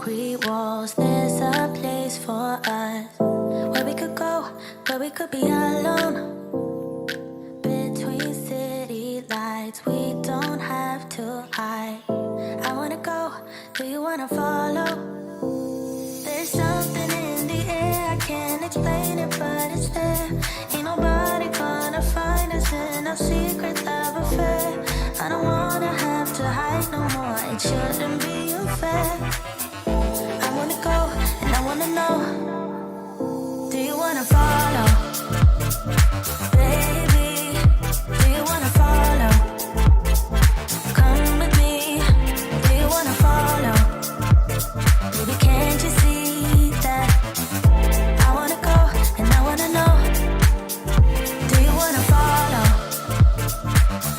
concrete walls. There's a place for us where we could go, where we could be alone. Between city lights, we don't have to hide. I wanna go, do you wanna follow? There's something in the air, I can't explain it, but it's there. Ain't nobody gonna find us in our secret love affair. I don't wanna have to hide no more, it shouldn't be unfair. I wanna go, and I wanna know, do you wanna follow? Baby, do you wanna follow? Come with me, do you wanna follow? Baby, can't you see that? I wanna go, and I wanna know, do you wanna follow?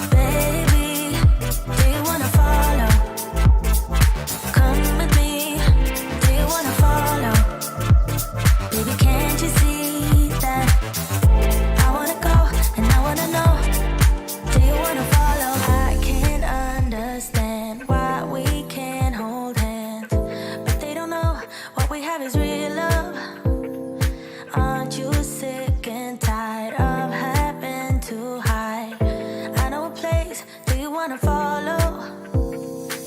Baby, do you wanna follow? Come with me, do you wanna follow? Baby, can't you see that? I wanna go, and I wanna know, do you wanna follow? I can't understand why we can't hold hands, but they don't know what we have is real love. Aren't you sick and tired of having to hide? I know a place, do you wanna follow?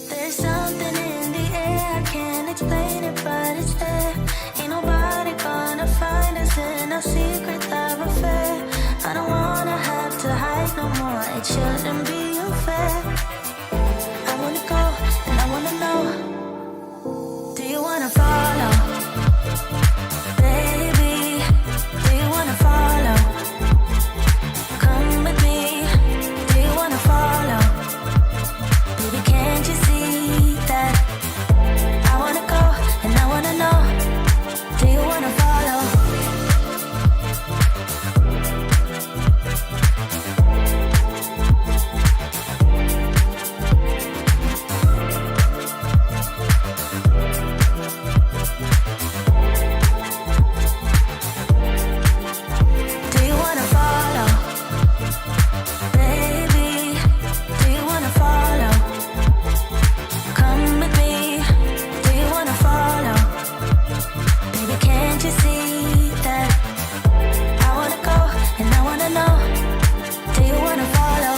There's something in the air, I can't explain it, but it's there. Ain't nobody gonna find us in our secret love affair. I don't wanna have to hide no more, it shouldn't be unfair. I wanna go, and I wanna know, do you wanna follow? Baby, do you wanna follow? Come with me, do you wanna follow? Baby, can't you see that? I wanna go, and I wanna know, do you wanna follow? Do you wanna follow? Baby, do you wanna follow? Come with me, do you wanna follow? Baby, can't you see that? I wanna go, and I wanna know, do you wanna follow?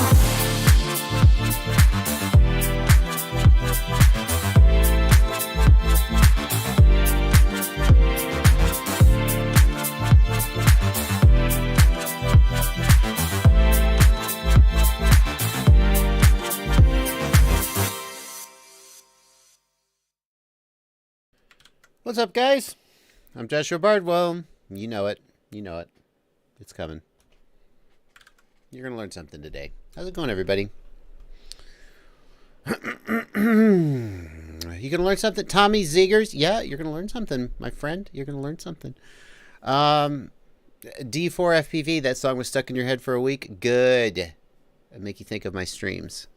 What's up, guys? I'm Joshua Bardwell. You know it. You know it. It's coming. You're going to learn something today. How's it going, everybody? You going to learn something? Tommy Ziegers? Yeah, you're going to learn something, my friend. You're going to learn something. D4 FPV, that song was stuck in your head for a week. Good. It'll make you think of my streams.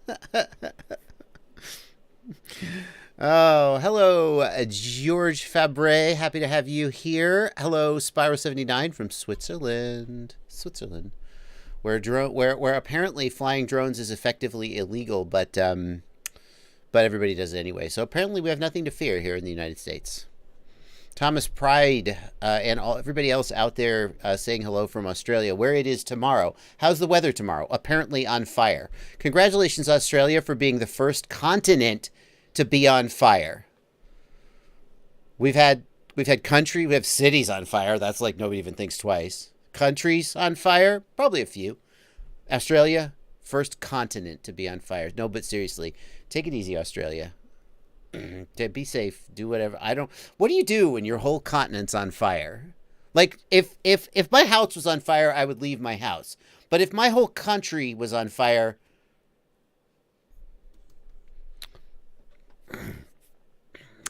Oh, hello, George Fabre. Happy to have you here. Hello, Spyro79 from Switzerland. Where apparently flying drones is effectively illegal, but everybody does it anyway. So apparently we have nothing to fear here in the United States. Thomas Pride and everybody else out there saying hello from Australia, where it is tomorrow. How's the weather tomorrow? Apparently on fire. Congratulations, Australia, for being the first continent to be on fire. We've had country, we have cities on fire. That's like nobody even thinks twice. Countries on fire, probably a few. Australia, first continent to be on fire. No, but seriously, take it easy, Australia. Be safe. Do whatever. What do you do when your whole continent's on fire? Like if my house was on fire, I would leave my house. But if my whole country was on fire,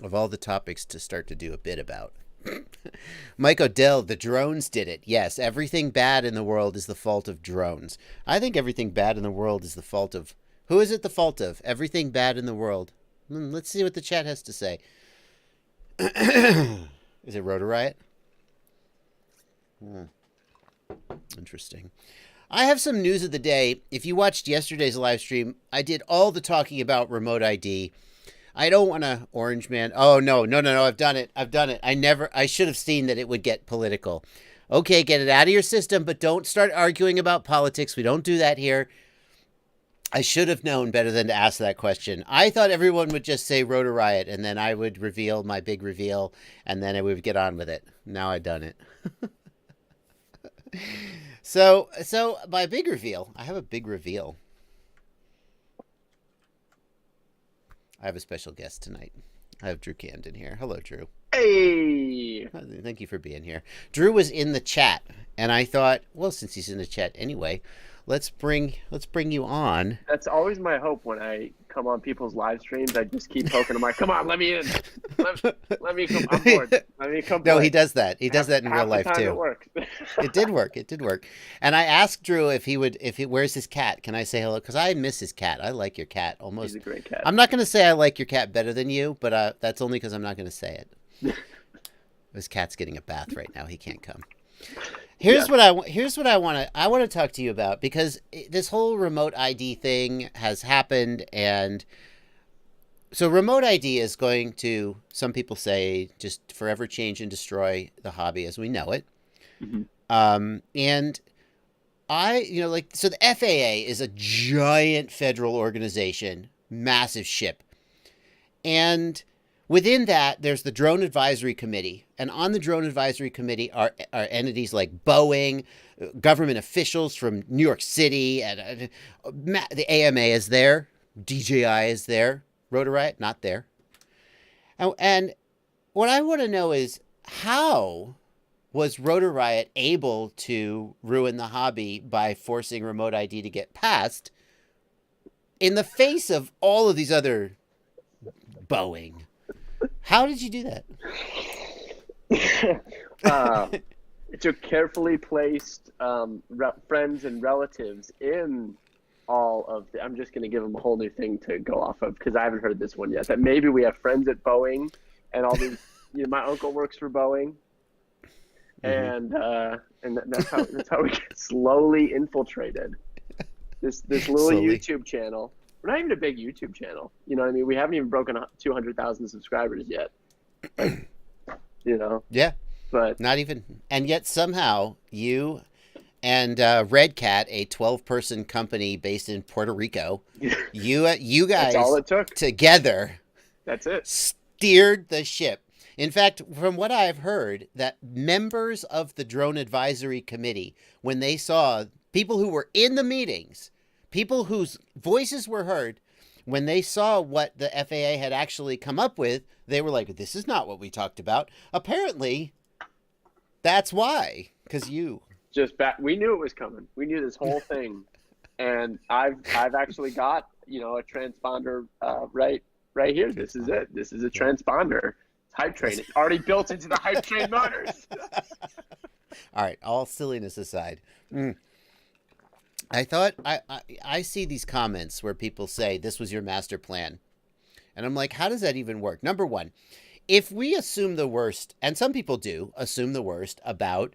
of all the topics to start to do a bit about. Mike Odell, the drones did it. Yes, everything bad in the world is the fault of drones. I think everything bad in the world is the fault of... Who is it the fault of? Everything bad in the world. Let's see what the chat has to say. Is it Rotor Riot? Interesting. I have some news of the day. If you watched yesterday's live stream, I did all the talking about remote ID. I don't want to orange man. Oh, no. I've done it. I should have seen that it would get political. Okay, get it out of your system, but don't start arguing about politics. We don't do that here. I should have known better than to ask that question. I thought everyone would just say Rotor Riot, and then I would reveal my big reveal, and then I would get on with it. Now I've done it. So my big reveal, I have a big reveal. I have a special guest tonight. I have Drew Camden here. Hello, Drew. Hey! Thank you for being here. Drew was in the chat, and I thought, well, since he's in the chat anyway, let's bring you on. That's always my hope when I come on people's live streams. I just keep poking them like, come on, let me in. Let me come. I'm bored. Let me come. No, play. he does that. He does that in real life too. It worked. It did work. And I asked Drew if he where's his cat? Can I say hello? Because I miss his cat. I like your cat almost. He's a great cat. I'm not going to say I like your cat better than you, but that's only because I'm not going to say it. His cat's getting a bath right now. He can't come. Here's what I want to talk to you about, because this whole remote ID thing has happened, and so remote ID is going to, some people say, just forever change and destroy the hobby as we know it. Mm-hmm. And so the FAA is a giant federal organization, massive ship, and within that, there's the Drone Advisory Committee. And on the Drone Advisory Committee are entities like Boeing, government officials from New York City, and the AMA is there, DJI is there, Rotor Riot, not there. And what I want to know is, how was Rotor Riot able to ruin the hobby by forcing remote ID to get passed in the face of all of these other Boeing? How did you do that? It took carefully placed friends and relatives in all of the. I'm just going to give them a whole new thing to go off of, because I haven't heard this one yet. That maybe we have friends at Boeing, and all these. My uncle works for Boeing, and that's how we get slowly infiltrated. This little Slowly. YouTube channel. We're not even a big YouTube channel. You know what I mean? We haven't even broken 200,000 subscribers yet. Yeah. But not even. And yet somehow you and Red Cat, a 12-person company based in Puerto Rico, you guys that's all it took. Together. That's it. Steered the ship. In fact, from what I've heard, that members of the Drone Advisory Committee, when they saw people who were in the meetings, people whose voices were heard, when they saw what the FAA had actually come up with, they were like, this is not what we talked about. Apparently, that's why. Because you. We knew it was coming. We knew this whole thing. And I've actually got, a transponder right here. This is it. This is a transponder. It's Hype Train. It's already built into the Hype Train motors. All right. All silliness aside. I thought I see these comments where people say this was your master plan. And I'm like, how does that even work? Number one, if we assume the worst, and some people do assume the worst about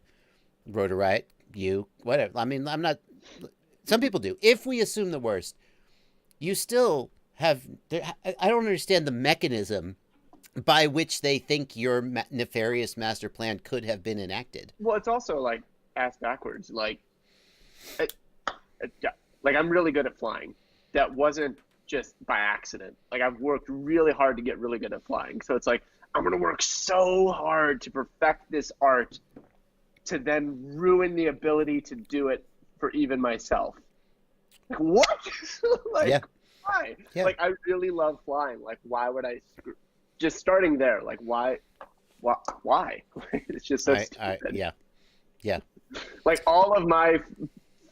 Rotor Riot, you, whatever. I mean, some people do. If we assume the worst, you still have, I don't understand the mechanism by which they think your nefarious master plan could have been enacted. Well, it's also like ass backwards. I'm really good at flying. That wasn't just by accident. I've worked really hard to get really good at flying. So it's like, I'm going to work so hard to perfect this art to then ruin the ability to do it for even myself. What? Yeah. Why? Yeah. I really love flying. Why would I just starting there? Why? It's just so stupid. Yeah. All of my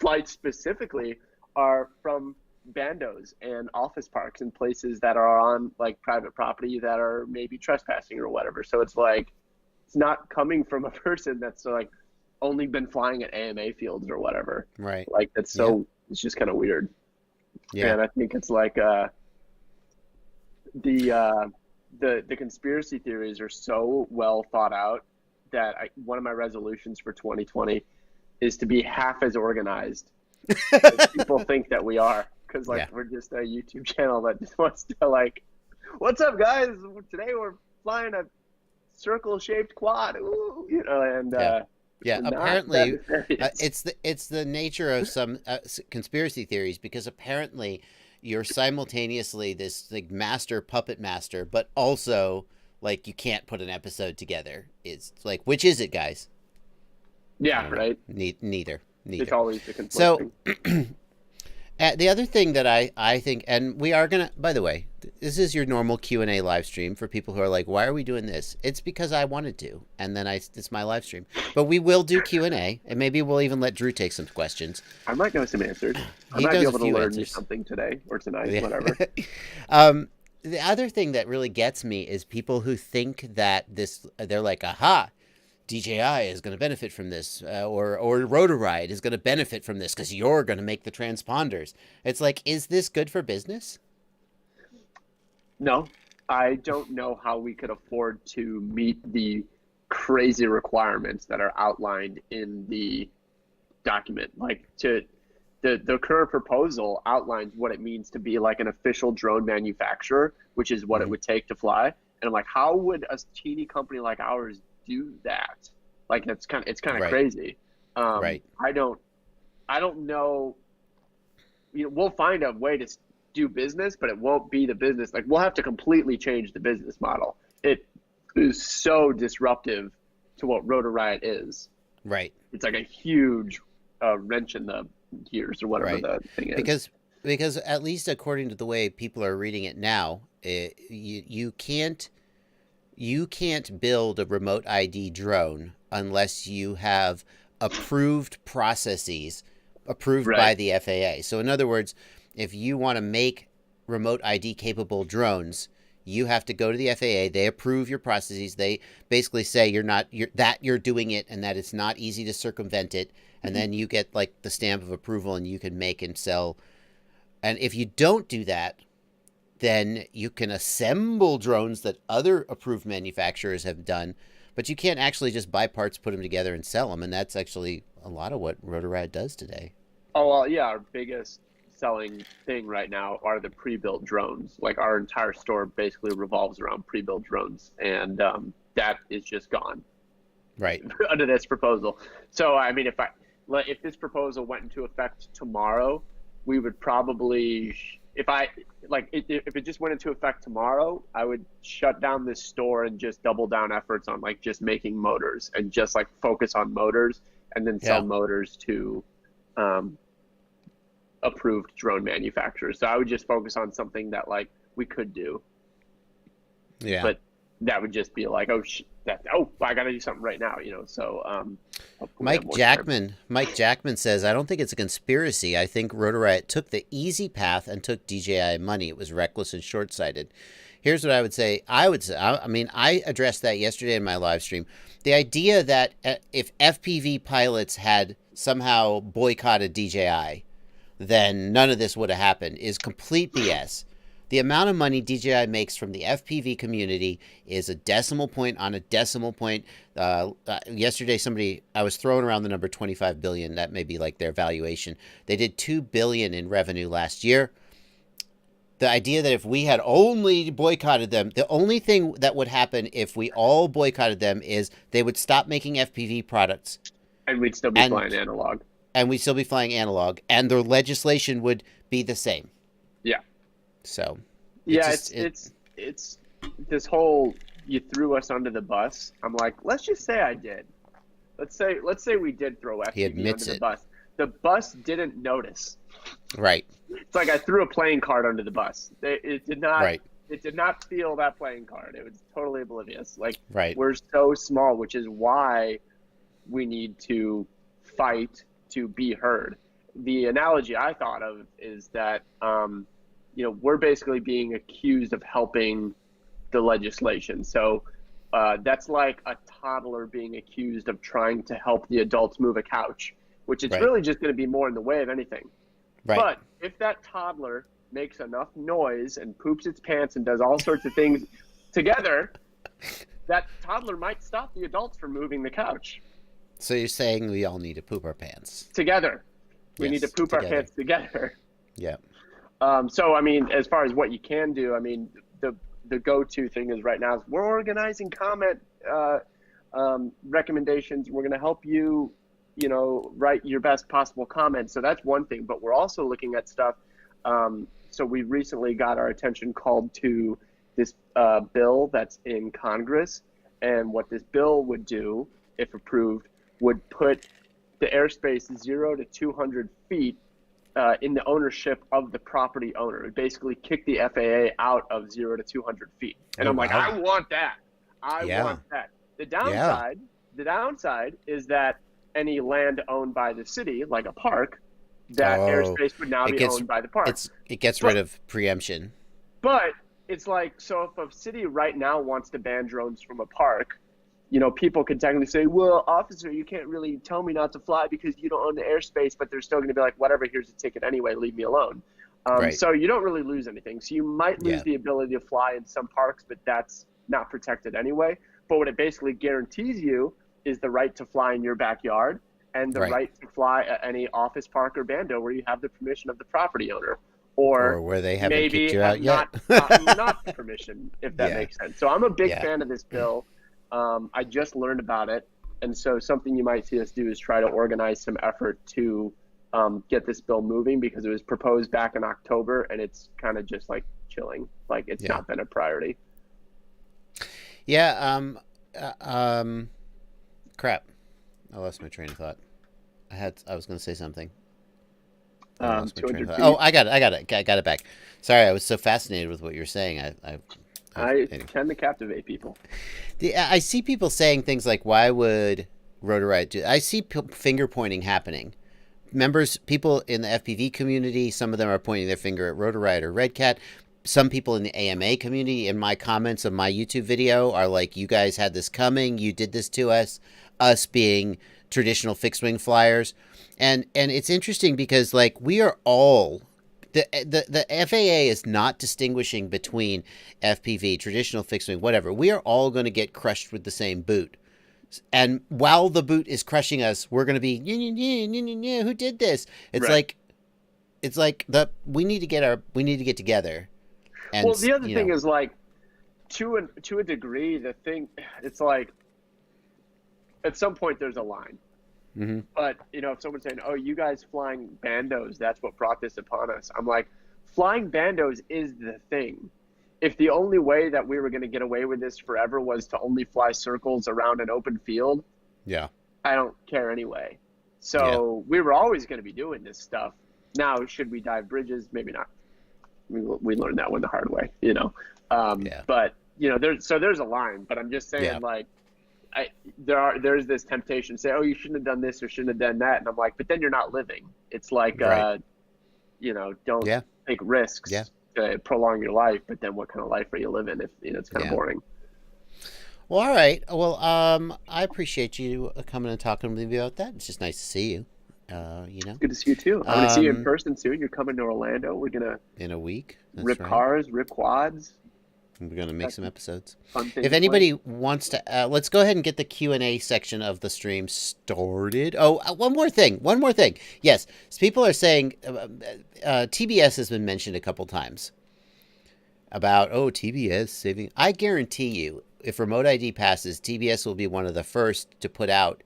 flights specifically are from bandos and office parks and places that are on private property that are maybe trespassing or whatever. So it's it's not coming from a person that's only been flying at AMA fields or whatever. Right. That's so it's just kind of weird. Yeah. And I think it's the conspiracy theories are so well thought out that one of my resolutions for 2020 is to be half as organized as people think that we are. Because we're just a YouTube channel that just wants to What's up, guys? Today we're flying a circle-shaped quad. Ooh, and Yeah, not apparently Sagittarius. it's the nature of some conspiracy theories, because apparently you're simultaneously this like master puppet master, but also like you can't put an episode together. It's like, which is it, guys? I Yeah, don't know. right. Neither. It's always the So conflicting. the other thing that I think, and we are gonna, by the way, this is your normal Q&A live stream for people who are like, why are we doing this? It's because I wanted to, and then it's my live stream. But we will do Q&A, and maybe we'll even let Drew take some questions. I might know some answers. I He might be knows a able to few learn answers. something today or tonight, Yeah. whatever. The other thing that really gets me is people who think that they're like, aha, DJI is going to benefit from this, or Rotor Riot is going to benefit from this because you're going to make the transponders. It's like, is this good for business? No, I don't know how we could afford to meet the crazy requirements that are outlined in the document. Like the current proposal outlines what it means to be like an official drone manufacturer, which is what it would take to fly. And I'm like, how would a teeny company like ours do that? Like it's kind of Right. crazy. Right. I don't know. We'll find a way to do business, but it won't be the business. Like we'll have to completely change the business model. It is so disruptive to what Rotor Riot is. Right. It's like a huge wrench in the gears or whatever Right. the thing is. Because at least according to the way people are reading it now, you can't build a remote ID drone unless you have approved processes approved by Right. the FAA. So in other words, if you want to make remote ID capable drones, you have to go to the FAA. They approve your processes. They basically say you're doing it and that it's not easy to circumvent it. And then you get like the stamp of approval and you can make and sell. And if you don't do that, then you can assemble drones that other approved manufacturers have done, but you can't actually just buy parts, put them together, and sell them. And that's actually a lot of what Rotor Riot does today. Oh, well, yeah, our biggest selling thing right now are the pre-built drones. Like our entire store basically revolves around pre-built drones, and that is just gone Right. under this proposal. So, I mean, if this proposal went into effect tomorrow, we would probably, if it just went into effect tomorrow, I would shut down this store and just double down efforts on like just making motors and just like focus on motors and then sell Yeah. motors to approved drone manufacturers. So I would just focus on something that like we could do, Yeah. but that would just be like, I got to do something right now, So hopefully we have more time. Mike Jackman says, I don't think it's a conspiracy. I think Rotor Riot took the easy path and took DJI money. It was reckless and short-sighted. Here's what I would say. I mean, I addressed that yesterday in my live stream. The idea that if FPV pilots had somehow boycotted DJI, then none of this would have happened is complete BS. The amount of money DJI makes from the FPV community is a decimal point on a decimal point. Yesterday, I was throwing around the number 25 billion. That may be like their valuation. They did 2 billion in revenue last year. The idea that if we had only boycotted them, the only thing that would happen if we all boycotted them is they would stop making FPV products. And we'd still be flying analog. And we'd still be flying analog. And their legislation would be the same. Yeah. So. It's this whole, you threw us under the bus. I'm like, let's just say I did. Let's say we did throw FPV under the bus. The bus didn't notice. Right. It's like I threw a playing card under the bus. It did not. Right. It did not feel that playing card. It was totally oblivious. Like right. We're so small, which is why we need to fight to be heard. The analogy I thought of is that we're basically being accused of helping the legislation. So that's like a toddler being accused of trying to help the adults move a couch, which is really just going to be more in the way of anything. Right. But if that toddler makes enough noise and poops its pants and does all sorts of things together, that toddler might stop the adults from moving the couch. So you're saying we all need to poop our pants together. We need to poop our pants together. Yeah. So I mean, as far as what you can do, I mean, the the go-to thing is right now is we're organizing comment recommendations. We're going to help you, write your best possible comments. So that's one thing. But we're also looking at stuff. So we recently got our attention called to this bill that's in Congress. And what this bill would do, if approved, would put the airspace 0 to 200 feet in the ownership of the property owner. It would basically kick the FAA out of 0 to 200 feet. And I'm like, I want that. I want that. The downside is that any land owned by the city, like a park, that airspace would now be owned by the park. It gets rid of preemption. But it's like, so if a city right now wants to ban drones from a park, people could technically say, well, officer, you can't really tell me not to fly because you don't own the airspace, but they're still going to be like, whatever, here's a ticket anyway, leave me alone. Right. So you don't really lose anything. So you might lose the ability to fly in some parks, but that's not protected anyway. But what it basically guarantees you is the right to fly in your backyard and the right to fly at any office park or bando where you have the permission of the property owner. Or where they haven't maybe kicked you out yet. not permission, if that makes sense. So I'm a big fan of this bill. I just learned about it. And so something you might see us do is try to organize some effort to get this bill moving, because it was proposed back in October and it's kind of just like chilling. Like it's not been a priority. Yeah. Crap. I lost my train of thought. I was going to say something. I got it back. Sorry, I was so fascinated with what you were saying. I tend to captivate people. I see people saying things like, "Why would Rotor Riot do?" I see finger pointing happening. People in the FPV community, some of them are pointing their finger at Rotor Riot or Red Cat. Some people in the AMA community, in my comments of my YouTube video, are like, "You guys had this coming. You did this to us." Us being traditional fixed wing flyers. And it's interesting because like we are all the FAA is not distinguishing between FPV, traditional fixed wing, whatever. We are all going to get crushed with the same boot. And while the boot is crushing us, we're going to be who did this? It's like we need to get together. And, well, the other thing is like to a degree, the thing it's like at some point there's a line. Mm-hmm. But, if someone's saying, oh, you guys flying bandos, that's what brought this upon us. I'm like, flying bandos is the thing. If the only way that we were going to get away with this forever was to only fly circles around an open field, I don't care anyway. So we were always going to be doing this stuff. Now, should we dive bridges? Maybe not. We learned that one the hard way, But, there's a line. But I'm just saying, like, there's this temptation to say, oh, you shouldn't have done this or shouldn't have done that. And I'm like, but then you're not living. It's like, don't take risks to prolong your life. But then what kind of life are you living if, it's kind of boring. Well, all right. Well, I appreciate you coming and talking with me about that. It's just nice to see you. Good to see you too. I'm going to see you in person soon. You're coming to Orlando. We're going to, in a week, rip cars, rip quads. We're going to make some episodes. If anybody wants to, let's go ahead and get the Q&A section of the stream started. Oh, one more thing. Yes, so people are saying TBS has been mentioned a couple times about, TBS saving. I guarantee you, if remote ID passes, TBS will be one of the first to put out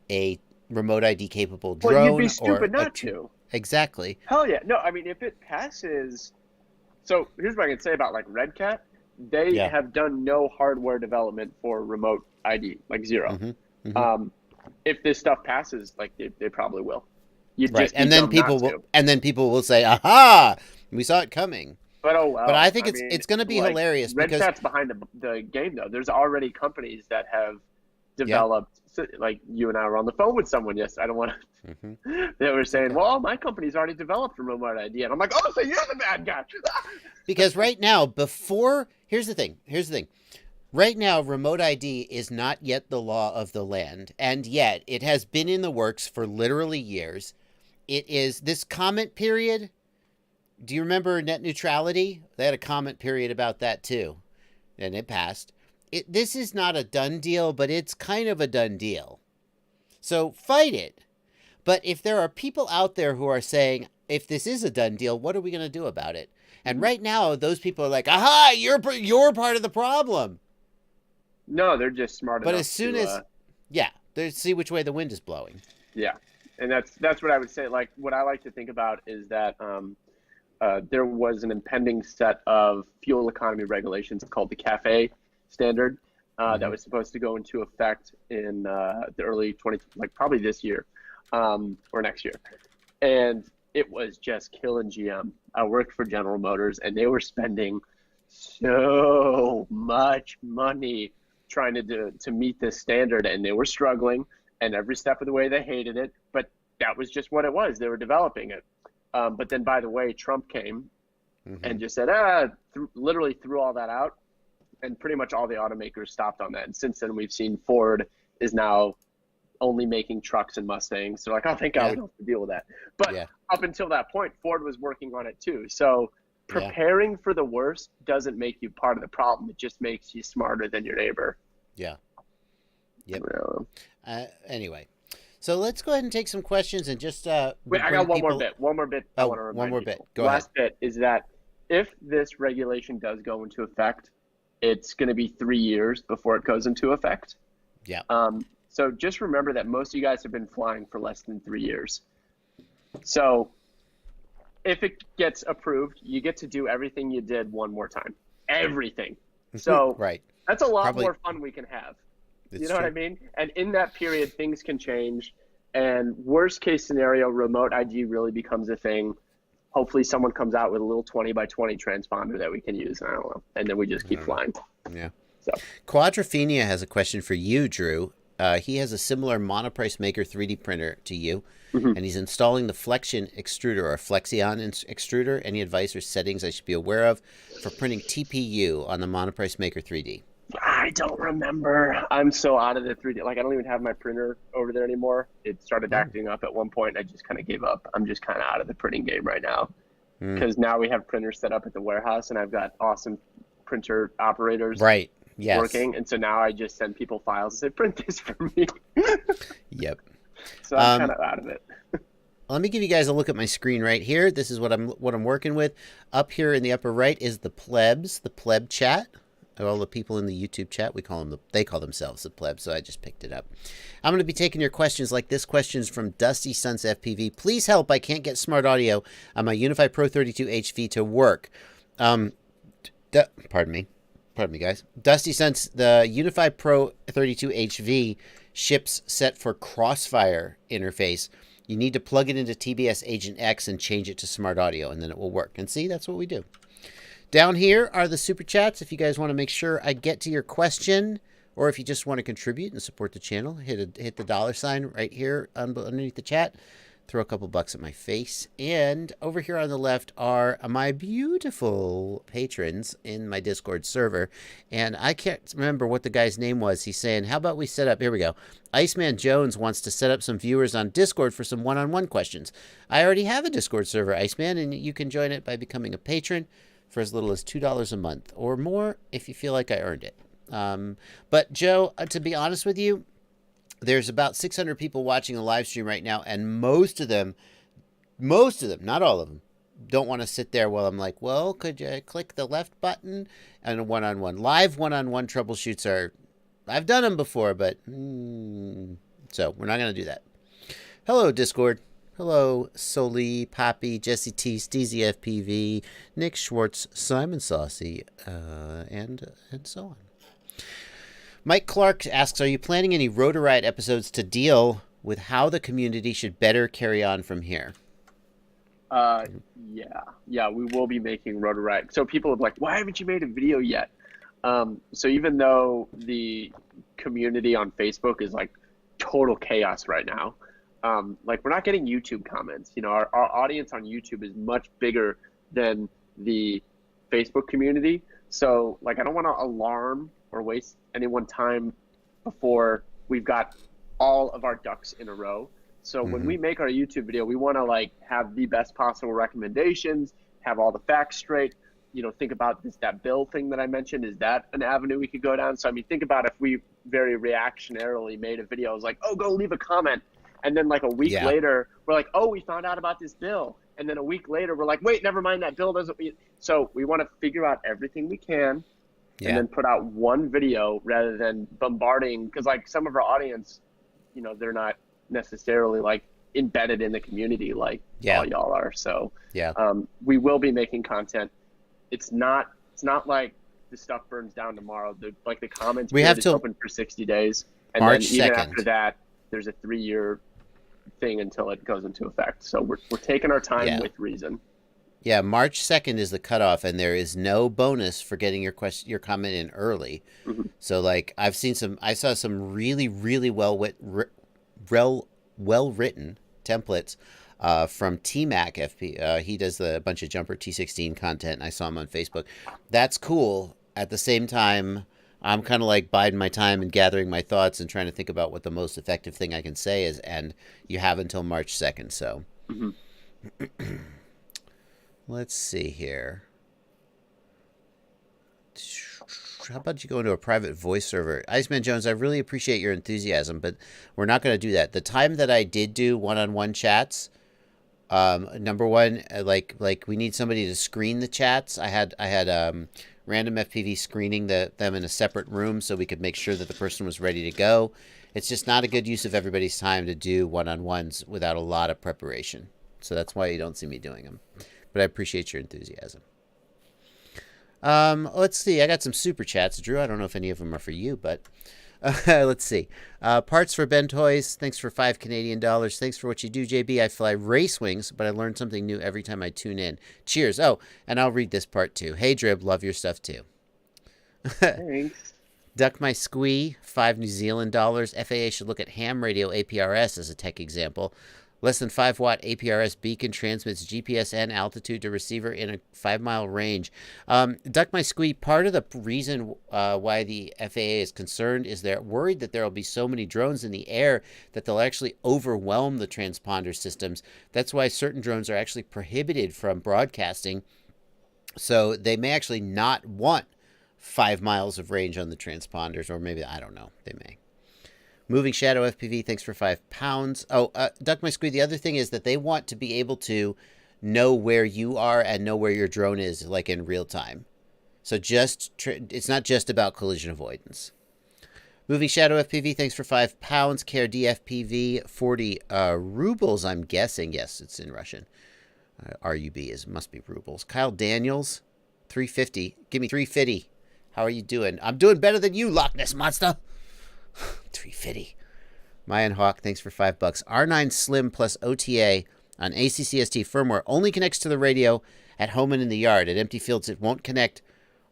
a remote ID capable drone. Well, you'd be stupid not to. Exactly. Hell yeah. No, I mean, if it passes... So here's what I can say about like Red Cat. They have done no hardware development for remote ID, like zero. Mm-hmm. Mm-hmm. If this stuff passes, like they probably will. And then people will say, "Aha! We saw it coming." But oh well. But I think it's going to be hilarious. Red because Cat's behind the game though. There's already companies that have developed. Like you and I were on the phone with someone. Yes, I don't want to. Mm-hmm. They were saying, "Well, my company's already developed a remote ID," and I'm like, "Oh, so you're the bad guy." Because right now, here's the thing. Right now, remote ID is not yet the law of the land, and yet it has been in the works for literally years. It is this comment period. Do you remember net neutrality? They had a comment period about that too, and it passed. This is not a done deal, but it's kind of a done deal. So fight it. But if there are people out there who are saying, if this is a done deal, what are we going to do about it? And right now, those people are like, aha, you're part of the problem. No, they're just smart enough. But as soon as, they see which way the wind is blowing. Yeah, and that's what I would say. Like, what I like to think about is that there was an impending set of fuel economy regulations called the CAFE standard that was supposed to go into effect in the early probably this year or next year. And it was just killing GM. I worked for General Motors, and they were spending so much money trying to meet this standard, and they were struggling, and every step of the way they hated it, but that was just what it was. They were developing it. But then, by the way, Trump came and just said, literally threw all that out, and pretty much all the automakers stopped on that. And since then, we've seen Ford is now only making trucks and Mustangs. So like, oh, thank God we don't have to deal with that. But up until that point, Ford was working on it too. So preparing for the worst doesn't make you part of the problem. It just makes you smarter than your neighbor. Yeah. Yep. Anyway, so let's go ahead and take some questions and just wait, I got one more bit. One more bit. Oh, one more bit. Go ahead. Last bit is that if this regulation does go into effect, it's going to be 3 years before it goes into effect. Yeah. So just remember that most of you guys have been flying for less than 3 years. So if it gets approved, you get to do everything you did one more time. Everything. So that's a lot more fun we can have. You know what I mean? And in that period, things can change. And worst case scenario, remote IG really becomes a thing. Hopefully someone comes out with a little 20 by 20 transponder that we can use. I don't know. And then we just keep flying. Yeah. So Quadrophenia has a question for you, Drew. He has a similar Monoprice Maker 3D printer to you, and he's installing the Flexion extruder or Flexion extruder. Any advice or settings I should be aware of for printing TPU on the Monoprice Maker 3D? I don't remember. I'm so out of the 3D. Like, I don't even have my printer over there anymore. It started acting up at one point, and I just kind of gave up. I'm just kind of out of the printing game right now because now we have printers set up at the warehouse, and I've got awesome printer operators. Working, and so now I just send people files and say, print this for me. Yep. So I'm kind of out of it. Let me give you guys a look at my screen right here. This is what I'm working with. Up here in the upper right is the plebs, the pleb chat. All the people in the YouTube chat, they call themselves the plebs, so I just picked it up. I'm going to be taking your questions like this. Questions from Dusty Sons FPV. Please help. I can't get smart audio on my Unify Pro 32 HV to work. Pardon me, guys. Dusty Sense, the Unify Pro 32 HV ships set for Crossfire interface. You need to plug it into TBS Agent X and change it to smart audio, and then it will work. And see, that's what we do. Down here are the super chats. If you guys want to make sure I get to your question, or if you just want to contribute and support the channel, hit the $ right here underneath the chat. Throw a couple bucks at my face. And over here on the left are my beautiful patrons in my Discord server. And I can't remember what the guy's name was. He's saying, how about we set up, here we go. Iceman Jones wants to set up some viewers on Discord for some one-on-one questions. I already have a Discord server, Iceman, and you can join it by becoming a patron for as little as $2 a month or more if you feel like I earned it. But Joe, to be honest with you, there's about 600 people watching the live stream right now, and most of them, not all of them, don't want to sit there while I'm like, well, could you click the left button? And live one-on-one troubleshoots I've done them before, but so we're not going to do that. Hello, Discord. Hello, Soli, Poppy, Jesse T, Steezy FPV, Nick Schwartz, Simon Saucy, and so on. Mike Clark asks, are you planning any Rotor Riot episodes to deal with how the community should better carry on from here? Yeah, we will be making Rotor Riot. So people are like, why haven't you made a video yet? So even though the community on Facebook is like total chaos right now, like we're not getting YouTube comments. You know, our audience on YouTube is much bigger than the Facebook community. So like, I don't want to alarm or waste anyone's time before we've got all of our ducks in a row. So when we make our YouTube video, we want to like have the best possible recommendations, have all the facts straight, you know, think about that bill thing that I mentioned. Is that an avenue we could go down? So, I mean, think about if we very reactionarily made a video. It was like, oh, go leave a comment. And then like a week later, we're like, oh, we found out about this bill. and then a week later we're like, wait, never mind, that bill doesn't. So we want to figure out everything we can, and then put out one video rather than bombarding, because like some of our audience, you know, they're not necessarily like embedded in the community like all y'all are. So we will be making content. It's not like the stuff burns down tomorrow. The comments period is open for 60 days, and March then even 2nd. after that, there's a 3-year thing until it goes into effect. So we're taking our time with reason. Yeah, March 2nd is the cutoff, and there is no bonus for getting your comment in early. So like I saw some really, really well written templates from T-Mac FP. He does a bunch of Jumper T16 content, and I saw him on Facebook. That's cool. At the same time, I'm kind of like biding my time and gathering my thoughts and trying to think about what the most effective thing I can say is, and you have until March 2nd, so. Let's see here. How about you go into a private voice server? Iceman Jones, I really appreciate your enthusiasm, but we're not going to do that. The time that I did do one-on-one chats, number one, like we need somebody to screen the chats. I had random FPV screening them in a separate room so we could make sure that the person was ready to go. It's just not a good use of everybody's time to do one-on-ones without a lot of preparation. So that's why you don't see me doing them. But I appreciate your enthusiasm. Let's see. I got some super chats, Drew. I don't know if any of them are for you, but let's see. Parts for Ben Toys. Thanks for $5 Canadian. Thanks for what you do, JB. I fly race wings, but I learn something new every time I tune in. Cheers. Oh, and I'll read this part too. Hey, Drib. Love your stuff too. Thanks. Duck My Squee. $5 New Zealand. FAA should look at ham radio APRS as a tech example. Less than 5-watt APRS beacon transmits GPS and altitude to receiver in a 5-mile range. Duck My Squee, part of the reason why the FAA is concerned is they're worried that there will be so many drones in the air that they'll actually overwhelm the transponder systems. That's why certain drones are actually prohibited from broadcasting. So they may actually not want 5 miles of range on the transponders, or maybe, I don't know, they may. Moving Shadow FPV, thanks for £5. Oh, Duck My Squee, the other thing is that they want to be able to know where you are and know where your drone is, like in real time. So it's not just about collision avoidance. Moving Shadow FPV, thanks for £5. Care DFPV, 40 rubles, I'm guessing. Yes, it's in Russian. RUB must be rubles. Kyle Daniels, 350. Give me 350. How are you doing? I'm doing better than you, Loch Ness Monster. 350. Mayan Hawk, thanks for $5. R9 Slim plus OTA on ACCST firmware only connects to the radio at home and in the yard. At empty fields, it won't connect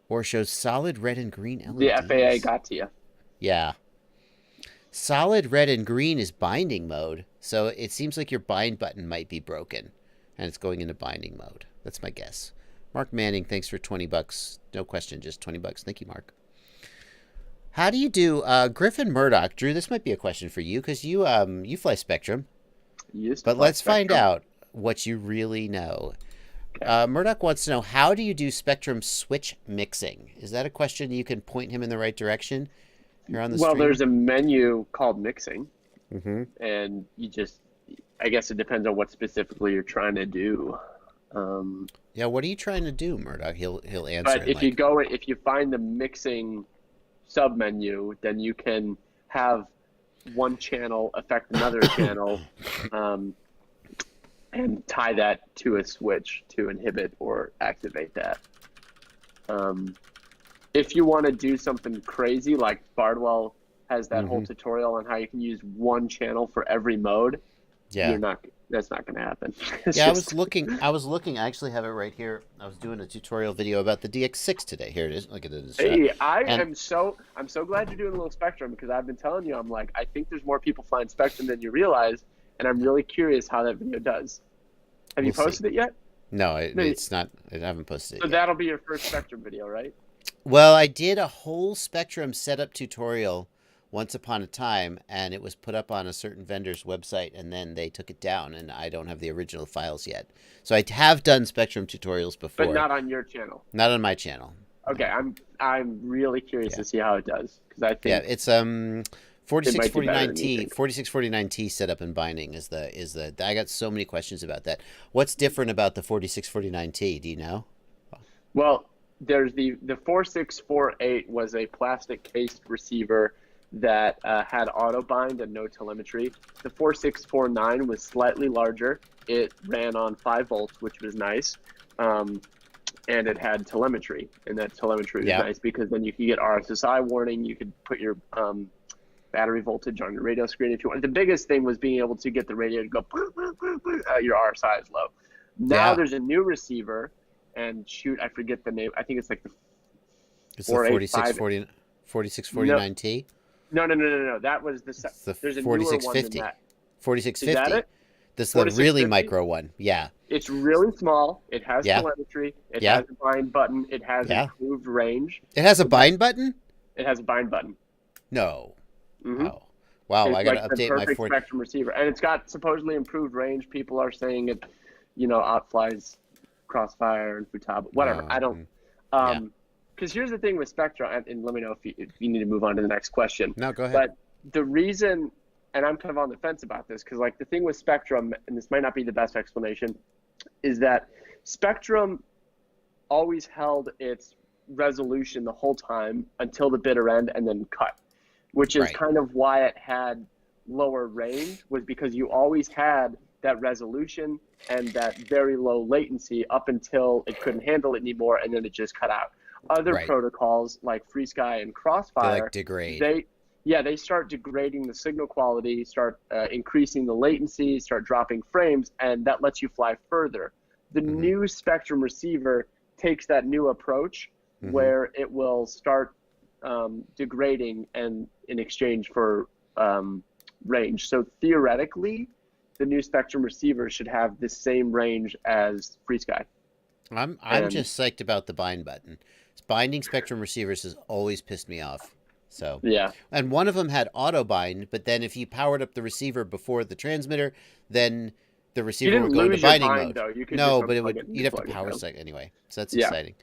or shows solid red and green LEDs. The FAA got to you. Yeah. Solid red and green is binding mode, so it seems like your bind button might be broken, and it's going into binding mode. That's my guess. Mark Manning, thanks for $20. No question, just $20. Thank you, Mark. How do you do Griffin Murdoch? Drew, this might be a question for you because you fly Spectrum. But let's find out what you really know. Okay. Murdoch wants to know, how do you do Spectrum switch mixing? Is that a question you can point him in the right direction? You're on the stream? There's a menu called mixing, and you just, I guess it depends on what specifically you're trying to do. Yeah, what are you trying to do, Murdoch? He'll answer. But if you find the mixing submenu, then you can have one channel affect another channel, and tie that to a switch to inhibit or activate that. If you want to do something crazy, like Bardwell has that whole tutorial on how you can use one channel for every mode, that's not going to happen. I was looking. I actually have it right here. I was doing a tutorial video about the DX6 today. Here it is. Look at it. Hey, I'm so glad you're doing a little Spectrum, because I've been telling you, I'm like, I think there's more people flying Spectrum than you realize, and I'm really curious how that video does. Have you posted it yet? No, it's not. I haven't posted it yet. That'll be your first Spectrum video, right? Well, I did a whole Spectrum setup tutorial once upon a time, and it was put up on a certain vendor's website, and then they took it down, and I don't have the original files yet. So I have done Spectrum tutorials before. But not on your channel. Not on my channel. Okay, I'm really curious to see how it does, because I think... Yeah, it's might be better than you 4649T think. 4649T setup and binding is the I got so many questions about that. What's different about the 4649T? Do you know? Well, there's the 4648 was a plastic cased receiver that had auto bind and no telemetry. The 4649 was slightly larger. It ran on 5 volts, which was nice. And it had telemetry, and that telemetry was nice because then you could get RSSI warning. You could put your battery voltage on your radio screen if you want. The biggest thing was being able to get the radio to go, your RSI is low. Now there's a new receiver, and shoot, I forget the name. I think it's like the It's the 4649T? No. That was there's a newer one than that. 4650. Is that it? This is the really micro one. Yeah. It's really small. It has telemetry. It has a bind button. It has improved range. It has a bind button? It has a bind button. No. Mm-hmm. Oh. Wow, it's I got to like update the my perfect spectrum receiver. And it's got supposedly improved range. People are saying it, outflies Crossfire and Futaba. Whatever. I don't. Because here's the thing with Spectrum, and let me know if you need to move on to the next question. No, go ahead. But the reason, and I'm kind of on the fence about this, because like the thing with Spectrum, and this might not be the best explanation, is that Spectrum always held its resolution the whole time until the bitter end and then cut, which is kind of why it had lower range, was because you always had that resolution and that very low latency up until it couldn't handle it anymore, and then it just cut out. Other protocols like FreeSky and Crossfire, degrade. They start degrading the signal quality, start increasing the latency, start dropping frames, and that lets you fly further. The new Spectrum receiver takes that new approach where it will start degrading and in exchange for range. So theoretically, the new Spectrum receiver should have the same range as FreeSky. I'm just psyched about the bind button. Binding Spectrum receivers has always pissed me off. So and one of them had auto bind, but then if you powered up the receiver before the transmitter, then the receiver would go into binding mode. Though. But you'd have to power cycle anyway. So that's exciting.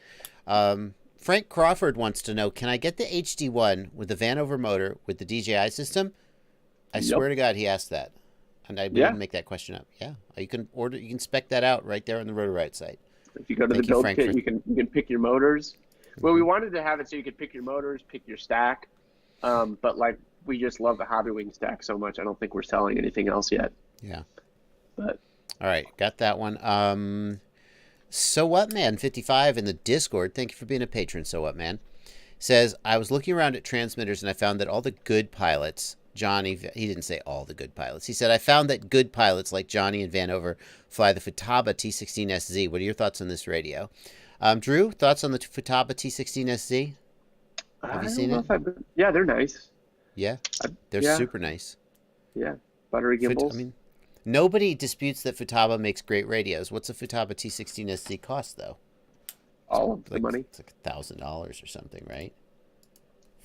Frank Crawford wants to know: can I get the HD1 with the Vanover motor with the DJI system? I swear to God, he asked that, and I didn't make that question up. Yeah, you can order. You can spec that out right there on the Rotor Riot site. If you go to the build kit, you can pick your motors. Well, we wanted to have it so you could pick your motors, pick your stack, but like we just love the Hobby Wing stack so much. I don't think we're selling anything else yet. Yeah. But all right, got that one. So what, man? 55 in the Discord. Thank you for being a patron. So what, man? Says I was looking around at transmitters and I found that all the good pilots. Johnny, he didn't say all the good pilots. He said, I found that good pilots like Johnny and Vanover fly the Futaba T16SZ. What are your thoughts on this radio? Drew, thoughts on the Futaba T16SZ? Have you seen it? Yeah, they're nice. Yeah, they're super nice. Yeah, buttery gimbals. Nobody disputes that Futaba makes great radios. What's a Futaba T16SZ cost, though? All of the money. It's like $1,000 or something, right?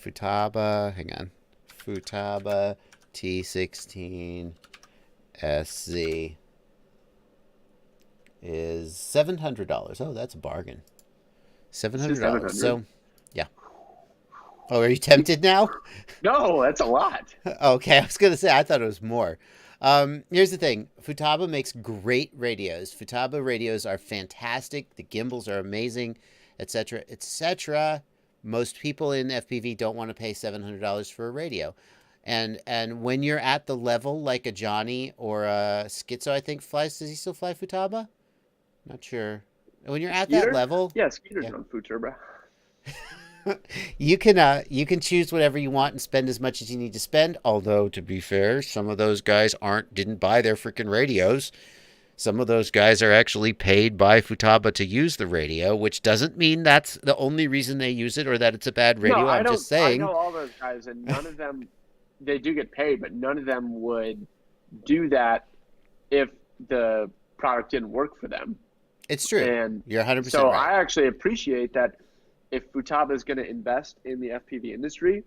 Futaba, hang on. Futaba T16SZ is $700. Oh, that's a bargain. $700. So, yeah. Oh, are you tempted now? No, that's a lot. Okay, I was going to say, I thought it was more. Here's the thing. Futaba makes great radios. Futaba radios are fantastic. The gimbals are amazing, etc., etc. Most people in FPV don't want to pay $700 for a radio. And when you're at the level like a Johnny or a Schizo, I think flies. Does he still fly Futaba? Not sure. When you're at that level, Skeeter's on Futurba. you can choose whatever you want and spend as much as you need to spend. Although, to be fair, some of those guys didn't buy their freaking radios. Some of those guys are actually paid by Futaba to use the radio, which doesn't mean that's the only reason they use it or that it's a bad radio. No, I'm just saying. I know all those guys, and none of them, they do get paid, but none of them would do that if the product didn't work for them. It's true. And you're 100% so right. I actually appreciate that if Futaba is going to invest in the FPV industry,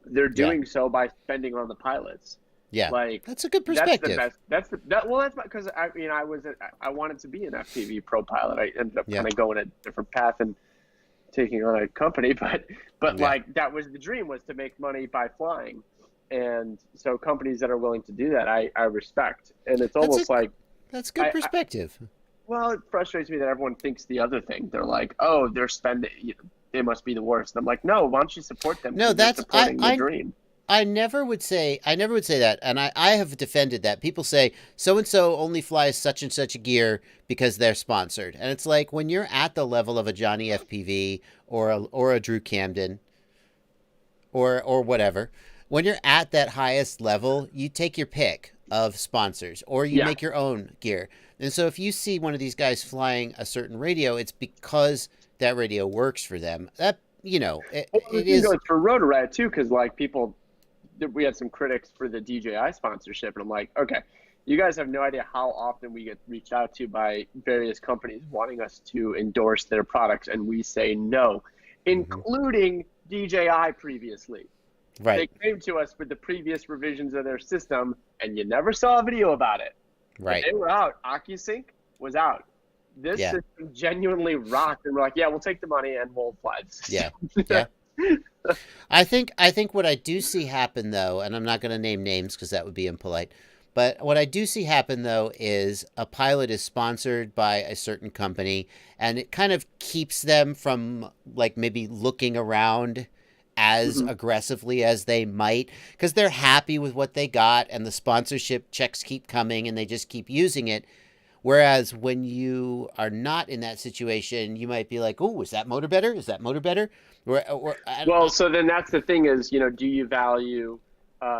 they're doing so by spending on the pilots. Yeah, like that's a good perspective. That's because I wanted to be an FPV pro pilot. I ended up kind of going a different path and taking on a company, but like that was the dream, was to make money by flying. And so companies that are willing to do that, I respect. And it's That's almost like, that's good perspective. well, it frustrates me that everyone thinks the other thing. They're like, oh, they're spending, they must be the worst. And I'm like, no, why don't you support them? No, 'Cause they're that's supporting the dream. I never would say that, and I have defended that. People say so and so only flies such and such a gear because they're sponsored, and it's like when you're at the level of a Johnny FPV or a Drew Camden or whatever, when you're at that highest level, you take your pick of sponsors or you make your own gear. And so if you see one of these guys flying a certain radio, it's because that radio works for them. That it is goes for Rotor Riot too, because like we had some critics for the DJI sponsorship, and I'm like, okay, you guys have no idea how often we get reached out to by various companies wanting us to endorse their products, and we say no, including DJI previously. right. They came to us with the previous revisions of their system, and you never saw a video about it. Right. But they were out. AccuSync was out. This system genuinely rocked, and we're like, yeah, we'll take the money and we'll fly the system. Yeah. I think what I do see happen though, and I'm not going to name names because that would be impolite, but what I do see happen though is a pilot is sponsored by a certain company, and it kind of keeps them from like maybe looking around as aggressively as they might because they're happy with what they got and the sponsorship checks keep coming and they just keep using it. Whereas when you are not in that situation, you might be like, oh, is that motor better? Is that motor better? Well, so then that's the thing is, do you value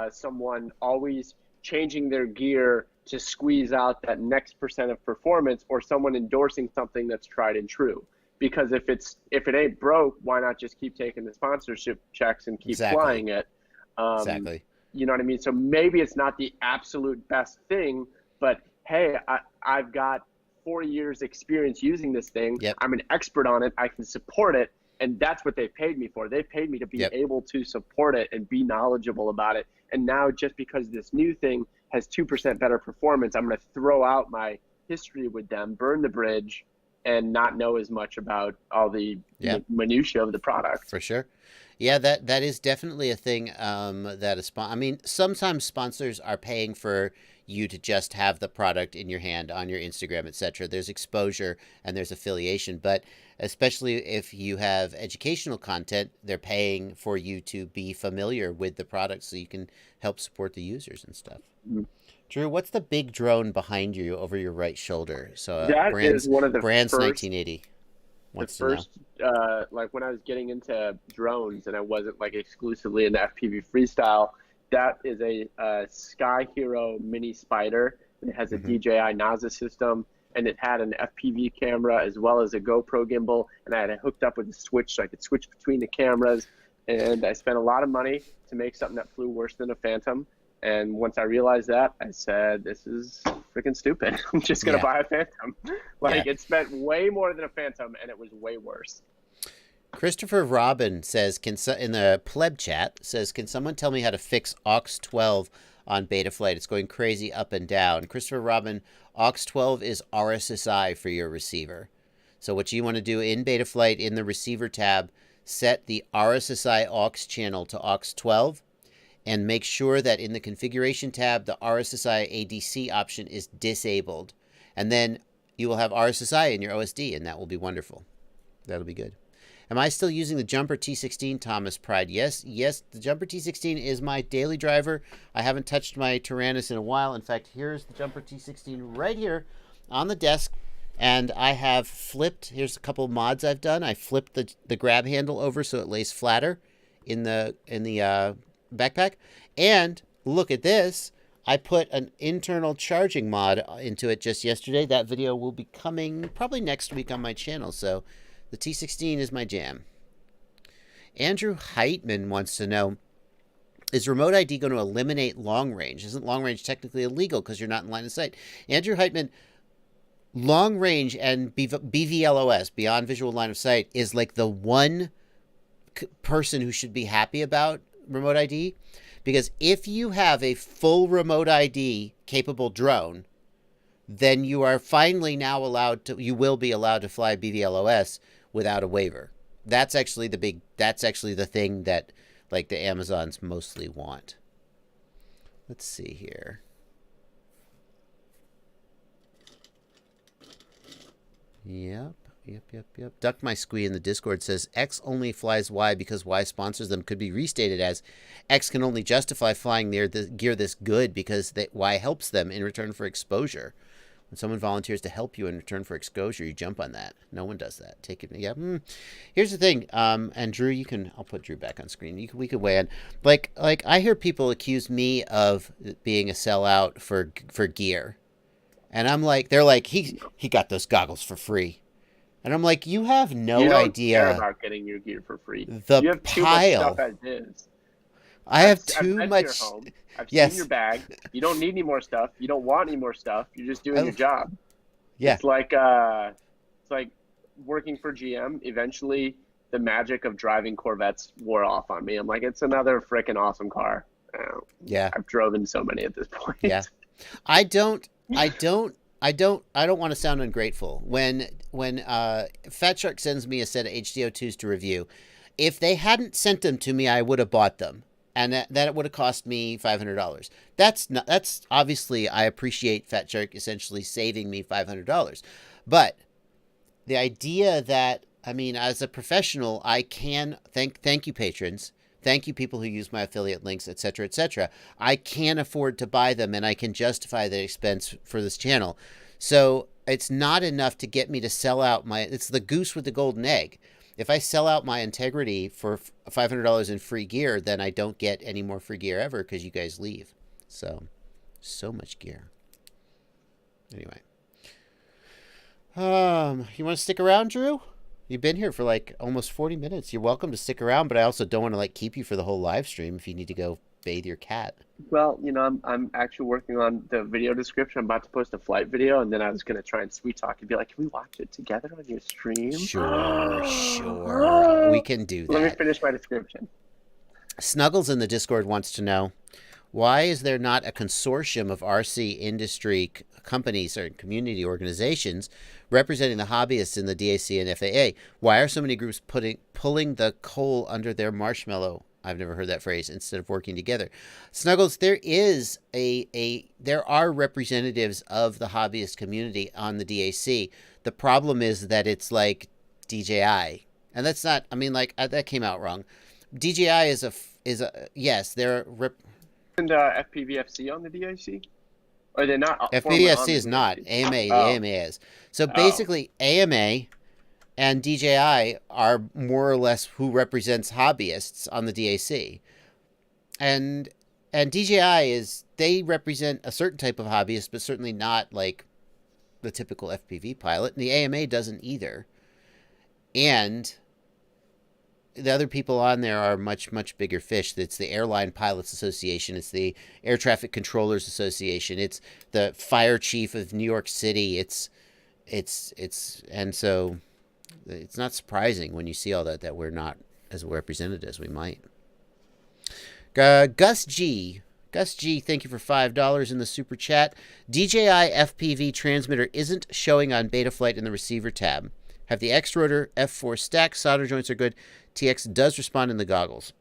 someone always changing their gear to squeeze out that next percent of performance, or someone endorsing something that's tried and true? Because if it ain't broke, why not just keep taking the sponsorship checks and keep flying it? Exactly. You know what I mean? So maybe it's not the absolute best thing, but hey, I've got 4 years experience using this thing. Yep. I'm an expert on it. I can support it. And that's what they paid me for. They paid me to be able to support it and be knowledgeable about it. And now just because this new thing has 2% better performance, I'm going to throw out my history with them, burn the bridge, and not know as much about all the minutiae of the product. For sure. Yeah, that is definitely a thing I mean, sometimes sponsors are paying for you to just have the product in your hand on your Instagram, etc. There's exposure and there's affiliation, but especially if you have educational content, they're paying for you to be familiar with the product so you can help support the users and stuff. Mm-hmm. Drew, what's the big drone behind you over your right shoulder? So that is one of the Brand's first, 1980. The first, like when I was getting into drones and I wasn't like exclusively into FPV freestyle, that is a Sky Hero Mini Spider. It has a DJI NASA system, and it had an FPV camera as well as a GoPro gimbal, and I had it hooked up with a switch so I could switch between the cameras. And I spent a lot of money to make something that flew worse than a Phantom. And once I realized that, I said, this is freaking stupid. I'm just going to buy a Phantom. It spent way more than a Phantom, and it was way worse. Christopher Robin says, in the pleb chat, says, can someone tell me how to fix aux 12 on Betaflight? It's going crazy up and down. Christopher Robin, aux 12 is RSSI for your receiver. So what you want to do in Betaflight, in the receiver tab, set the RSSI aux channel to aux 12, and make sure that in the configuration tab, the RSSI ADC option is disabled. And then you will have RSSI in your OSD, and that will be wonderful. That'll be good. Am I still using the Jumper T16, Thomas Pride? Yes, the Jumper T16 is my daily driver. I haven't touched my Tyrannus in a while. In fact, here's the Jumper T16 right here on the desk. And I have flipped, here's a couple of mods I've done. I flipped the grab handle over so it lays flatter in the backpack. And look at this. I put an internal charging mod into it just yesterday. That video will be coming probably next week on my channel. So the T16 is my jam. Andrew Heitman wants to know, is remote ID going to eliminate long range? Isn't long range technically illegal because you're not in line of sight? Andrew Heitman, long range and BVLOS, beyond visual line of sight, is like the one person who should be happy about remote ID. Because if you have a full remote ID capable drone, then you are finally now you will be allowed to fly BVLOS without a waiver. That's actually the thing that like the Amazons mostly want. Let's see here. Yep. Duck My Squee in the Discord says X only flies Y because Y sponsors them. Could be restated as X can only justify flying their gear this good because Y helps them in return for exposure. When someone volunteers to help you in return for exposure, you jump on that. No one does that. Take it. Yeah. Here's the thing. And Drew, I'll put Drew back on screen. We could weigh in. Like I hear people accuse me of being a sellout for gear, and I'm like, they're like, he got those goggles for free. And I'm like, you have no idea. Care about getting your gear for free. The you have pile. Too much stuff as is. I have too I've much. Your home. I've yes. seen your bag. You don't need any more stuff. You don't want any more stuff. You're just doing your job. Yeah. It's like working for GM. Eventually, the magic of driving Corvettes wore off on me. I'm like, it's another freaking awesome car. Yeah. I've driven so many at this point. Yeah. I don't want to sound ungrateful. When Fat Shark sends me a set of HDO2s to review, if they hadn't sent them to me, I would have bought them, and that would have cost me $500. That's obviously, I appreciate Fat Shark essentially saving me $500, but the idea that, I mean, as a professional, I can thank you patrons. Thank you, people who use my affiliate links, etc., etc. I can afford to buy them, and I can justify the expense for this channel. So it's not enough to get me to sell out it's the goose with the golden egg. If I sell out my integrity for $500 in free gear, then I don't get any more free gear ever because you guys leave. So much gear. Anyway. You want to stick around, Drew? You've been here for like almost 40 minutes. You're welcome to stick around, but I also don't want to like keep you for the whole live stream if you need to go bathe your cat. Well, I'm actually working on the video description. I'm about to post a flight video, and then I was going to try and sweet talk and be like, can we watch it together on your stream? Sure. We can do that. Let me finish my description. Snuggles in the Discord wants to know, why is there not a consortium of RC industry companies or community organizations representing the hobbyists in the DAC and FAA? Why are so many groups pulling the coal under their marshmallow? I've never heard that phrase. Instead of working together, Snuggles, there are representatives of the hobbyist community on the DAC. The problem is that it's like DJI, and that's not. I mean, like that came out wrong. DJI is a yes. They're and FPVFC on the DAC. Or they're not. FPVFC is not. AMA. The AMA is. So basically, AMA and DJI are more or less who represents hobbyists on the DAC. And DJI they represent a certain type of hobbyist, but certainly not like the typical FPV pilot. And the AMA doesn't either. And the other people on there are much, much bigger fish. It's the Airline Pilots Association. It's the Air Traffic Controllers Association. It's the Fire Chief of New York City. And so it's not surprising when you see all that we're not as represented as we might. Gus G, thank you for $5 in the super chat. DJI FPV transmitter isn't showing on Betaflight in the receiver tab. Have the X rotor F4 stack. Solder joints are good. TX does respond in the goggles.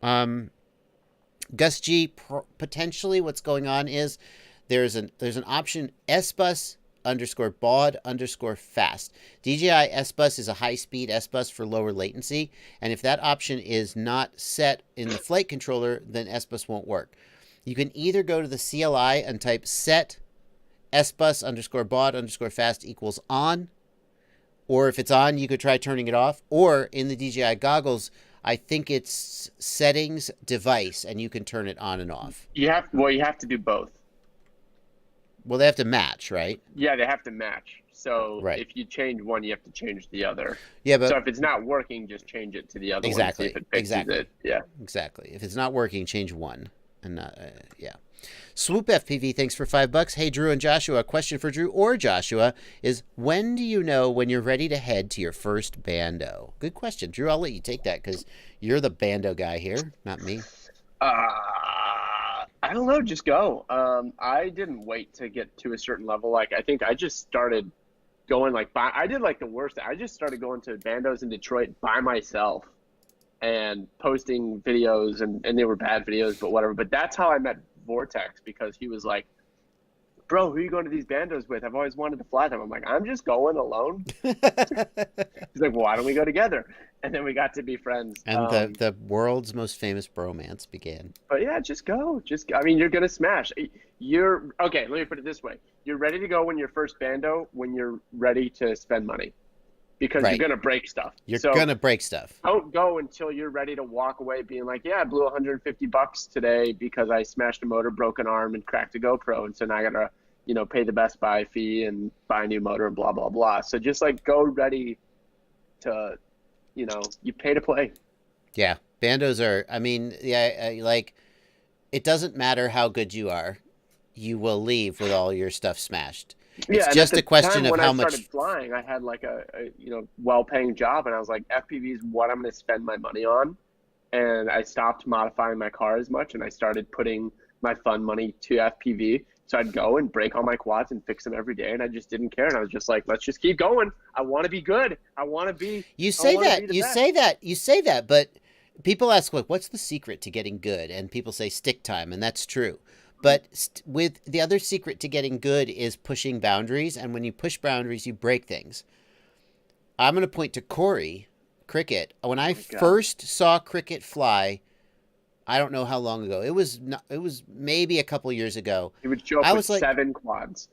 Gus G, potentially what's going on is there's an option SBus _baud _fast. DJI SBus is a high-speed SBus for lower latency, and if that option is not set in the flight controller, then SBus won't work. You can either go to the CLI and type set SBus _baud _fast equals on, or if it's on, you could try turning it off. Or in the DJI goggles, I think it's settings device, and you can turn it on and off. You have to do both. Well, they have to match, right? Yeah, they have to match. So right. If you change one, you have to change the other. Yeah, but so if it's not working, just change it to the other exactly. one. See if it fixes it. Yeah. Exactly. If it's not working, change one. And not, yeah. Swoop FPV, thanks for $5. Hey, Drew and Joshua. A question for Drew or Joshua is, when do you know when you're ready to head to your first bando? Good question. Drew, I'll let you take that because you're the bando guy here, not me. I don't know. Just go. I didn't wait to get to a certain level. Like, I think I just started going I did like the worst. I just started going to bandos in Detroit by myself and posting videos, and they were bad videos, but whatever. But that's how I met vortex because he was like, bro, who are you going to these bandos with? I've always wanted to fly them. I'm like, I'm just going alone. He's like, well, why don't we go together? And then we got to be friends. And the world's most famous bromance began. But yeah, just go. I mean, you're going to smash. Okay, let me put it this way. You're ready to go when you're first bando, when you're ready to spend money. Because Right. you're going to break stuff. You're going to break stuff. Don't go until you're ready to walk away being like, yeah, I blew $150 today because I smashed a motor, broke an arm, and cracked a GoPro. And so now I got to, pay the Best Buy fee and buy a new motor and blah, blah, blah. So just like go ready to, you pay to play. Yeah. Bandos are, I mean, like, it doesn't matter how good you are. You will leave with all your stuff smashed. It's just a question of how much. When I started flying, I had like a well-paying job, and I was like, FPV is what I'm going to spend my money on. And I stopped modifying my car as much, and I started putting my fun money to FPV. So I'd go and break all my quads and fix them every day, and I just didn't care. And I was just like, let's just keep going. I want to be good. I want to be. You say that, but people ask, like, what's the secret to getting good? And people say stick time, and that's true. But with the other secret to getting good is pushing boundaries. And when you push boundaries, you break things. I'm going to point to Corey Cricket. When I first saw Cricket fly, I don't know how long ago. It was maybe a couple years ago. He would show up with 7 quads.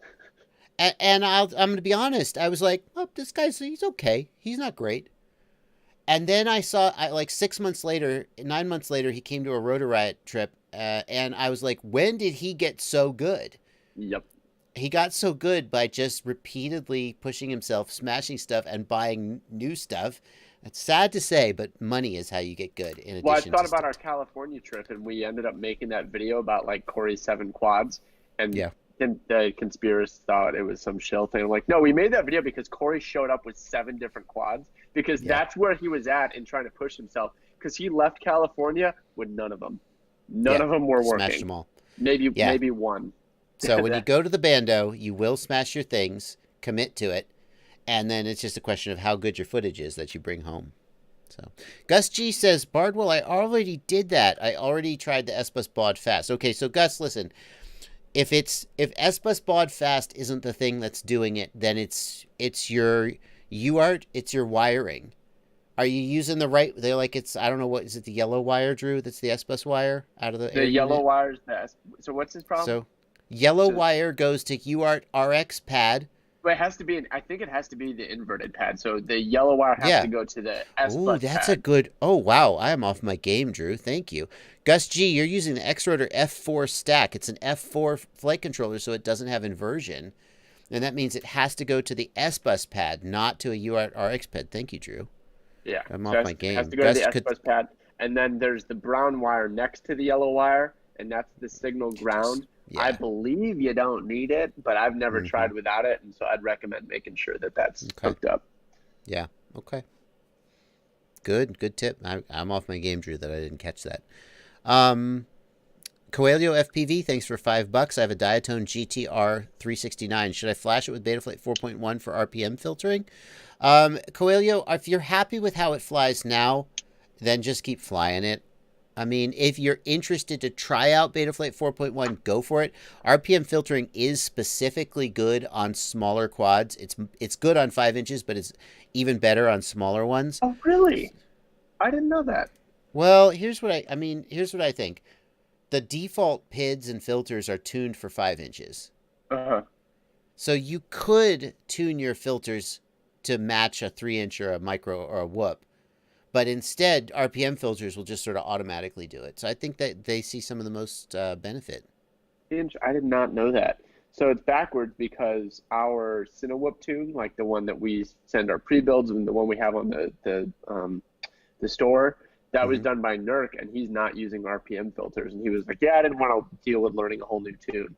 And I'm going to be honest. I was like, oh, this guy's, he's okay. He's not great. And then I saw, like 9 months later, he came to a Rotor Riot trip. And I was like, when did he get so good? Yep. He got so good by just repeatedly pushing himself, smashing stuff, and buying new stuff. It's sad to say, but money is how you get good. Well, I thought about our California trip, and we ended up making that video about like Corey's 7 quads. And the conspiracists thought it was some shill thing. I'm like, no, we made that video because Corey showed up with 7 different quads because that's where he was at in trying to push himself. Because he left California with none of them. None of them were working. Smashed them all. Maybe one. So when you go to the bando, you will smash your things, commit to it, and then it's just a question of how good your footage is that you bring home. So Gus G says, Bardwell, I already did that. I already tried the S-Bus baud fast. Okay, so Gus, listen. If S-Bus baud fast isn't the thing that's doing it, then it's your UART, it's your wiring. Are you using the right? They're like, I don't know, what is it? The yellow wire, Drew? That's the S-Bus wire out of the yellow unit? Wire's the So what's his problem? So yellow wire goes to UART RX pad. But it has to be. I think it has to be the inverted pad. So the yellow wire has to go to the S-Bus that's pad. a good. Oh wow, I am off my game, Drew. Thank you, Gus G. You're using the X-Rotor F4 stack. It's an F4 flight controller, so it doesn't have inversion, and that means it has to go to the S-Bus pad, not to a UART RX pad. Thank you, Drew. Yeah, I'm off my game. It has to go to the S-Bus pad, and then there's the brown wire next to the yellow wire, and that's the signal ground. Yeah. I believe you don't need it, but I've never tried without it, and so I'd recommend making sure that that's hooked up. Yeah. Okay. Good tip. I'm off my game, Drew, that I didn't catch that. Coelho FPV, thanks for $5. I have a Diatone GTR 369. Should I flash it with Betaflight 4.1 for RPM filtering? Coelho, if you're happy with how it flies now, then just keep flying it. I mean, if you're interested to try out Betaflight 4.1, go for it. RPM filtering is specifically good on smaller quads. It's good on 5 inches, but it's even better on smaller ones. Oh, really? I didn't know that. Well, here's what I think. The default PIDs and filters are tuned for 5 inches. Uh-huh. So you could tune your filters to match a 3-inch or a micro or a whoop. But instead, RPM filters will just sort of automatically do it. So I think that they see some of the most benefit. I did not know that. So it's backwards because our Cinewhoop tune, like the one that we send our pre-builds and the one we have on the store, that was done by Nurk, and he's not using RPM filters. And he was like, yeah, I didn't want to deal with learning a whole new tune.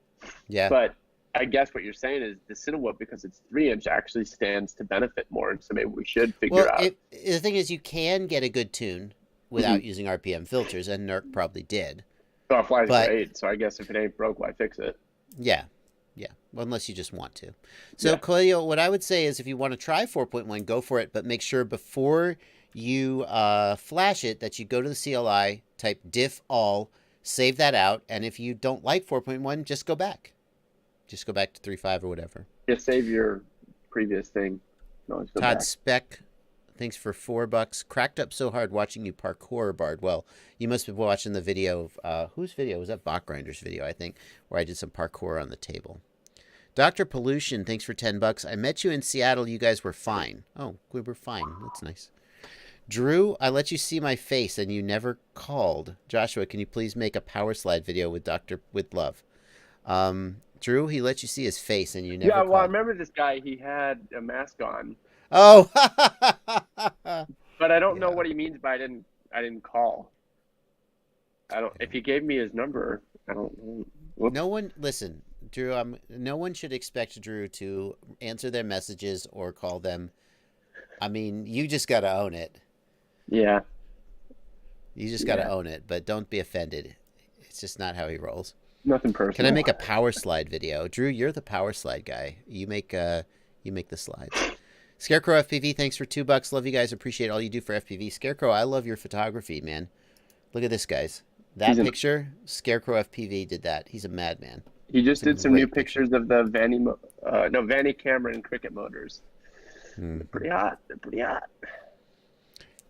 Yeah. But I guess what you're saying is the Cinewhoop, because it's 3-inch, actually stands to benefit more. And so maybe we should figure out. The thing is, you can get a good tune without using RPM filters, and Nurk probably did. So it flies great. So I guess if it ain't broke, why fix it? Yeah. Well, unless you just want to. So, Coelho, what I would say is if you want to try 4.1, go for it. But make sure before you flash it that you go to the CLI, type diff all, save that out, and if you don't like 4.1, just go back. Just go back to 3.5 or whatever. Just save your previous thing. No, just go Todd back. Speck, thanks for $4. Cracked up so hard watching you parkour, Bardwell. You must be watching the video of, whose video? Was that Bachgrinder's video, I think, where I did some parkour on the table. Dr. Pollution, thanks for $10. I met you in Seattle. You guys were fine. Oh, we were fine. That's nice. Drew, I let you see my face and you never called. Joshua, can you please make a power slide video with with love? Drew, he let you see his face and you never called. Yeah, well, I remember this guy. He had a mask on. Oh. But I don't know what he means by I didn't call. I don't. If he gave me his number, I don't. Whoops. No one, listen, Drew. No one should expect Drew to answer their messages or call them. I mean, you just got to own it. Yeah. You just got to own it, but don't be offended. It's just not how he rolls. Nothing personal. Can I make a power slide video? Drew, you're the power slide guy. You make the slides. Scarecrow FPV, thanks for $2. Love you guys. Appreciate all you do for FPV. Scarecrow, I love your photography, man. Look at this, guys. That picture, Scarecrow FPV did that. He's a madman. He just did some new pictures of the Vanny camera and cricket motors. They're pretty hot. They're pretty hot.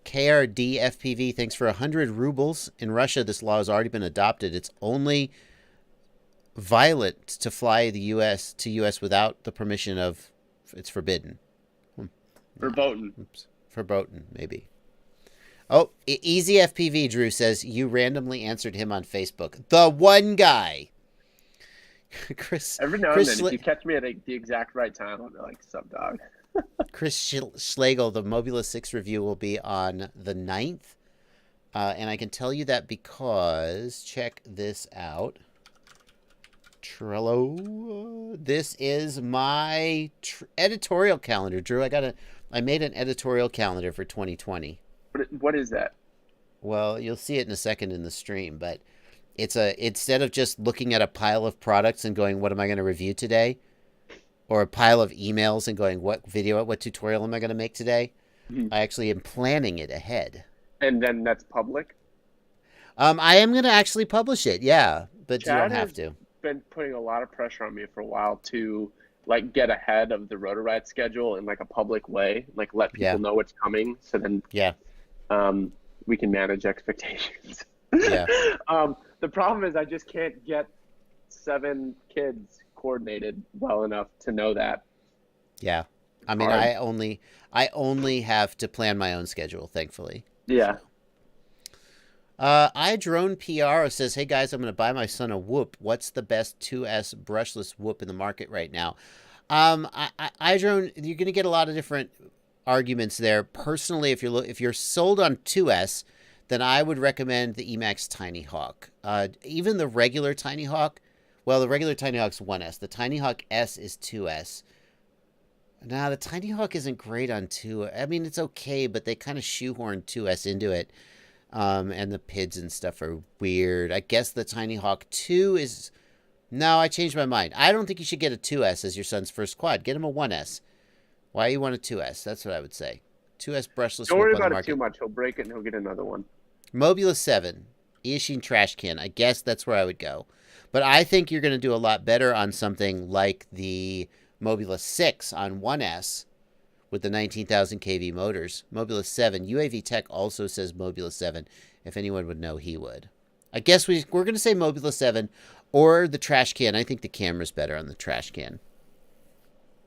KRD FPV, thanks for 100 rubles. In Russia, this law has already been adopted. It's only violent to fly the U.S. to U.S. without the permission of. It's forbidden. Verboten. Oops. Verboten, maybe. Oh, Easy FPV, Drew says, you randomly answered him on Facebook. The one guy. Chris. Every now and then, if you catch me at the exact right time, I'll be like, sup, dog. Chris Schlegel, the Mobula 6 review will be on the 9th. And I can tell you that because, check this out. Trello. This is my editorial calendar, Drew. I made an editorial calendar for 2020. What is that? Well, you'll see it in a second in the stream, but instead of just looking at a pile of products and going, what am I going to review today? Or a pile of emails and going, what tutorial am I going to make today? I actually am planning it ahead. And then that's public? I am going to actually publish it, yeah, but Chad you don't have to. Been putting a lot of pressure on me for a while to like get ahead of the Rotor Riot schedule in like a public way, like let people know what's coming, so then we can manage expectations. Yeah. The problem is I just can't get 7 kids coordinated well enough to know that. Yeah. I mean, I only have to plan my own schedule, thankfully. Yeah. iDrone PR says, hey guys, I'm going to buy my son a Whoop. What's the best 2S brushless Whoop in the market right now? iDrone, you're going to get a lot of different arguments there. Personally, if you're sold on 2S, then I would recommend the Emax Tiny Hawk. Even the regular Tiny Hawk, well, the regular Tiny Hawk's 1S. The Tiny Hawk S is 2S. Now, the Tiny Hawk isn't great on 2. I mean, it's okay, but they kind of shoehorn 2S into it. And the PIDs and stuff are weird. I guess the Tiny Hawk 2 is... No, I changed my mind. I don't think you should get a 2S as your son's first quad. Get him a 1S. Why you want a 2S? That's what I would say. 2S brushless. Don't worry about it too much. He'll break it and he'll get another one. Mobula 7. Eachine trash can. I guess that's where I would go. But I think you're going to do a lot better on something like the Mobula 6 on 1S. With the 19,000 kV motors. Mobula 7. UAV Tech also says Mobula 7. If anyone would know, he would. I guess we're going to say Mobula 7 or the trash can. I think the camera's better on the trash can.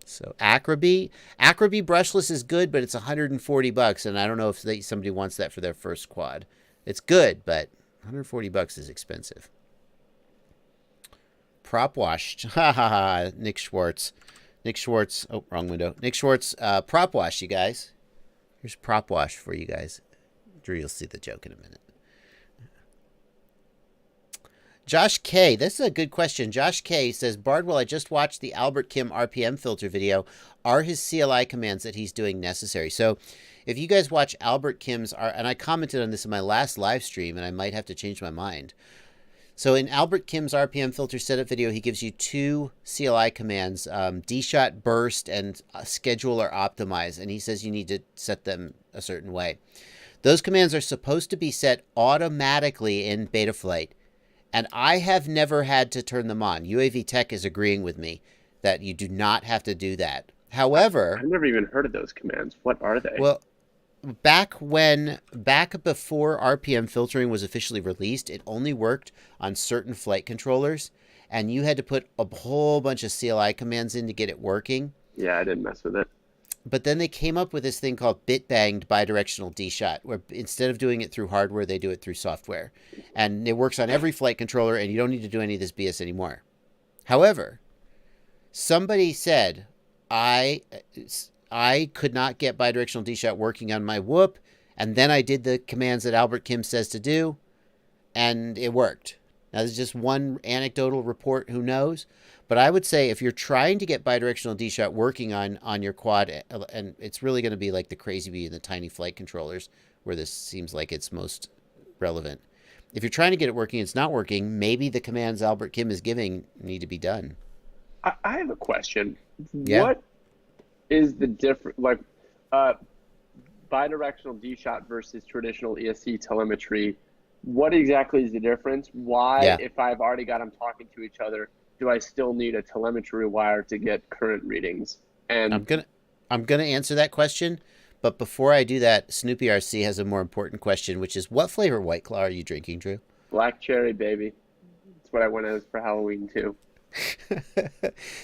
So Acroby brushless is good, but it's $140, and I don't know if somebody wants that for their first quad. It's good, but $140 is expensive. Prop washed. Ha ha ha. Nick Schwartz. Oh, wrong window. Nick Schwartz, prop wash, you guys. Here's prop wash for you guys. Drew, you'll see the joke in a minute. Josh K. This is a good question. Josh K. says, Bardwell, I just watched the Albert Kim RPM filter video. Are his CLI commands that he's doing necessary? So if you guys watch Albert Kim's, and I commented on this in my last live stream, and I might have to change my mind. So in Albert Kim's RPM filter setup video, he gives you 2 CLI commands, D-shot, burst, and schedule or optimize. And he says you need to set them a certain way. Those commands are supposed to be set automatically in Betaflight. And I have never had to turn them on. UAV Tech is agreeing with me that you do not have to do that. However, I've never even heard of those commands. What are they? well, back before RPM filtering was officially released, it only worked on certain flight controllers, and you had to put a whole bunch of CLI commands in to get it working. Yeah, I didn't mess with it. But then they came up with this thing called bit-banged bidirectional D-shot, where instead of doing it through hardware, they do it through software. And it works on every flight controller, and you don't need to do any of this BS anymore. However, somebody said, I could not get bidirectional D-shot working on my Whoop, and then I did the commands that Albert Kim says to do, and it worked. Now, this is just one anecdotal report, who knows? But I would say if you're trying to get bidirectional D-shot working on your quad, and it's really going to be like the Crazy Bee and the tiny flight controllers, where this seems like it's most relevant. If you're trying to get it working, it's not working, maybe the commands Albert Kim is giving need to be done. I have a question. Yeah. What is the difference, like, bidirectional D-shot versus traditional ESC telemetry? What exactly is the difference? Why, if I've already got them talking to each other, do I still need a telemetry wire to get current readings? And I'm gonna answer that question, but before I do that, Snoopy RC has a more important question, which is, what flavor White Claw are you drinking, Drew? black cherry, baby. That's what I went as for Halloween too.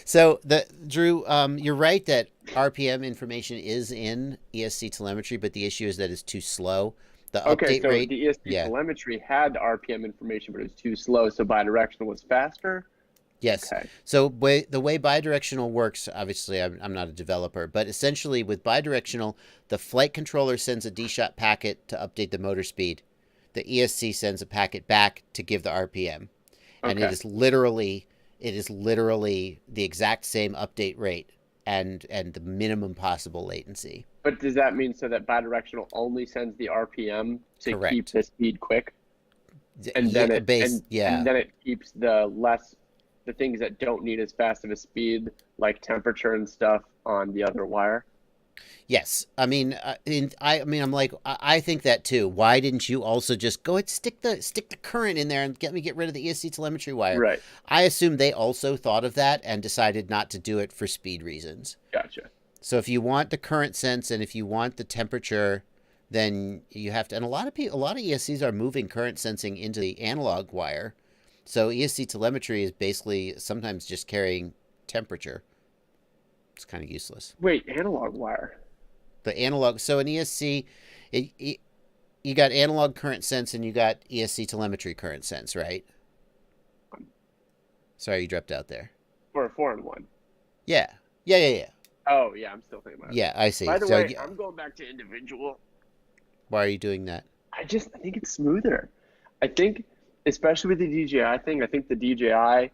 So Drew, you're right that RPM information is in ESC telemetry, but the issue is that it's too slow. The update so rate, the ESC telemetry had RPM information, but it was too slow, so bidirectional was faster? Yes. Okay. So the way bidirectional works, obviously I'm not a developer, but essentially with bidirectional, the flight controller sends a D-shot packet to update the motor speed. The ESC sends a packet back to give the RPM. And it is literally the exact same update rate and the minimum possible latency. But does that mean so that bidirectional only sends the RPM to Correct. keep the speed quick? And then and then it keeps the things that don't need as fast of a speed, like temperature and stuff, on the other wire? Yes. I mean, I think that too. Why didn't you also just go ahead, stick the current in there and get rid of the ESC telemetry wire? Right. I assume they also thought of that and decided not to do it for speed reasons. Gotcha. So if you want the current sense and if you want the temperature, then you have to. And a lot of ESCs are moving current sensing into the analog wire. So ESC telemetry is basically sometimes just carrying temperature. It's kind of useless. Wait, analog wire? The analog. So in ESC, you got analog current sense and you got ESC telemetry current sense, right? Sorry, you dropped out there. For a 4-in-1? Yeah. Oh, yeah, I'm still thinking about it. Yeah, I see. By the way, I'm going back to individual. Why are you doing that? I think it's smoother. I think, especially with the DJI thing, I think the DJI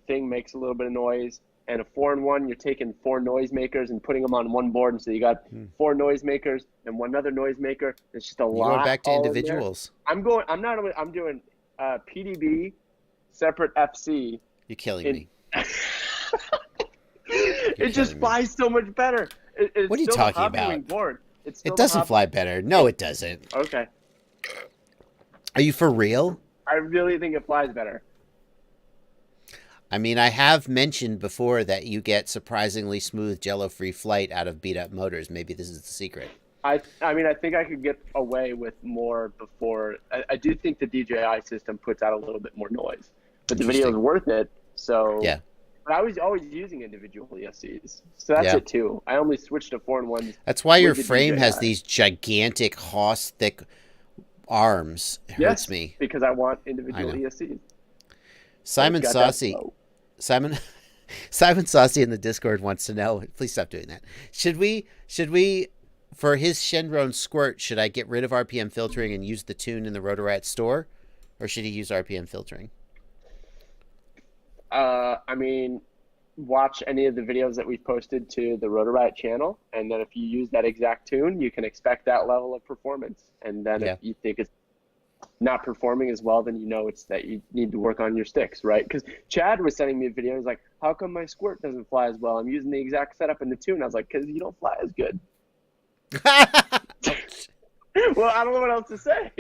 thing makes a little bit of noise. And a 4-in-1, you're taking 4 noisemakers and putting them on one board, and so you got 4 noisemakers and one other noisemaker. It's just a lot. You're going back to individuals. I'm doing PDB, separate FC. You're killing me. It just flies so much better. What are you talking about? Board. It doesn't fly better. No, it doesn't. Okay. Are you for real? I really think it flies better. I mean, I have mentioned before that you get surprisingly smooth jello-free flight out of beat-up motors. Maybe this is the secret. I mean, I think I could get away with more before. I do think the DJI system puts out a little bit more noise, but the video is worth it. So yeah. But I was always using individual ESCs, so that's it too. I only switched to 4-in-1s. That's why your frame has these gigantic Haas thick arms. It hurts me because I want individual ESCs. Simon Saucy in the Discord wants to know, please stop doing that. Should we, for his Shendrone Squirt, should I get rid of RPM filtering and use the tune in the Rotor Riot store? Or should he use RPM filtering? I mean, watch any of the videos that we've posted to the Rotor Riot channel. And then if you use that exact tune, you can expect that level of performance. And then if you think it's not performing as well, then you know it's that you need to work on your sticks, right? Because Chad was sending me a video. He's like, how come my squirt doesn't fly as well? I'm using the exact setup in the tune. I was like, because you don't fly as good. Well, I don't know what else to say.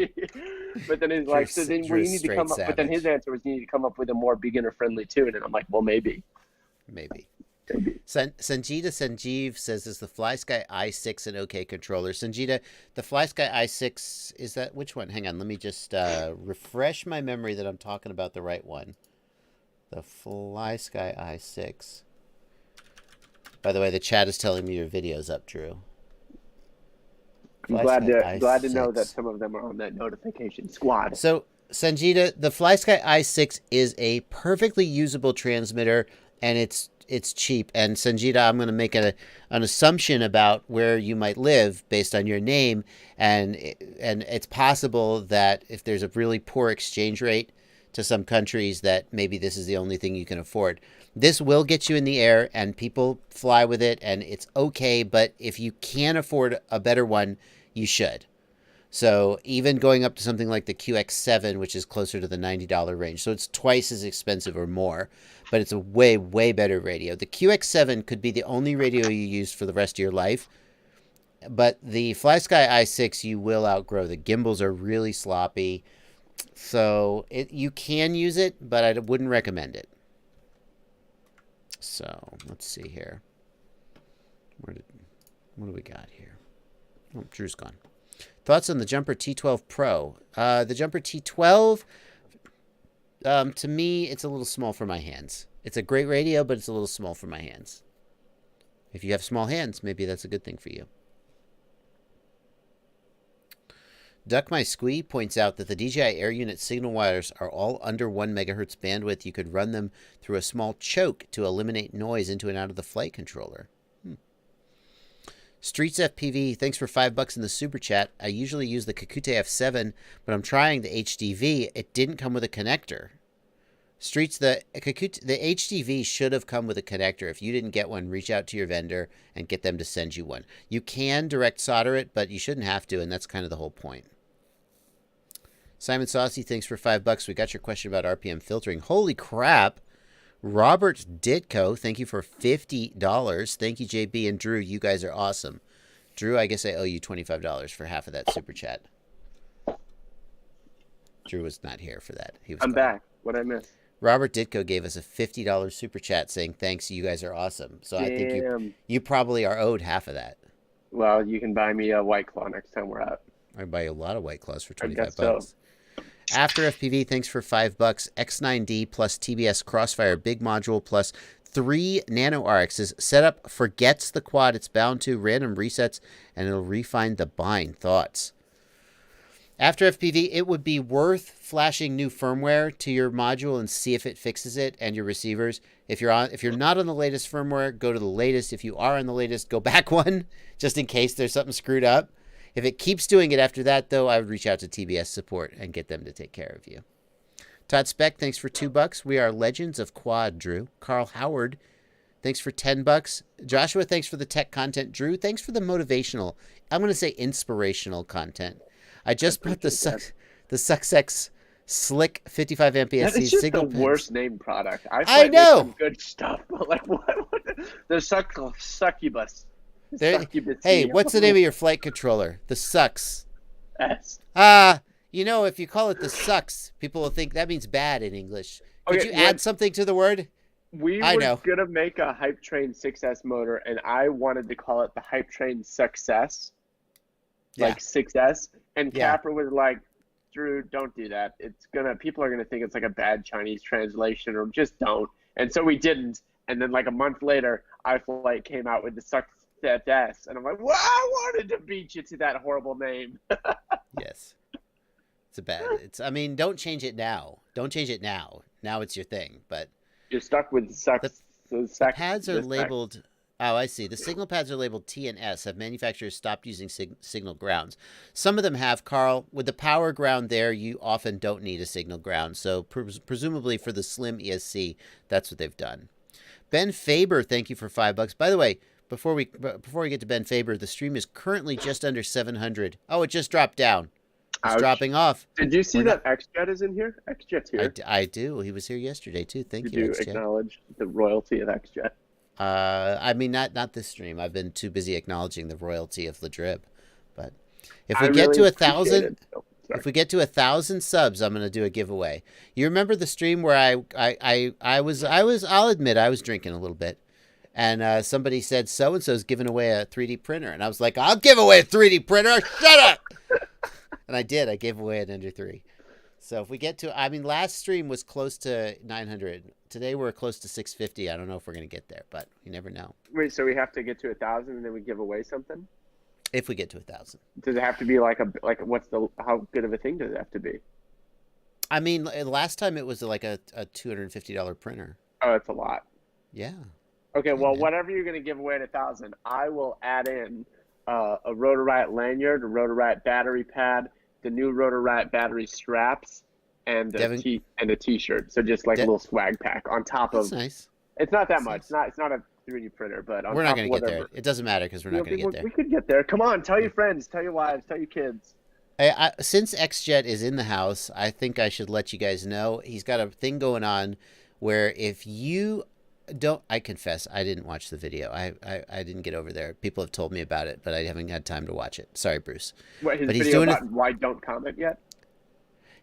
But then he's like, so then Drew's you need to come up. straight But then his savage. answer was, you need to come up with a more beginner-friendly tune. And I'm like, well, maybe. Maybe. Sanjita Sanjeev says, is the FlySky i6 an okay controller? Sanjita, the FlySky i6, is that, which one? Hang on, let me just refresh my memory that I'm talking about the right one. The FlySky i6. By the way, the chat is telling me your video's up, Drew. I'm glad to know that some of them are on that notification squad. So, Sanjita, the FlySky i6 is a perfectly usable transmitter, and it's cheap. And Sanjita, I'm going to make an assumption about where you might live based on your name, and it's possible that if there's a really poor exchange rate to some countries, that maybe this is the only thing you can afford. This will get you in the air, and people fly with it, and it's okay. But if you can't afford a better one, you should. So even going up to something like the QX7, which is closer to the $90 range, so it's twice as expensive or more, but it's a way, way better radio. The QX7 could be the only radio you use for the rest of your life, but the FlySky i6 you will outgrow. The gimbals are really sloppy, so you can use it, but I wouldn't recommend it. So let's see here. What do we got here? Oh, Drew's gone. Thoughts on the Jumper T12 Pro? The Jumper T12, to me, it's a little small for my hands. It's a great radio, but it's a little small for my hands. If you have small hands, maybe that's a good thing for you. Duck My Squee points out that the DJI Air Unit signal wires are all under 1 megahertz bandwidth. You could run them through a small choke to eliminate noise into and out of the flight controller. Streets FPV, thanks for $5 in the super chat. I usually use the Kakute F7, but I'm trying the HDV. It didn't come with a connector. Streets, the HDV should have come with a connector. If you didn't get one, reach out to your vendor and get them to send you one. You can direct solder it, but you shouldn't have to, and that's kind of the whole point. Simon Saucy, thanks for $5. We got your question about RPM filtering. Holy crap. Robert Ditko, thank you for $50. Thank you, JB and Drew. You guys are awesome. Drew, I guess I owe you $25 for half of that super chat. Drew was not here for that. I'm back. What'd I miss? Robert Ditko gave us a $50 super chat saying, thanks, you guys are awesome. So I think you probably are owed half of that. Well, you can buy me a White Claw next time we're out. I buy you a lot of White Claws for $25. I guess so. After FPV, thanks for $5. X9D plus TBS Crossfire big module plus 3 nano RXs. Setup forgets the quad it's bound to, random resets, and it'll refine the bind. Thoughts? After FPV, it would be worth flashing new firmware to your module and see if it fixes it and your receivers. If you're not on the latest firmware, go to the latest. If you are on the latest, go back one, just in case there's something screwed up. If it keeps doing it after that, though, I would reach out to TBS support and get them to take care of you. Todd Speck, thanks for $2. We are legends of quad, Drew. Carl Howard, thanks for $10. Joshua, thanks for the tech content. Drew, thanks for the motivational, I'm going to say inspirational content. I just bought the Success Slick 55 amp ASC That is just signal the worst named product. I know. Some good stuff, but like what the succubus. Hey, what's the name of your flight controller? The Sucks. S. If you call it the Sucks, people will think that means bad in English. Could Okay, you add something to the word? We were going to make a Hype Train 6S motor, and I wanted to call it the Hype Train Success, like 6S. And Capra was like, Drew, don't do that. People are going to think it's like a bad Chinese translation, or just don't. And so we didn't. And then like a month later, iFlight came out with the Success. And I'm like, well, I wanted to beat you to that horrible name. Yes. Don't change it now. Don't change it now. Now it's your thing, but you're stuck with the pads are labeled. Oh, I see. The signal pads are labeled T and S. Have manufacturers stopped using signal grounds? Some of them have, Carl. With the power ground there, you often don't need a signal ground. So presumably for the slim ESC, that's what they've done. Ben Faber, thank you for $5. By the way, before we get to Ben Faber, the stream is currently just under 700. Oh, it just dropped down. It's dropping off. Did you see that XJet is in here? XJet's here. I do. He was here yesterday too. Thank you. Did you acknowledge the royalty of XJet? Not this stream. I've been too busy acknowledging the royalty of Ladrib. But If I we get really to appreciate 1,000, it. Oh, sorry. if we get to 1,000 subs, I'm gonna do a giveaway. You remember the stream where I'll admit I was drinking a little bit, and somebody said so and so's giving away a 3D printer, and I was like, I'll give away a 3D printer. Shut up. And I did. I gave away an Ender 3. So if we get to, I mean, last stream was close to 900. Today we're close to 650. I don't know if we're gonna get there, but you never know. Wait, so we have to get to 1,000 and then we give away something? If we get to 1,000. Does it have to be like how good of a thing does it have to be? I mean, last time it was like a $250 printer. Oh, that's a lot. Yeah. Okay, well, man. whatever you're going to give away at 1,000, I will add in a Rotor Riot lanyard, a Rotor Riot battery pad, the new Rotor Riot battery straps, and a T-shirt. So just like a little swag pack on top That's of. nice. It's not that That's much. nice. It's not a 3D printer, but on We're not top going of to get whatever. there. It doesn't matter because we're not going to get there. We could get there. Come on, tell your friends, tell your wives, tell your kids. Since XJet is in the house, I think I should let you guys know he's got a thing going on where if you don't, I confess, I didn't watch the video. I didn't get over there. People have told me about it, but I haven't had time to watch it. Sorry, Bruce. What, his But he's video doing about why don't comment yet?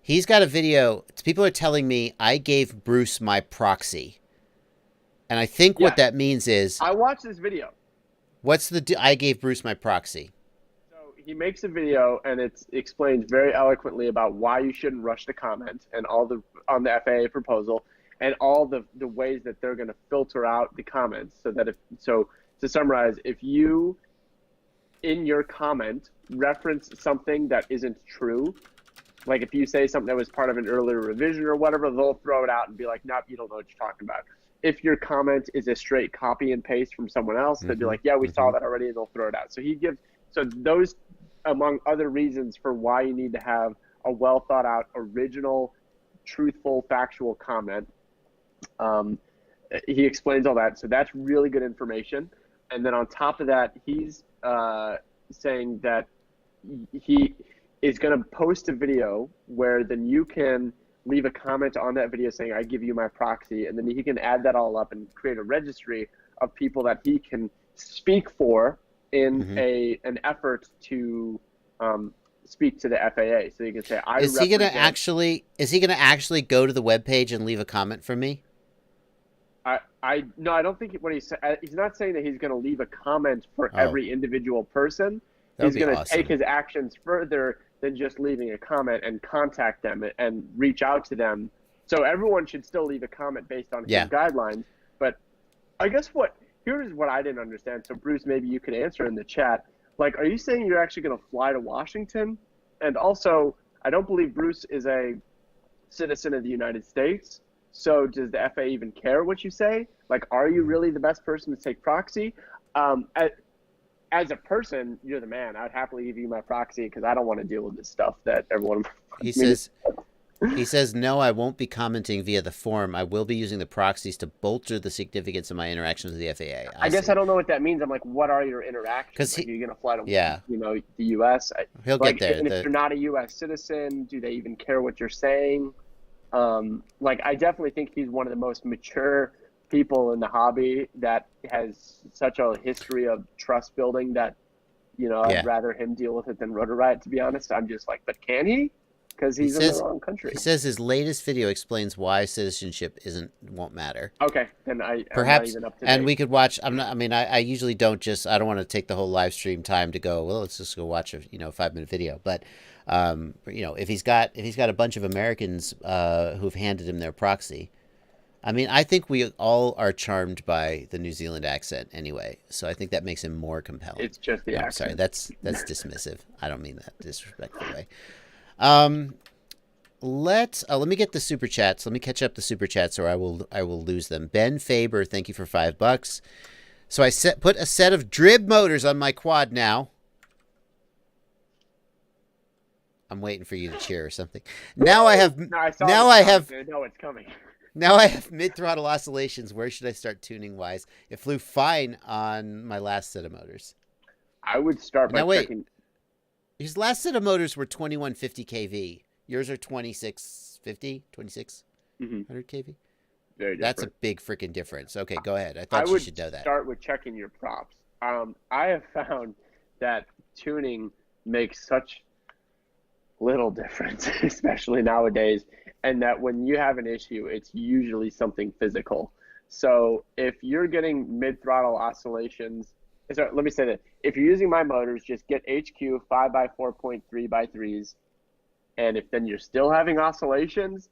He's got a video. People are telling me I gave Bruce my proxy. And I think what that means is I watched this video. I gave Bruce my proxy. So he makes a video and it explains very eloquently about why you shouldn't rush to comment and on the FAA proposal and all the ways that they're going to filter out the comments so to summarize, if you in your comment reference something that isn't true, like if you say something that was part of an earlier revision or whatever, they'll throw it out and be like, nope, you don't know what you're talking about. If your comment is a straight copy and paste from someone else, they'd be like, yeah, we saw that already, and they'll throw it out. So those, among other reasons for why you need to have a well thought out, original, truthful, factual comment. He explains all that. So that's really good information. And then on top of that, he's saying that he is going to post a video where then you can leave a comment on that video saying, I give you my proxy, and then he can add that all up and create a registry of people that he can speak for in an effort to speak to the FAA. So you can say, Is he going to actually go to the webpage and leave a comment for me? No, I don't think what he's not saying that he's going to leave a comment for every individual person. He's going to take his actions further than just leaving a comment and contact them and reach out to them. So everyone should still leave a comment based on his guidelines. But I guess here's what I didn't understand. So Bruce, maybe you could answer in the chat. Like, are you saying you're actually going to fly to Washington? And also, I don't believe Bruce is a citizen of the United States. So does the FAA even care what you say? Like, are you really the best person to take proxy? As a person, you're the man. I'd happily give you my proxy because I don't want to deal with this stuff that everyone. He says, no, I won't be commenting via the forum. I will be using the proxies to bolster the significance of my interactions with the FAA. I guess I don't know what that means. I'm like, what are your interactions? Like, you're going to fly to the U.S.? He'll get there. Even if you're not a U.S. citizen, do they even care what you're saying? I definitely think he's one of the most mature people in the hobby that has such a history of trust building that, I'd rather him deal with it than Rotor Riot, to be honest. I'm just like, but can he? Because he's in the wrong country. He says his latest video explains why citizenship won't matter. Okay, then perhaps, I'm not even up to and date. we could watch. I usually don't I don't want to take the whole live stream time to go. Well, let's just go watch a 5-minute video. But if he's got a bunch of Americans who've handed him their proxy, I think we all are charmed by the New Zealand accent anyway. So I think that makes him more compelling. It's just the accent. Sorry, that's dismissive. I don't mean that disrespectful way. Let me get the super chats. Let me catch up the super chats, or I will lose them. Ben Faber, thank you for $5. So I put a set of Drib motors on my quad now. I'm waiting for you to cheer or something. Now I have. No, I know it's coming. Now I have mid-throttle oscillations. Where should I start tuning wise? It flew fine on my last set of motors. I would start by checking. His last set of motors were 2150 kV. Yours are 2650, 2600 kV. Very different. That's a big freaking difference. Okay, go ahead. I thought you should know that. Start with checking your props. I have found that tuning makes such little difference, especially nowadays, and that when you have an issue, it's usually something physical. So if you're getting mid-throttle oscillations, so let me say that if you're using my motors, just get HQ 5x4.3x3s, and if then you're still having oscillations,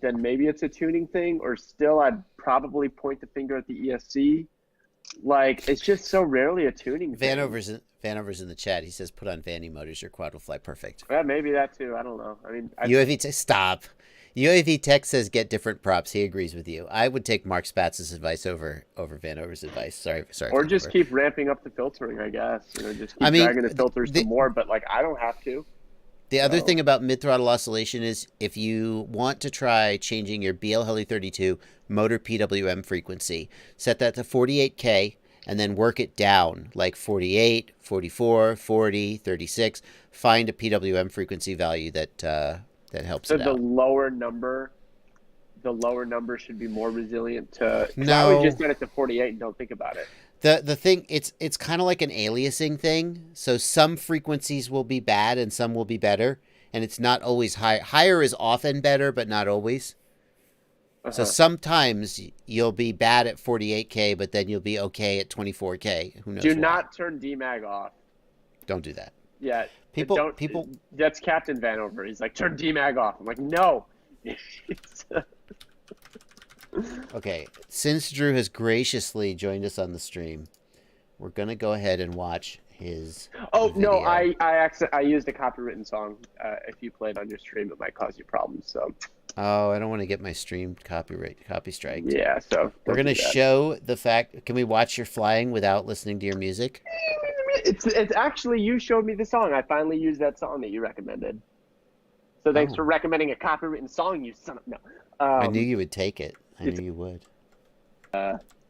then maybe it's a tuning thing, or still I'd probably point the finger at the ESC. Like, it's just so rarely a tuning thing. Vanover's in the chat. He says, put on Vanny motors. Your quad will fly perfect. Yeah, maybe that too. I don't know. I mean, Stop. UAV Tech says get different props. He agrees with you. I would take Mark Spatz's advice over Vanover's advice. Sorry. Or just keep ramping up the filtering, I guess. Just keep dragging the filters some more. But like, I don't have to. The other thing about mid-throttle oscillation is if you want to try changing your BL Heli 32 motor PWM frequency, set that to 48K and then work it down like 48, 44, 40, 36. Find a PWM frequency value that helps it out. So the lower number should be more resilient to. No, I would just set it to 48 and don't think about it. The thing, it's kind of like an aliasing thing. So some frequencies will be bad and some will be better, and it's not always high. Higher is often better, but not always. So sometimes you'll be bad at 48K, but then you'll be okay at 24K. Who knows? Do not turn DMAG off. Don't do that. Yeah. People. That's Captain Vanover. He's like, turn DMAG off. I'm like, no. Okay, since Drew has graciously joined us on the stream, we're gonna go ahead and watch his. Oh video. no, I used a copywritten song. If you play it on your stream, it might cause you problems. So. Oh, I don't want to get my stream copy striked. Yeah, so we're gonna show the fact. Can we watch your flying without listening to your music? It's actually, you showed me the song. I finally used that song that you recommended. So thanks for recommending a copywritten song, you son of no. I knew you would take it. I knew you would.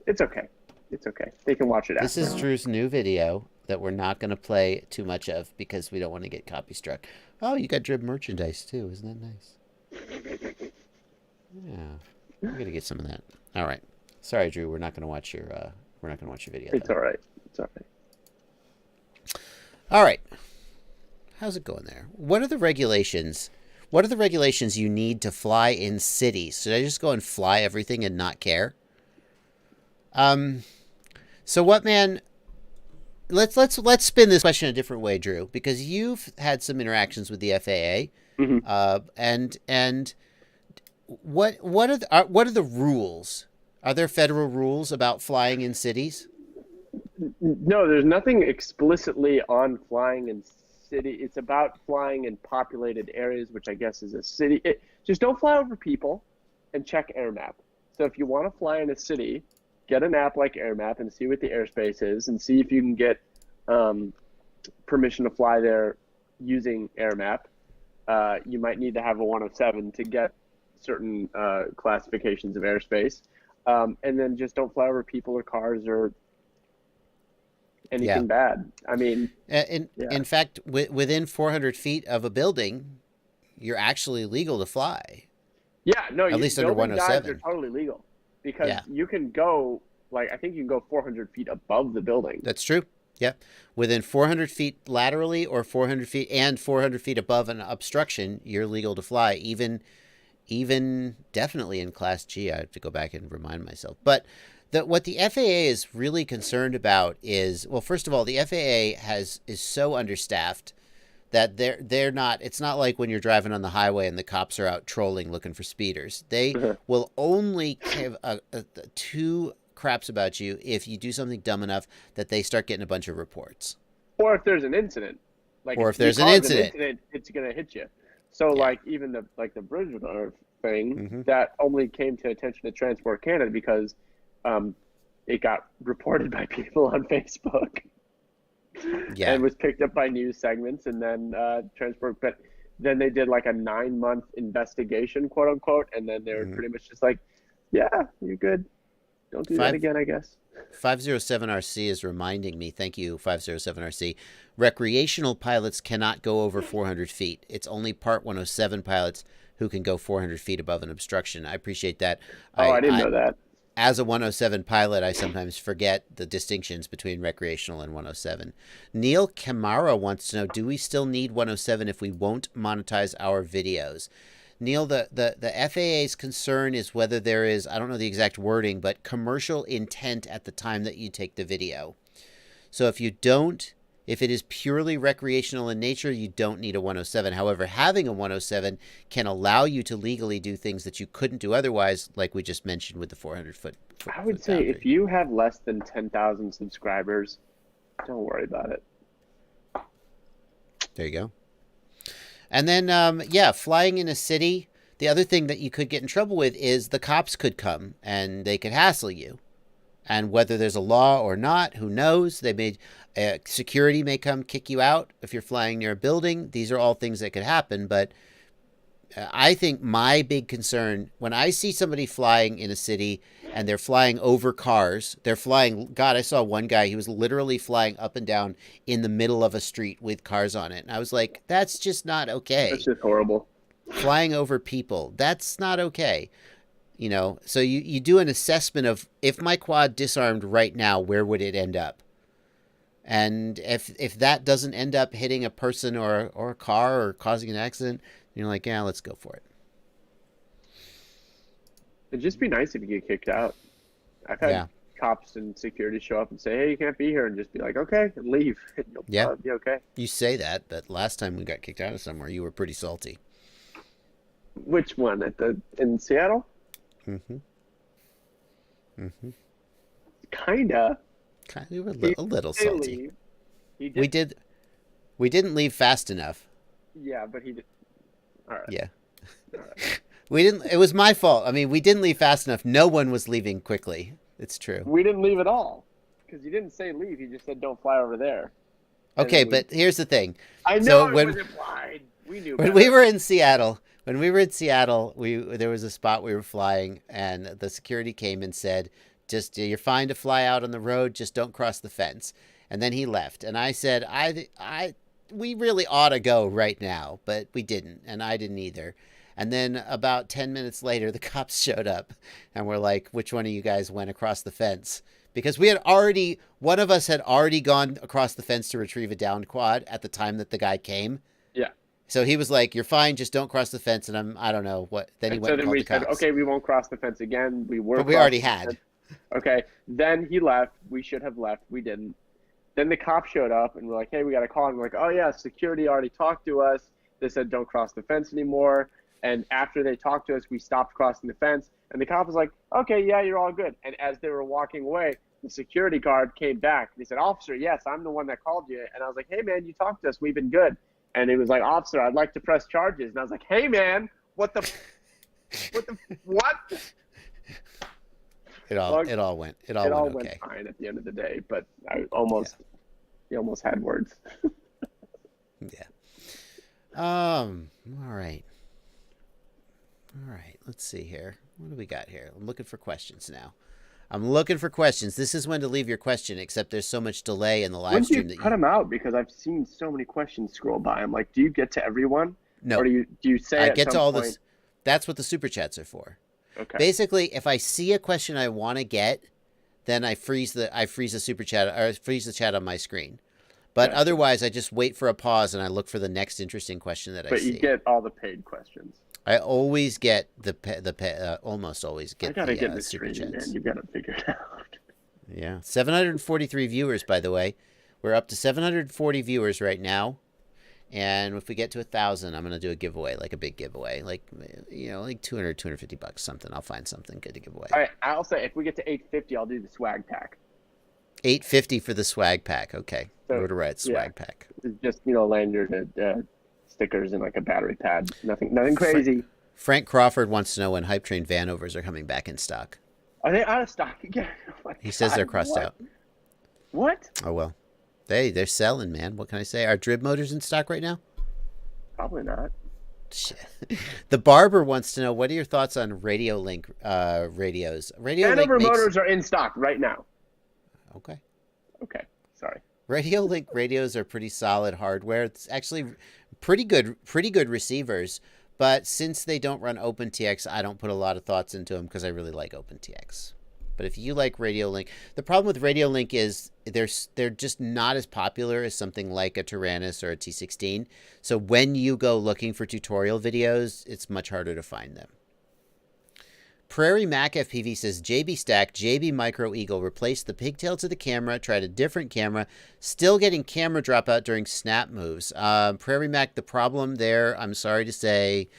It's okay. It's okay. They can watch it after. This is Drew's new video that we're not going to play too much of because we don't want to get copy struck. Oh, you got Drib merchandise too. Isn't that nice? Yeah, we're gonna get some of that. All right. Sorry, Drew. We're not going to watch your. We're not going to watch your video. It's all right. It's all right. All right. How's it going there? What are the regulations? What are the regulations you need to fly in cities? Should I just go and fly everything and not care? So what, man? Let's spin this question a different way, Drew, because you've had some interactions with the FAA, and what are the rules? Are there federal rules about flying in cities? No, there's nothing explicitly on flying in city. It's about flying in populated areas, which I guess is a city. Just don't fly over people and check AirMap. So if you want to fly in a city, get an app like AirMap and see what the airspace is and see if you can get permission to fly there using AirMap. You might need to have a 107 to get certain classifications of airspace. And then just don't fly over people or cars or anything bad. I mean, in fact, within 400 feet of a building, you're actually legal to fly. Yeah, no, at least under 107. They're totally legal because you can go, like, I think you can go 400 feet above the building. That's true. Yeah, within 400 feet laterally or 400 feet and 400 feet above an obstruction, you're legal to fly. Even definitely in Class G. I have to go back and remind myself, but. What the FAA is really concerned about is, well, first of all, the FAA is so understaffed that they're not. It's not like when you're driving on the highway and the cops are out trolling looking for speeders. They will only give two craps about you if you do something dumb enough that they start getting a bunch of reports. Or if there's an incident. Like, or if there's an incident, it's gonna hit you. So like even the Bridgewater thing that only came to attention of Transport Canada because. It got reported by people on Facebook and was picked up by news segments and then Transport. But then they did like a 9-month investigation, quote unquote. And then they were pretty much just like, yeah, you're good. Don't do that again, I guess. 507RC is reminding me, thank you, 507RC, recreational pilots cannot go over 400 feet. It's only Part 107 pilots who can go 400 feet above an obstruction. I appreciate that. I didn't know that. as a 107 pilot, I sometimes forget the distinctions between recreational and 107. Neil Camara wants to know, do we still need 107 if we won't monetize our videos? Neil, the FAA's concern is whether there is, I don't know the exact wording, but commercial intent at the time that you take the video. So if it is purely recreational in nature, you don't need a 107. However, having a 107 can allow you to legally do things that you couldn't do otherwise, like we just mentioned with the 400-foot. I would say boundary. if you have less than 10,000 subscribers, don't worry about it. There you go. And then, flying in a city, the other thing that you could get in trouble with is the cops could come and they could hassle you. And whether there's a law or not, who knows? Security may come kick you out if you're flying near a building. These are all things that could happen. But I think my big concern, when I see somebody flying in a city and they're flying over cars, I saw one guy, he was literally flying up and down in the middle of a street with cars on it. And I was like, that's just not okay. That's just horrible. Flying over people, that's not okay. So you do an assessment of, if my quad disarmed right now, where would it end up? And if that doesn't end up hitting a person or a car or causing an accident, you're like, yeah, let's go for it. It'd just be nice if you get kicked out. I've had cops and security show up and say, hey, you can't be here, and just be like, okay, and leave. And you'll be okay. You say that, but last time we got kicked out of somewhere, you were pretty salty. Which one? In Seattle? Mm-hmm. Mm-hmm. Kinda. We were a little salty. We did. We didn't leave fast enough. Yeah, but he did. All right. Yeah. All right. We didn't. It was my fault. I mean, we didn't leave fast enough. No one was leaving quickly. It's true. We didn't leave at all because you didn't say leave. You just said don't fly over there. Okay, but here's the thing. I know it was implied. We knew. When we were in Seattle, there was a spot we were flying, and the security came and said, "Just you're fine to fly out on the road. Just don't cross the fence." And then he left, and I said, we really ought to go right now, but we didn't, and I didn't either. And then about 10 minutes later, the cops showed up, and we're like, which one of you guys went across the fence? Because one of us had already gone across the fence to retrieve a downed quad at the time that the guy came. Yeah. So he was like, you're fine, just don't cross the fence. And I don't know what. Then he went and called the cops. Said, okay, we won't cross the fence again. But we already had. Okay. Then he left. We should have left. We didn't. Then the cops showed up, and we're like, hey, we got a call. And we're like, oh, yeah, security already talked to us. They said don't cross the fence anymore. And after they talked to us, we stopped crossing the fence. And the cop was like, okay, yeah, you're all good. And as they were walking away, the security guard came back. He said, officer, yes, I'm the one that called you. And I was like, hey, man, you talked to us. We've been good. And he was like, officer, I'd like to press charges. And I was like, hey, man, what? It all went okay. Fine at the end of the day, but he almost had words. Yeah. All right. Let's see here. What do we got here? I'm looking for questions now. This is when to leave your question, except there's so much delay in the live stream that cut them out, because I've seen so many questions scroll by. I'm like, do you get to everyone? No. Or do you say I at get some to all point, this? That's what the super chats are for. Okay. Basically, if I see a question I want to get, then I freeze the super chat, or I freeze the chat on my screen. But otherwise, I just wait for a pause and I look for the next interesting question that I see. But you get all the paid questions. I always get almost always get. I gotta the, get the super stream, chats. man. You gotta figure it out. Yeah, 743 viewers, by the way. We're up to 740 viewers right now, and if we get to 1,000, I'm gonna do a giveaway, like a big giveaway, like like $250, something. I'll find something good to give away. All right, I'll say if we get to 850, I'll do the swag pack. 850 for the swag pack. Okay, So, Rotor Riot swag pack. It's just lanyard, stickers, and like a battery pad. Nothing crazy. Frank Crawford wants to know when Hype Train Vanovers are coming back in stock. Are they out of stock again? He says they're crossed out. What? Oh well, they're selling, man. What can I say? Are Drib motors in stock right now? Probably not. Shit. The Barber wants to know, what are your thoughts on Radio Link radios? Hanover motors are in stock right now. Okay. Sorry. Radio Link radios are pretty solid hardware. It's actually pretty good receivers. But since they don't run OpenTX, I don't put a lot of thoughts into them because I really like OpenTX. But if you like Radio Link, the problem with Radio Link is they're just not as popular as something like a Tyrannus or a T16. So when you go looking for tutorial videos, it's much harder to find them. Prairie Mac FPV says, JB Stack, JB Micro Eagle, replaced the pigtail to the camera, tried a different camera, still getting camera dropout during snap moves. Prairie Mac, the problem there, I'm sorry to say,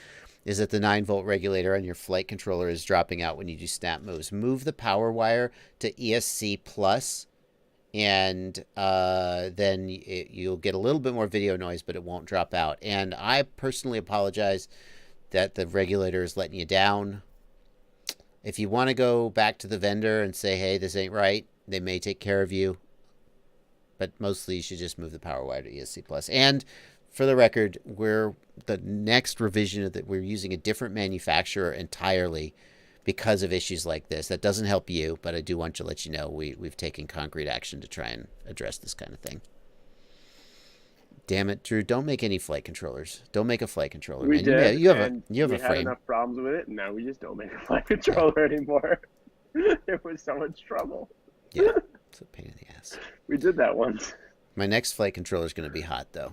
is that the 9-volt regulator on your flight controller is dropping out when you do snap moves. Move the power wire to ESC plus, and then you'll get a little bit more video noise, but it won't drop out. And I personally apologize that the regulator is letting you down. If you want to go back to the vendor and say, hey, this ain't right, they may take care of you. But mostly you should just move the power wire to ESC plus. And for the record, the next revision of that, we're using a different manufacturer entirely because of issues like this. That doesn't help you, but I do want to let you know we've taken concrete action to try and address this kind of thing. Damn it, Drew! Don't make any flight controllers. Don't make a flight controller. We man. did. You have a had frame. enough problems with it, and now we just don't make a flight controller anymore. It was so much trouble. Yeah, it's a pain in the ass. We did that once. My next flight controller is going to be hot, though.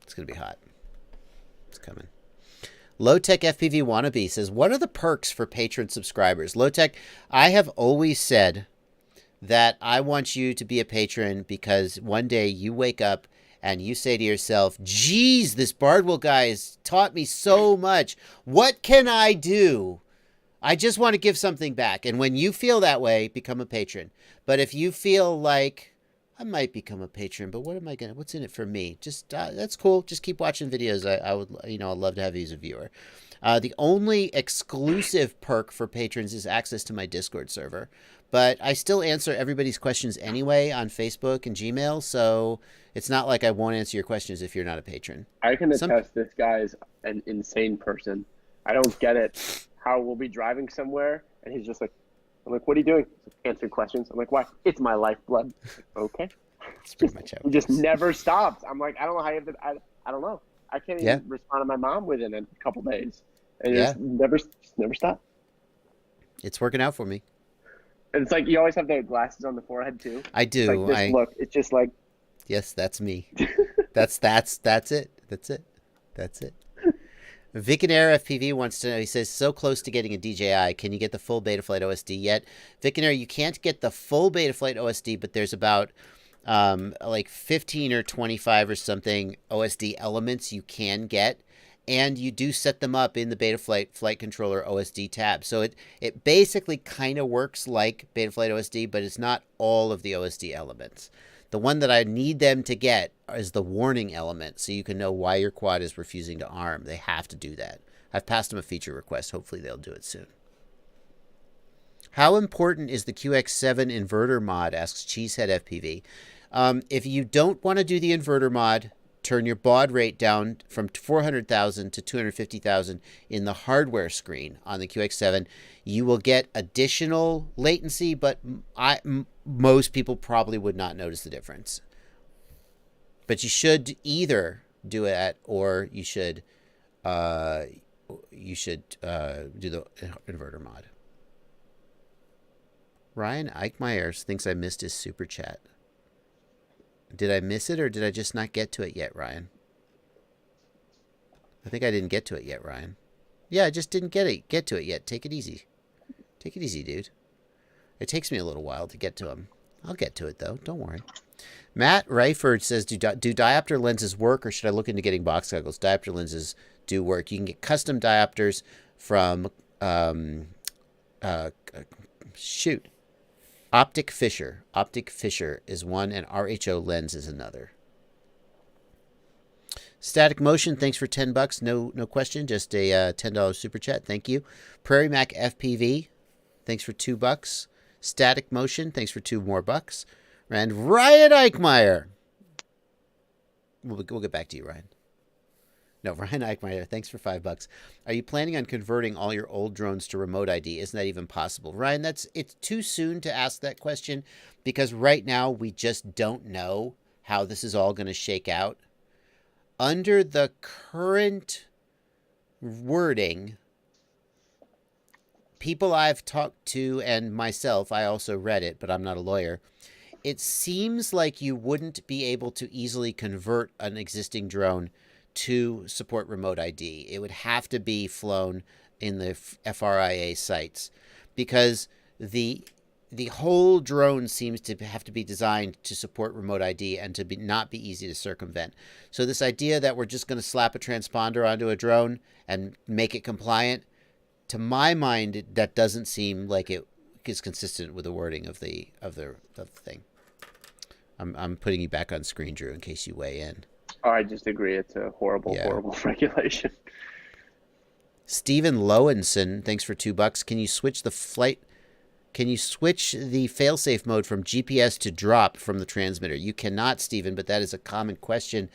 It's going to be hot. It's coming. Low Tech FPV Wannabe says, what are the perks for patron subscribers? Low Tech, I have always said that I want you to be a patron because one day you wake up and you say to yourself, geez, this Bardwell guy has taught me so much. What can I do? I just want to give something back. And when you feel that way, become a patron. But if you feel like, I might become a patron, but what's in it for me? Just, that's cool. Just keep watching videos. I would, I'd love to have you as a viewer. The only exclusive perk for patrons is access to my Discord server. But I still answer everybody's questions anyway on Facebook and Gmail, so it's not like I won't answer your questions if you're not a patron. I can attest this guy is an insane person. I don't get it. How we'll be driving somewhere, and he's just like, I'm like, what are you doing? He's like, answering questions. I'm like, why? It's my lifeblood. Like, okay. That's pretty much how He just never stops. I'm like, I don't know how you have to, I don't know. I can't even respond to my mom within a couple days. And just never stop. It's working out for me. And it's like you always have the glasses on the forehead too. I do. Like this look. It's just like, yes, that's me. That's it. That's it. Vicanair FPV wants to know, he says, so close to getting a DJI. Can you get the full Betaflight OSD yet? Vicanair, you can't get the full Betaflight OSD, but there's about like 15 or 25 or something OSD elements you can get. And you do set them up in the Betaflight flight controller OSD tab. So it basically kind of works like Betaflight OSD, but it's not all of the OSD elements. The one that I need them to get is the warning element, so you can know why your quad is refusing to arm. They have to do that. I've passed them a feature request. Hopefully they'll do it soon. How important is the QX7 inverter mod, asks Cheesehead FPV. If you don't want to do the inverter mod, turn your baud rate down from 400,000 to 250,000 in the hardware screen on the QX7. You will get additional latency, but most people probably would not notice the difference. But you should either do it or you should do the inverter mod. Ryan Eichmeyer thinks I missed his super chat. Did I miss it or did I just not get to it yet, Ryan? I think I didn't get to it yet, Ryan. Yeah, I just didn't get to it yet. Take it easy. Take it easy, dude. It takes me a little while to get to them. I'll get to it, though. Don't worry. Matt Ryford says, do diopter lenses work or should I look into getting box goggles? Diopter lenses do work. You can get custom diopters from, Optic Fisher. Optic Fisher is one, and RHO Lens is another. Static Motion, thanks for $10. No question, just a $10 super chat. Thank you. Prairie Mac FPV, thanks for $2. Static Motion, thanks for $2 more. And Ryan Eichmeyer. We'll get back to you, Ryan. No, Ryan Eichmeyer, thanks for $5. Are you planning on converting all your old drones to remote ID? Isn't that even possible? Ryan, it's too soon to ask that question because right now we just don't know how this is all going to shake out. Under the current wording, people I've talked to and myself, I also read it, but I'm not a lawyer. It seems like you wouldn't be able to easily convert an existing drone to support remote ID. It would have to be flown in the FRIA sites because the whole drone seems to have to be designed to support remote ID and to not be easy to circumvent. So this idea that we're just going to slap a transponder onto a drone and make it compliant, to my mind, that doesn't seem like it is consistent with the wording of the thing. I'm putting you back on screen, Drew, in case you weigh in. Oh, I just agree. It's a horrible regulation. Stephen Lowenson, thanks for $2. Can you switch the failsafe mode from GPS to drop from the transmitter? You cannot, Stephen, but that is a common question.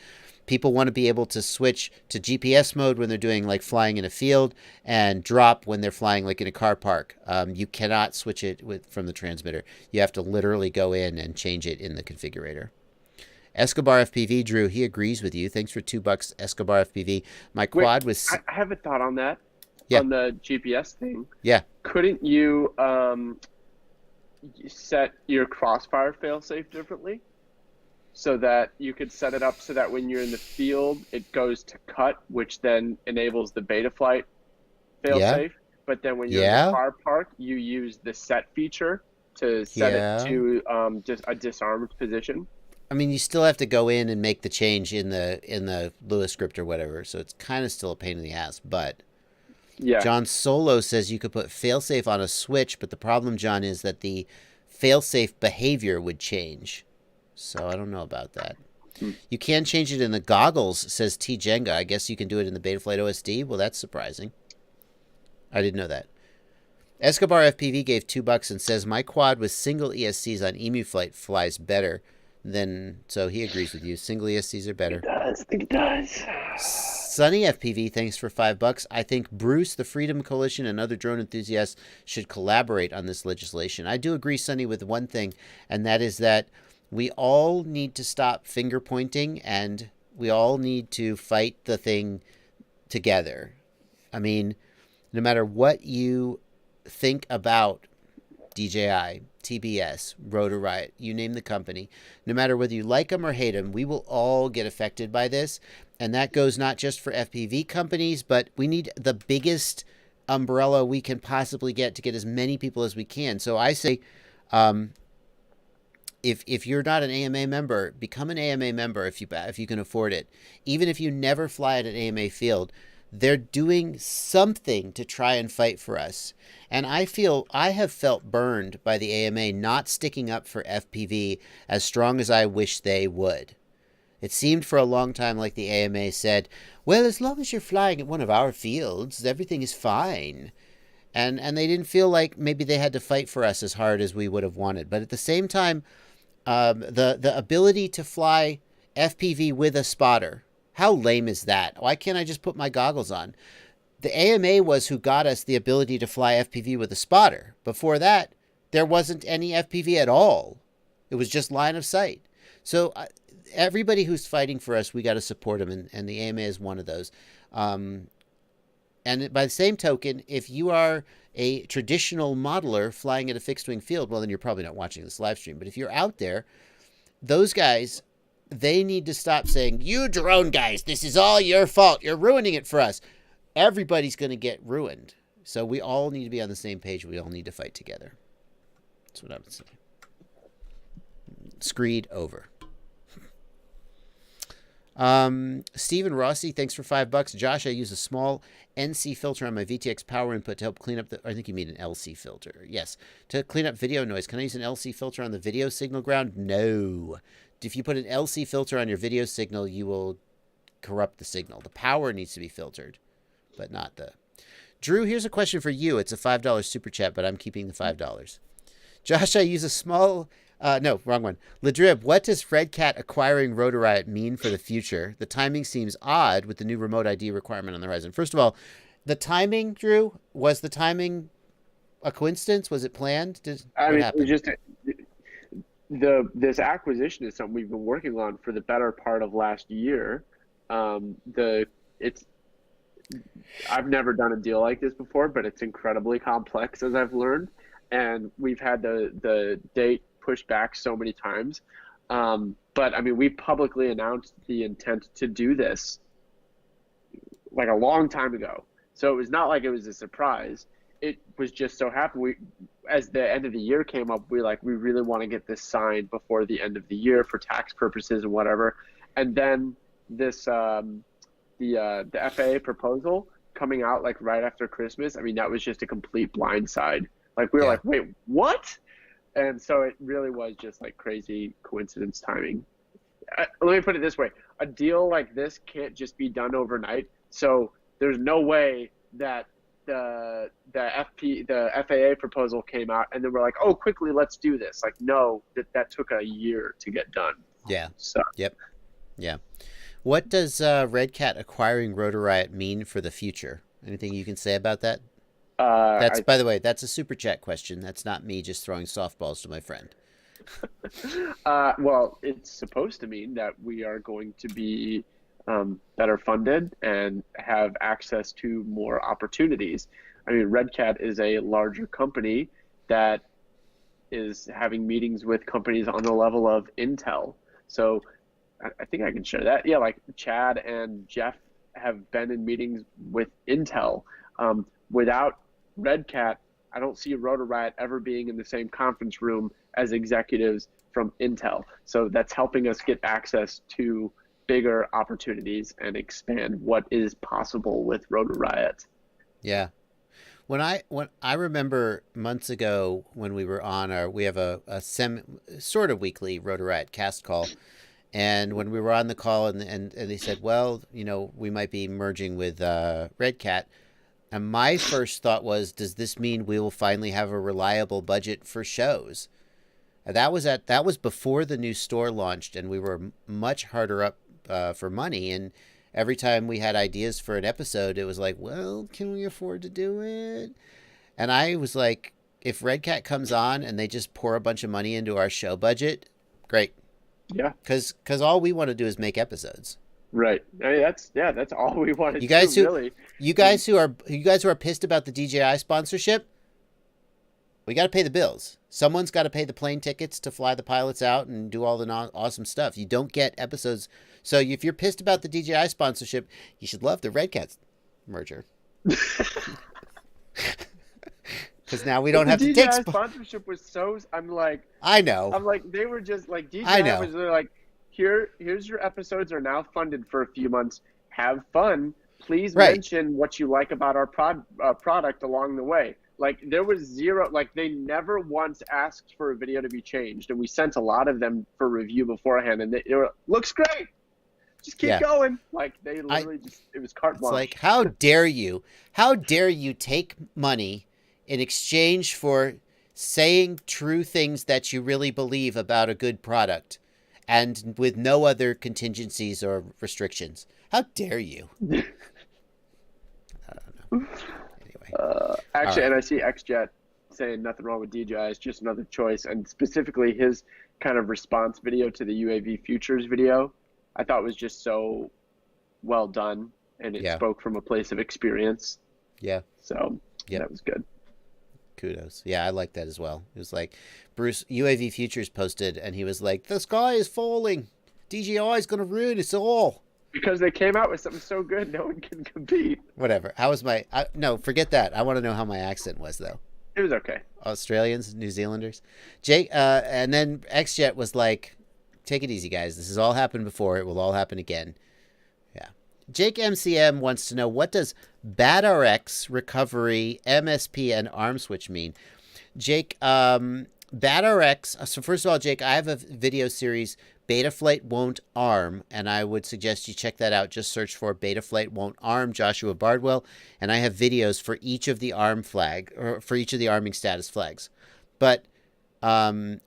People want to be able to switch to GPS mode when they're doing like flying in a field and drop when they're flying like in a car park. You cannot switch it from the transmitter. You have to literally go in and change it in the configurator. Escobar FPV, Drew, he agrees with you. Thanks for $2, Escobar FPV. My quad was... I have a thought on that. Yeah. On the GPS thing. Yeah. Couldn't you set your crossfire failsafe differently? So that you could set it up so that when you're in the field, it goes to cut, which then enables the Betaflight failsafe. Yeah. But then when you're in the car park, you use the set feature to set it to just a disarmed position. I mean, you still have to go in and make the change in the Lewis script or whatever, so it's kind of still a pain in the ass. But yeah. John Solo says you could put failsafe on a switch, but the problem, John, is that the failsafe behavior would change. So I don't know about that. You can change it in the goggles, says T. Jenga. I guess you can do it in the Betaflight OSD. Well, that's surprising. I didn't know that. Escobar FPV gave $2 and says, my quad with single ESCs on Emu Flight flies better than... So he agrees with you. Single ESCs are better. I think it does. Sunny FPV, thanks for $5. I think Bruce, the Freedom Coalition, and other drone enthusiasts should collaborate on this legislation. I do agree, Sunny, with one thing, and that is that we all need to stop finger pointing and we all need to fight the thing together. I mean, no matter what you think about DJI, TBS, Rotor, Riot, you name the company, no matter whether you like them or hate them, we will all get affected by this. And that goes not just for FPV companies, but we need the biggest umbrella we can possibly get to get as many people as we can. So I say, if you're not an AMA member, become an AMA member if you can afford it. Even if you never fly at an AMA field, they're doing something to try and fight for us. And I have felt burned by the AMA not sticking up for FPV as strong as I wish they would. It seemed for a long time like the AMA said, well, as long as you're flying at one of our fields, everything is fine. And they didn't feel like maybe they had to fight for us as hard as we would have wanted. But at the same time, the ability to fly FPV with a spotter, how lame is that? Why can't I just put my goggles on? The AMA was who got us the ability to fly FPV with a spotter. Before that, there wasn't any FPV at all. It was just line of sight. So everybody who's fighting for us, we got to support them, and the AMA is one of those. And by the same token, if you are a traditional modeler flying at a fixed-wing field, well, then you're probably not watching this live stream. But if you're out there, those guys, they need to stop saying, you drone guys, this is all your fault. You're ruining it for us. Everybody's going to get ruined. So we all need to be on the same page. We all need to fight together. That's what I would say. Screed over. Stephen Rossi, thanks for $5. Josh, I use a small NC filter on my VTX power input to help clean up I think you mean an LC filter. Yes. To clean up video noise. Can I use an LC filter on the video signal ground? No. If you put an LC filter on your video signal, you will corrupt the signal. The power needs to be filtered, but not the... Drew, here's a question for you. It's a $5 super chat, but I'm keeping the $5. Josh, I use a small... no, wrong one. Ladrib, what does Red Cat acquiring Rotor Riot mean for the future? The timing seems odd with the new remote ID requirement on the horizon. First of all, the timing, Drew, was the timing a coincidence? Was it planned? What happened? Just this acquisition is something we've been working on for the better part of last year. I've never done a deal like this before, but it's incredibly complex as I've learned, and we've had the date pushed back so many times. But I mean, we publicly announced the intent to do this like a long time ago, so it was not like it was a surprise. It was just so happened as the end of the year came up, we really want to get this signed before the end of the year for tax purposes and whatever. And then this the FAA proposal coming out like right after Christmas. I mean, that was just a complete blindside. Like we were like, wait, what? And so it really was just like crazy coincidence timing. Let me put it this way: a deal like this can't just be done overnight. So there's no way that the FAA proposal came out and then we're like, oh, quickly, let's do this. Like, no, that took a year to get done. Yeah. So. Yep. Yeah. What does Red Cat acquiring Rotor Riot mean for the future? Anything you can say about that? By the way, that's a super chat question. That's not me just throwing softballs to my friend. Well, it's supposed to mean that we are going to be better funded and have access to more opportunities. I mean, Red Cat is a larger company that is having meetings with companies on the level of Intel. So I think I can share that. Yeah, like Chad and Jeff have been in meetings with Intel. Without Red Cat, I don't see Rotor Riot ever being in the same conference room as executives from Intel. So that's helping us get access to bigger opportunities and expand what is possible with Rotor Riot. Yeah. When I remember months ago when we were on we have a sort of weekly Rotor Riot cast call. And when we were on the call and they said, well, you know, we might be merging with Red Cat. And my first thought was, does this mean we will finally have a reliable budget for shows? And that was before the new store launched, and we were much harder up for money. And every time we had ideas for an episode, it was like, well, can we afford to do it? And I was like, if Red Cat comes on and they just pour a bunch of money into our show budget, great. Yeah, because all we want to do is make episodes. Right. I mean, that's all we want to do. Really. You guys who are pissed about the DJI sponsorship, we got to pay the bills. Someone's got to pay the plane tickets to fly the pilots out and do all the awesome stuff. You don't get episodes. So if you're pissed about the DJI sponsorship, you should love the Red Cat merger. Because now we don't have to take sponsorship was so. I know. I'm like, they were just like DJI I know. was like, here's your episodes are now funded for a few months. Have fun. Please mention what you like about our product along the way. Like there was zero. Like they never once asked for a video to be changed, and we sent a lot of them for review beforehand, and they were looks great. Just keep going. Like they literally it was carte blanche. It's like, how dare you? How dare you take money in exchange for saying true things that you really believe about a good product and with no other contingencies or restrictions? How dare you? I don't know. Anyway. Actually, and I see XJet saying nothing wrong with DJI. It's just another choice. And specifically his kind of response video to the UAV Futures video, I thought was just so well done. And it spoke from a place of experience. Yeah. So that was good. Kudos. Yeah, I like that as well. It was like Bruce UAV Futures posted and he was like, the sky is falling. DJI is going to ruin us all. Because they came out with something so good, no one can compete. Whatever. How was no, forget that. I want to know how my accent was, though. It was okay. Australians, New Zealanders. Jake, and then XJet was like, take it easy, guys. This has all happened before. It will all happen again. Yeah. Jake MCM wants to know, what does BADRX, recovery, MSP, and arm switch mean? Jake, BADRX, so first of all, Jake, I have a video series, Betaflight Won't Arm, and I would suggest you check that out. Just search for Betaflight Won't Arm, Joshua Bardwell, and I have videos for each of the arm flag, or for each of the arming status flags. But BADRX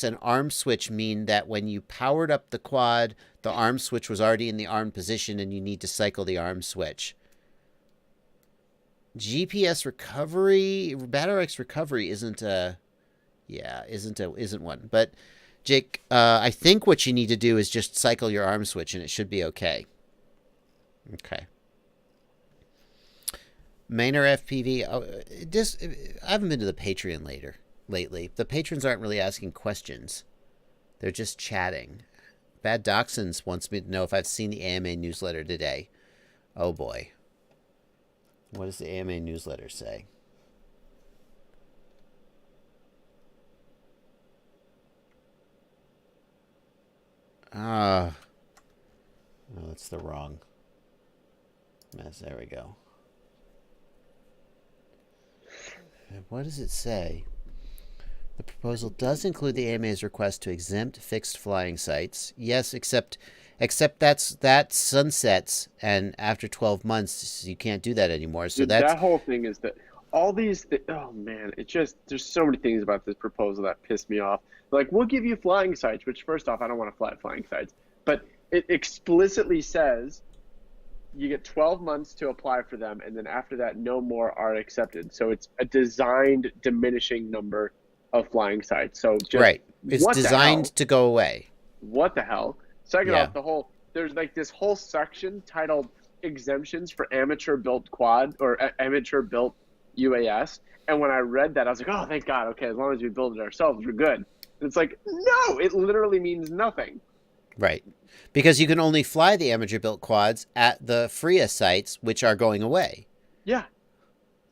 and arm switch mean that when you powered up the quad, the arm switch was already in the arm position and you need to cycle the arm switch. GPS recovery, BADRX recovery isn't one. But Jake, I think what you need to do is just cycle your arm switch and it should be okay. Okay. Mainer FPV. Oh, I haven't been to the Patreon lately. The patrons aren't really asking questions. They're just chatting. Bad Dachshunds wants me to know if I've seen the AMA newsletter today. Oh boy. What does the AMA newsletter say? Oh, that's the wrong mess. There we go. What does it say? The proposal does include the AMA's request to exempt fixed flying sites. Yes, except that sunsets, and after 12 months you can't do that anymore. So Dude, that whole thing is that all these oh man, it just, there's so many things about this proposal that piss me off. Like, we'll give you flying sites, which first off, I don't want to fly flying sites, but it explicitly says you get 12 months to apply for them, and then after that, no more are accepted. So it's a designed diminishing number of flying sites. So just, right, it's designed to go away. What the hell? Second off, there's like this whole section titled exemptions for amateur built quad or amateur built UAS. And when I read that, I was like, oh, thank God. Okay, as long as we build it ourselves, we're good. And it's like, no, it literally means nothing. Right. Because you can only fly the amateur built quads at the FRIA sites, which are going away. Yeah.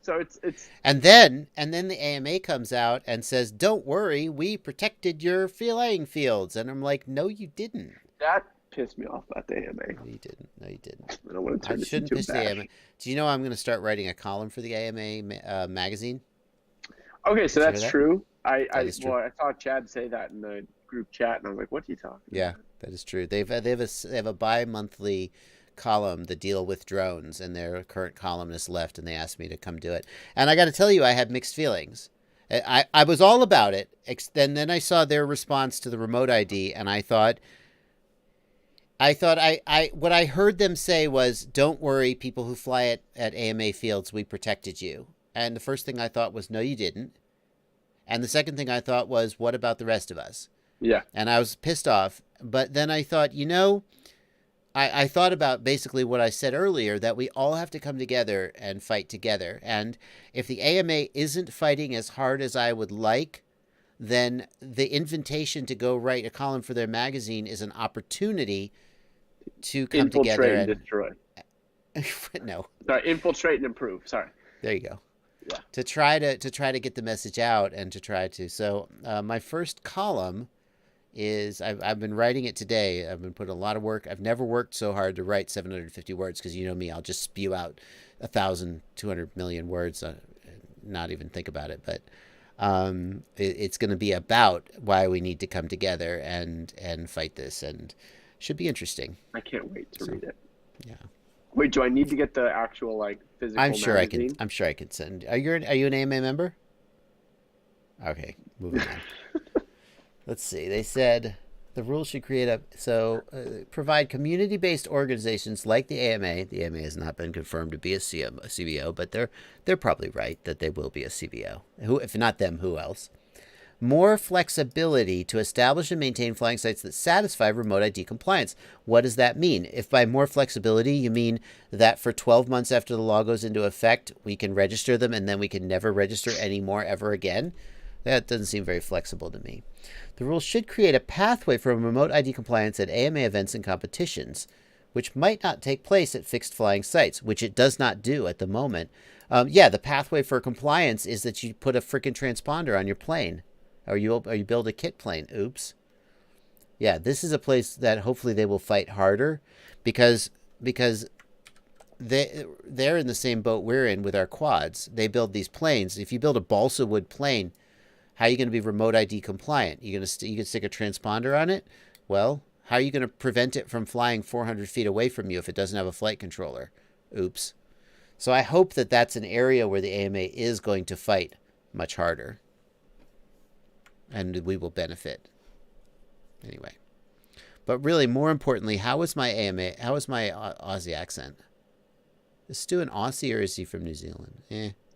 So it's and then the AMA comes out and says, "Don't worry, we protected your flying fields." And I'm like, "No, you didn't." That pissed me off about the AMA. No, you didn't. No, you didn't. I don't want to turn I shouldn't piss the AMA. Do you know I'm going to start writing a column for the AMA magazine? Okay, so that's true. I true. I saw Chad say that in the group chat, and I was like, "What are you talking about?" Yeah, that is true. They have a bi-monthly column, The Deal with Drones, and their current columnist left, and they asked me to come do it. And I got to tell you, I had mixed feelings. I was all about it. Then I saw their response to the remote ID, and I thought what I heard them say was, "Don't worry, people who fly at AMA fields, we protected you." And the first thing I thought was, "No, you didn't." And the second thing I thought was, "What about the rest of us?" Yeah. And I was pissed off. But then I thought, I thought about basically what I said earlier, that we all have to come together and fight together. And if the AMA isn't fighting as hard as I would like, then the invitation to go write a column for their magazine is an opportunity to come together and destroy. No. Sorry, infiltrate and improve. Sorry. There you go. Yeah. To try to get the message out and to try to. So my first column is I've been writing it today. I've been putting a lot of work. I've never worked so hard to write 750 words because you know me, I'll just spew out 1,200 million words, not even think about it. But it's going to be about why we need to come together and fight this, and should be interesting. I can't wait to read it. Yeah. Wait, do I need to get the actual physical? I'm sure magazine? I'm sure I can send. Are you an AMA member? Okay, moving on. Let's see. They said the rules should provide community-based organizations like the AMA. The AMA has not been confirmed to be a CBO, but they're probably right that they will be a CBO. Who, if not them, who else? More flexibility to establish and maintain flying sites that satisfy remote ID compliance. What does that mean? If by more flexibility you mean that for 12 months after the law goes into effect, we can register them and then we can never register anymore ever again, that doesn't seem very flexible to me. The rules should create a pathway for remote ID compliance at AMA events and competitions, which might not take place at fixed flying sites, which it does not do at the moment. The pathway for compliance is that you put a freaking transponder on your plane. Or you build a kit plane. Oops. Yeah, this is a place that hopefully they will fight harder because they're in the same boat we're in with our quads. They build these planes. If you build a balsa wood plane, how are you going to be remote ID compliant? You can stick a transponder on it? Well, how are you going to prevent it from flying 400 feet away from you if it doesn't have a flight controller? Oops. So I hope that that's an area where the AMA is going to fight much harder. And we will benefit. Anyway. But really, more importantly, how is my AMA? How is my Aussie accent? Is Stu an Aussie or is he from New Zealand?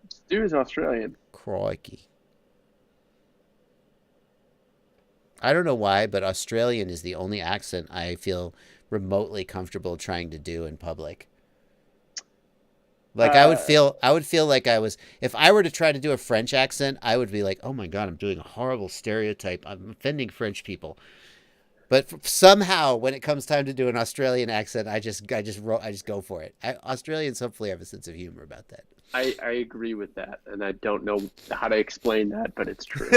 Stu is Australian. Crikey. I don't know why, but Australian is the only accent I feel remotely comfortable trying to do in public. Like I would feel like I was, if I were to try to do a French accent, I would be like, oh my God, I'm doing a horrible stereotype. I'm offending French people. But somehow when it comes time to do an Australian accent, I just go for it. Australians hopefully have a sense of humor about that. I agree with that, and I don't know how to explain that, but it's true.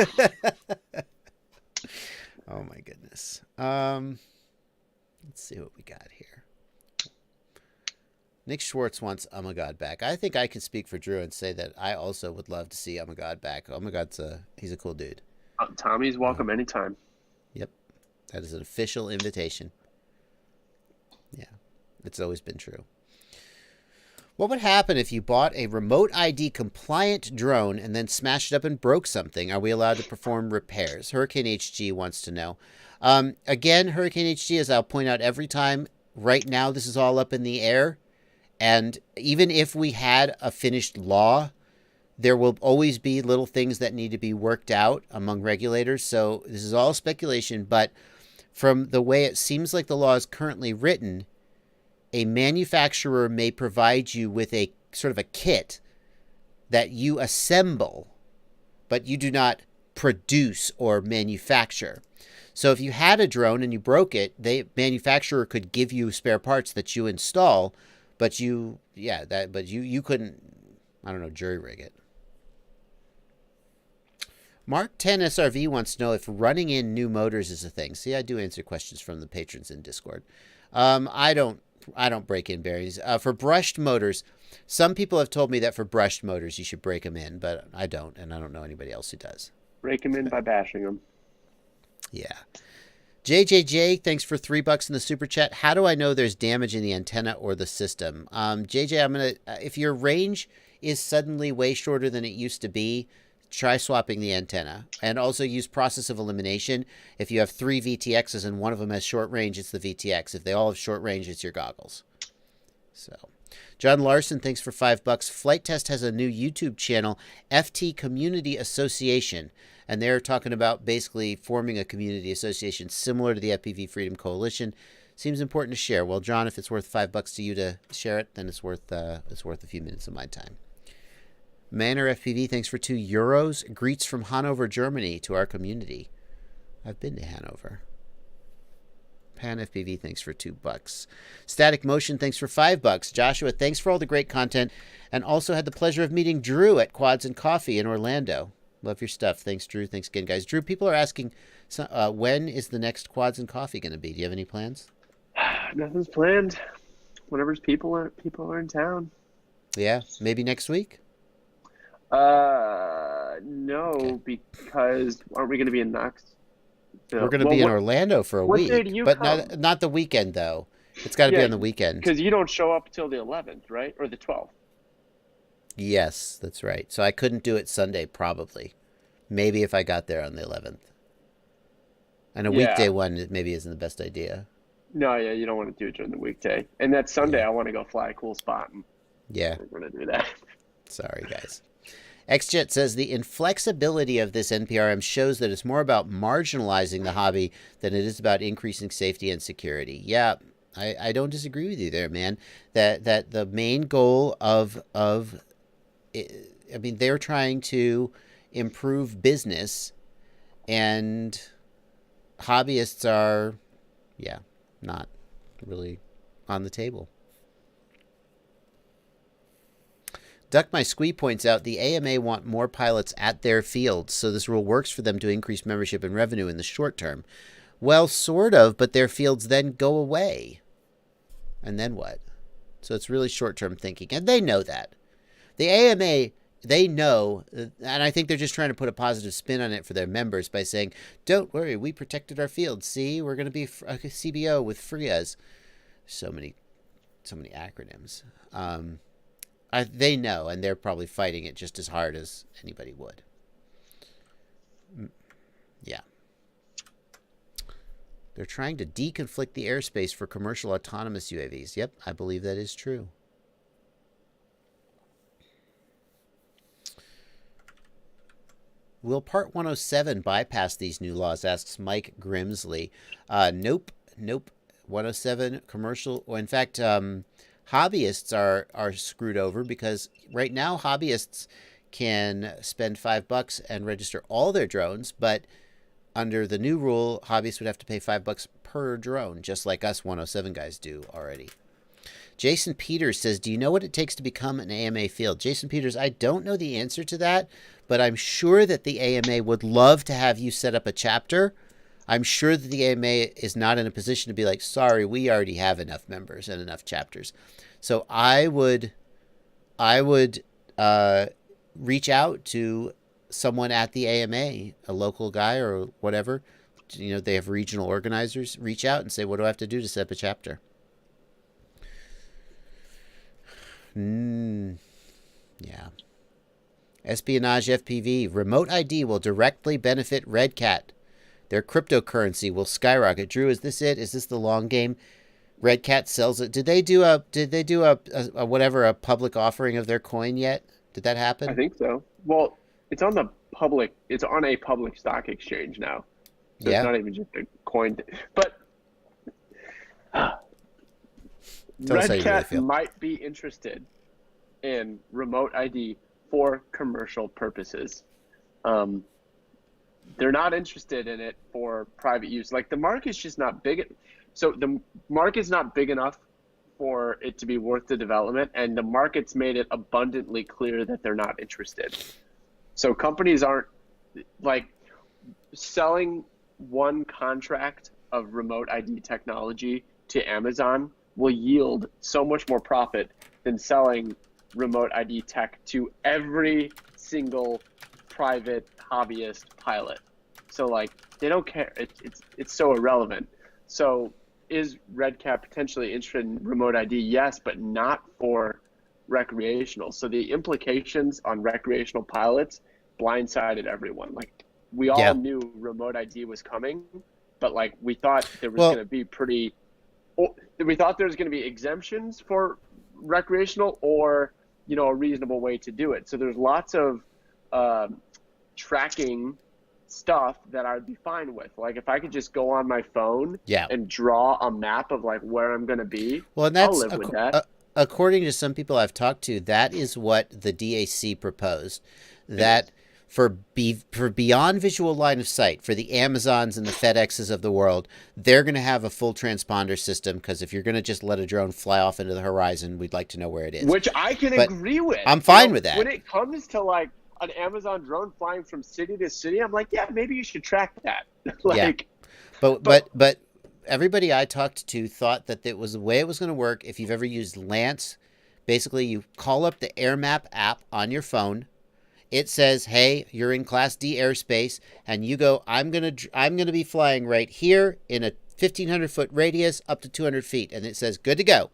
Oh my goodness. Let's see what we got here. Nick Schwartz wants Oh My God back. I think I can speak for Drew and say that I also would love to see Oh My God back. Oh My God's he's a cool dude. Tommy's welcome anytime. Yep. That is an official invitation. Yeah. It's always been true. What would happen if you bought a remote ID compliant drone and then smashed it up and broke something? Are we allowed to perform repairs? Hurricane HG wants to know. Again, Hurricane HG, as I'll point out every time, right now this is all up in the air. And even if we had a finished law, there will always be little things that need to be worked out among regulators. So this is all speculation. But from the way it seems like the law is currently written, a manufacturer may provide you with a sort of a kit that you assemble, but you do not produce or manufacture. So if you had a drone and you broke it, the manufacturer could give you spare parts that you install, but you couldn't, I don't know, jury rig it. Mark 10 SRV wants to know if running in new motors is a thing. See, I do answer questions from the patrons in Discord. I don't break in bearings. For brushed motors, some people have told me that for brushed motors you should break them in, but I don't, and I don't know anybody else who does. Break them in by bashing them. Yeah. JJJ, thanks for $3 in the super chat. How do I know there's damage in the antenna or the system? JJ, if your range is suddenly way shorter than it used to be, try swapping the antenna, and also use process of elimination. If you have 3 VTXs and one of them has short range, it's the VTX. If they all have short range, it's your goggles. So, John Larson, thanks for $5. Flight Test has a new YouTube channel, FT Community Association, and they're talking about basically forming a community association similar to the FPV Freedom Coalition. Seems important to share. Well, John, if it's worth $5 to you to share it, then it's worth a few minutes of my time. Manor FPV, thanks for €2. Greets from Hanover, Germany to our community. I've been to Hanover. Pan FPV, thanks for $2. Static Motion, thanks for $5. Joshua, thanks for all the great content, and also had the pleasure of meeting Drew at Quads and Coffee in Orlando. Love your stuff. Thanks, Drew. Thanks again, guys. Drew, people are asking, when is the next Quads and Coffee going to be? Do you have any plans? Nothing's planned. Whenever people are in town. Yeah, maybe next week? No, Okay. Because aren't we going to be in Knoxville? We're going to be in Orlando for a what week, day do you but come? not the weekend, though. It's got to be on the weekend. Because you don't show up till the 11th, right? Or the 12th. Yes, that's right. So I couldn't do it Sunday, probably. Maybe if I got there on the 11th. And a weekday one maybe isn't the best idea. No, yeah, you don't want to do it during the weekday. And that Sunday, I want to go fly a cool spot. And Yeah. we're going to do that. Sorry, guys. XJet says the inflexibility of this NPRM shows that it's more about marginalizing the hobby than it is about increasing safety and security. Yeah, I don't disagree with you there, man. That the main goal of I mean, they're trying to improve business, and hobbyists are, not really on the table. Duck My Squee points out the AMA want more pilots at their fields, so this rule works for them to increase membership and revenue in the short term. Well, sort of, but their fields then go away. And then what? So it's really short-term thinking, and they know that. The AMA, they know, and I think they're just trying to put a positive spin on it for their members by saying, don't worry, we protected our field. See, we're going to be a CBO with FRIAs. So many acronyms. They know, and they're probably fighting it just as hard as anybody would. Yeah. They're trying to deconflict the airspace for commercial autonomous UAVs. Yep, I believe that is true. Will Part 107 bypass these new laws, asks Mike Grimsley. Nope. 107 commercial, or in fact, hobbyists are screwed over, because right now hobbyists can spend $5 and register all their drones, but under the new rule, hobbyists would have to pay $5 per drone, just like us 107 guys do already. Jason Peters says, do you know what it takes to become an AMA field? Jason Peters, I don't know the answer to that, but I'm sure that the AMA would love to have you set up a chapter. I'm sure that the AMA is not in a position to be like, sorry, we already have enough members and enough chapters. So I would reach out to someone at the AMA, a local guy or whatever. You know, they have regional organizers. Reach out and say, what do I have to do to set up a chapter? Yeah. Espionage FPV. Remote ID will directly benefit Red Cat. Their cryptocurrency will skyrocket. Drew, is this it? Is this the long game? Red Cat sells it. Did they do a public offering of their coin yet? Did that happen? I think so. Well, it's on a public stock exchange now. So It's not even just a coin. But Red Cat might be interested in remote ID for commercial purposes. They're not interested in it for private use. Like, the market's just not big. So the market's not big enough for it to be worth the development, and the market's made it abundantly clear that they're not interested. So companies aren't, like, selling one contract of remote ID technology to Amazon will yield so much more profit than selling remote ID tech to every single private hobbyist pilot. So, like, they don't care. It's so irrelevant. So is Red Cat potentially interested in remote ID? Yes, but not for recreational. So the implications on recreational pilots blindsided everyone. Like, we all knew remote ID was coming, but, like, we thought there was going to be we thought there was going to be exemptions for recreational, or, you know, a reasonable way to do it. So there's lots of tracking stuff that I'd be fine with. Like, if I could just go on my phone and draw a map of, like, where I'm going to be, well, and I'll live with that. According to some people I've talked to, that is what the DAC proposed, that for beyond visual line of sight, for the Amazons and the FedExes of the world, they're going to have a full transponder system, because if you're going to just let a drone fly off into the horizon, we'd like to know where it is. Which I can agree with. I'm fine with that. When it comes to, like, an Amazon drone flying from city to city, I'm like, yeah, maybe you should track that. Like, but everybody I talked to thought that it was the way it was going to work. If you've ever used Lance, basically you call up the AirMap app on your phone. It says, hey, you're in Class D airspace, and you go, I'm gonna be flying right here in a 1,500-foot radius up to 200 feet, and it says, good to go.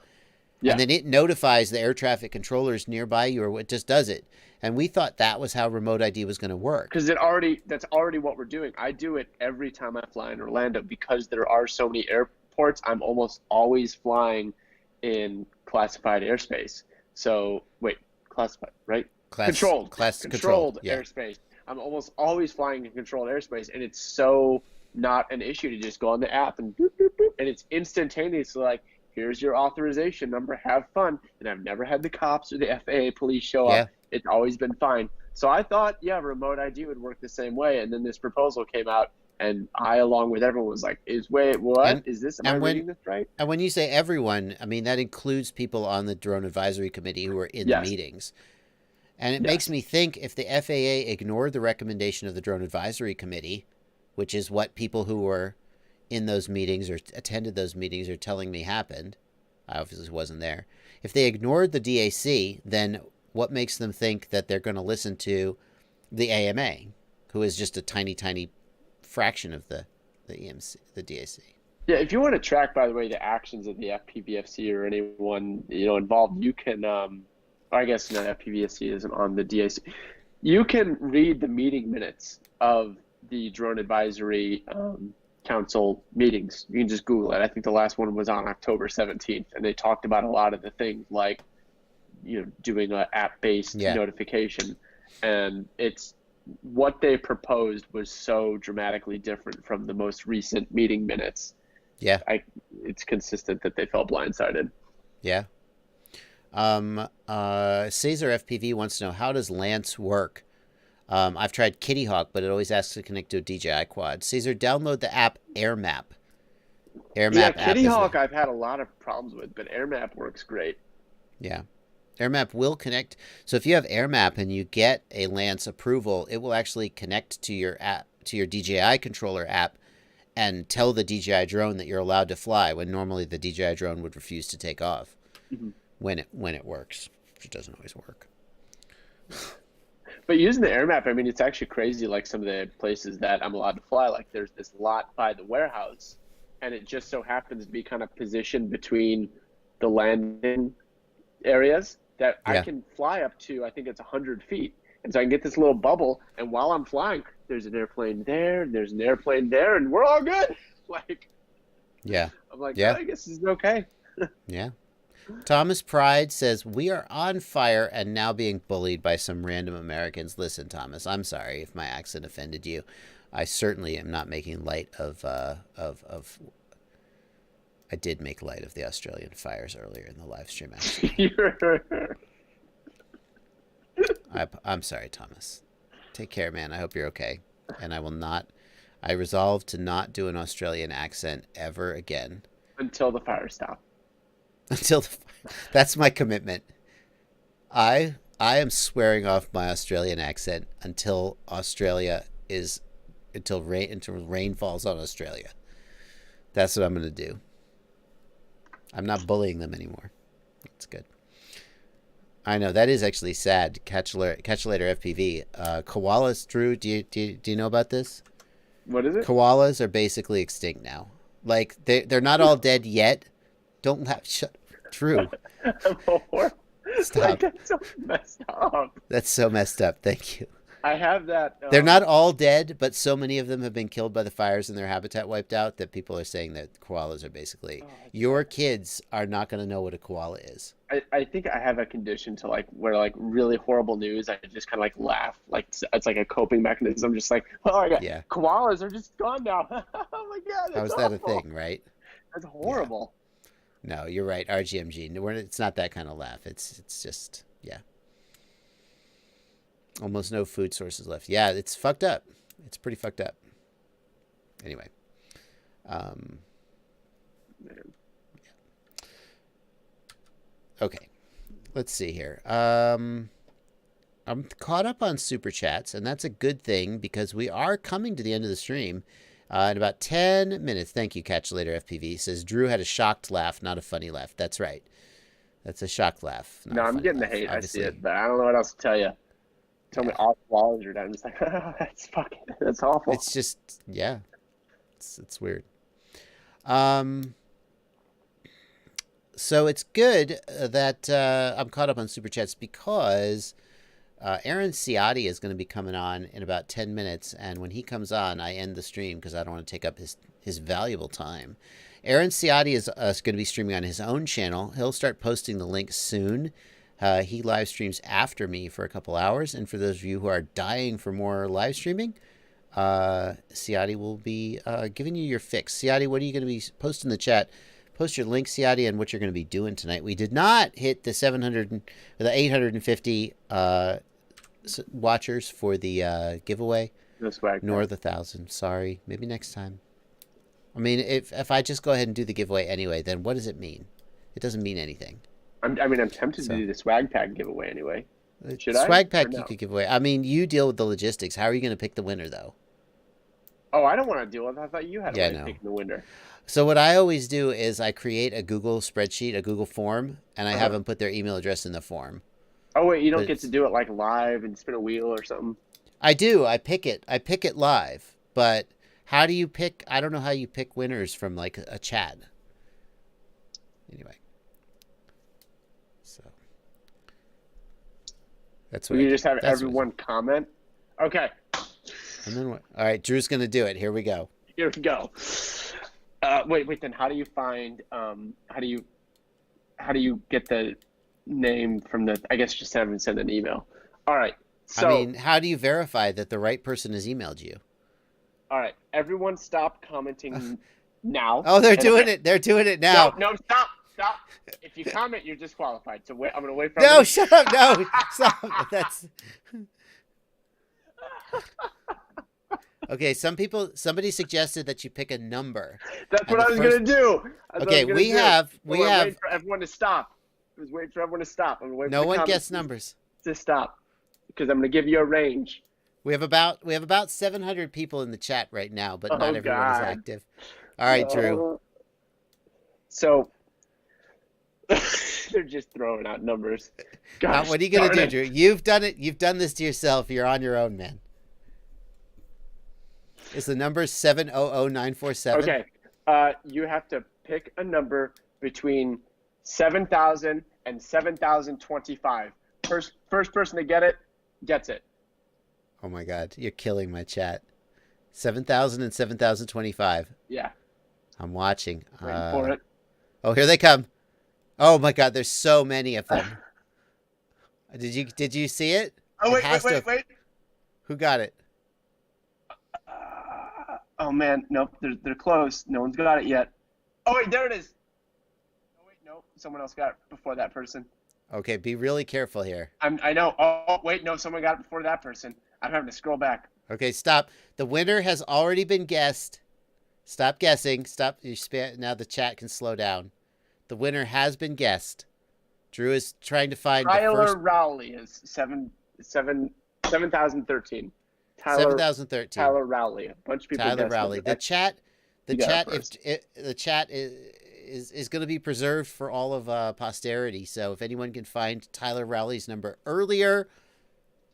Yeah. And then it notifies the air traffic controllers nearby you, or it just does it. And we thought that was how remote ID was going to work. Because that's already what we're doing. I do it every time I fly in Orlando, because there are so many airports. I'm almost always flying in classified airspace. So, wait, classified, right? Controlled airspace. I'm almost always flying in controlled airspace, and it's so not an issue to just go on the app and boop, boop, boop, and it's instantaneously like, here's your authorization number, have fun. And I've never had the cops or the FAA police show up. It's always been fine. So I thought, remote ID would work the same way. And then this proposal came out, and I, along with everyone, was like, am I reading this right? And when you say everyone, I mean, that includes people on the Drone Advisory Committee who were in the meetings. And it makes me think, if the FAA ignored the recommendation of the Drone Advisory Committee, which is what people who were in those meetings or attended those meetings are telling me happened, I obviously wasn't there. If they ignored the DAC, then what makes them think that they're going to listen to the AMA, who is just a tiny, tiny fraction of the EMC, the DAC? Yeah, if you want to track, by the way, the actions of the FPVFC or anyone involved, you can. I guess not, FPVFC isn't on the DAC. You can read the meeting minutes of the Drone Advisory Council meetings. You can just Google it. I think the last one was on October 17th, and they talked about a lot of the things, like, doing an app-based notification. And it's what they proposed was so dramatically different from the most recent meeting minutes. Yeah. It's consistent that they felt blindsided. Yeah. Caesar FPV wants to know, how does Lance work? I've tried Kitty Hawk, but it always asks to connect to a DJI quad. Caesar, download the app AirMap. Yeah, Kitty Hawk I've had a lot of problems with, but AirMap works great. Yeah. AirMap will connect. So if you have AirMap and you get a Lance approval, it will actually connect to your app, to your DJI controller app, and tell the DJI drone that you're allowed to fly, when normally the DJI drone would refuse to take off. When it works, which doesn't always work. But using the AirMap, I mean, it's actually crazy. Like some of the places that I'm allowed to fly, like there's this lot by the warehouse, and it just so happens to be kind of positioned between the landing areas that I can fly up to. I think it's 100 feet, and so I can get this little bubble. And while I'm flying, there's an airplane there, and there's an airplane there, and we're all good. Like, I'm like, I guess this is okay. Yeah. Thomas Pride says, we are on fire and now being bullied by some random Americans. Listen, Thomas, I'm sorry if my accent offended you. I certainly am not making light of I did make light of the Australian fires earlier in the live stream, actually. I'm sorry, Thomas. Take care, man. I hope you're okay. And I resolve to not do an Australian accent ever again. Until the fire stop. That's my commitment. I am swearing off my Australian accent until rain falls on Australia. That's what I'm going to do. I'm not bullying them anymore. That's good. I know that is actually sad. Catch later FPV. Koalas, Drew. Do you know about this? What is it? Koalas are basically extinct now. Like they're not all dead yet. Don't laugh. Drew. Stop. Like, that's so messed up. That's so messed up. Thank you. I have that. They're not all dead, but so many of them have been killed by the fires and their habitat wiped out that people are saying that koalas are basically... your kids are not going to know what a koala is. I think I have a condition to like where like really horrible news, I just kind of like laugh. Like it's like a coping mechanism. Just like, oh my God, koalas are just gone now. Oh my God. How is that a thing, right? That's horrible. Yeah. No, you're right. RGMG. It's not that kind of laugh. It's just, almost no food sources left. Yeah, it's fucked up. It's pretty fucked up. Anyway. Okay. Let's see here. I'm caught up on super chats, and that's a good thing because we are coming to the end of the stream. In about 10 minutes. Thank you, Catch Later FPV. Says, Drew had a shocked laugh, not a funny laugh. That's right. That's a shocked laugh. No, I'm getting the hate. Obviously. I see it, but I don't know what else to tell you. Tell me all walls are down. I'm just like, that's awful. It's just, it's weird. So it's good that I'm caught up on Super Chats because Aaron Ciati is going to be coming on in about 10 minutes, and when he comes on, I end the stream because I don't want to take up his valuable time. Aaron Ciati is going to be streaming on his own channel. He'll start posting the links soon. He live streams after me for a couple hours, and for those of you who are dying for more live streaming, Ciati will be giving you your fix. Ciati, what are you going to be posting in the chat? Post your link, Ciati, and what you're going to be doing tonight. We did not hit the 850 watchers for the giveaway, nor the 1,000. Sorry, maybe next time. I mean, if I just go ahead and do the giveaway anyway, then what does it mean? It doesn't mean anything. I'm tempted to do the swag pack giveaway anyway. Should swag pack you could give away. I mean, you deal with the logistics. How are you going to pick the winner, though? Oh, I don't want to deal with it. I thought you had a way of picking the winner. So what I always do is I create a Google spreadsheet, a Google form, and I have them put their email address in the form. Oh, wait, you don't get to do it like live and spin a wheel or something? I do. I pick it live. But how do you pick? I don't know how you pick winners from like a chat. Anyway. So. That's what you just have everyone comment? Okay. And then what? All right, Drew's going to do it. Here we go. Here we go. Wait. Then how do you find? How do you get the name from the? I guess just have them send an email. All right. So, I mean, how do you verify that the right person has emailed you? All right. Everyone, stop commenting now. Oh, they're doing it. They're doing it now. No, stop. stop. If you comment, you're disqualified. So wait, I'm gonna wait for. No, shut up. No, stop. That's okay. Somebody suggested that you pick a number. That's what I was gonna do. Okay, we have. Waiting for everyone to stop. I was waiting for everyone to stop. I'm waiting. No for one comments gets numbers. to stop because I'm gonna give you a range. We have about 700 people in the chat right now, but not everyone is active. All right, Drew. So they're just throwing out numbers. Gosh, what are you gonna do, Drew? You've done it. You've done this to yourself. You're on your own, man. Is the number 700947? Okay. You have to pick a number between 7,000 and 7,025. First person to get it gets it. Oh my God, you're killing my chat. 7,000 and 7,025. Yeah. I'm watching. Waiting for it. Oh, here they come. Oh my God, there's so many of them. Did you see it? Oh wait. Who got it? Oh man, nope. They're close. No one's got it yet. Oh wait, there it is. Oh wait, no, someone else got it before that person. Okay, be really careful here. I know. Oh wait, no, someone got it before that person. I'm having to scroll back. Okay, stop. The winner has already been guessed. Stop guessing. Stop. Now the chat can slow down. The winner has been guessed. Drew is trying to find Tyler the first. Rowley is 7,013. 7,013. Tyler Rowley. A bunch of people. Tyler Rowley. The chat is going to be preserved for all of posterity. So if anyone can find Tyler Rowley's number earlier,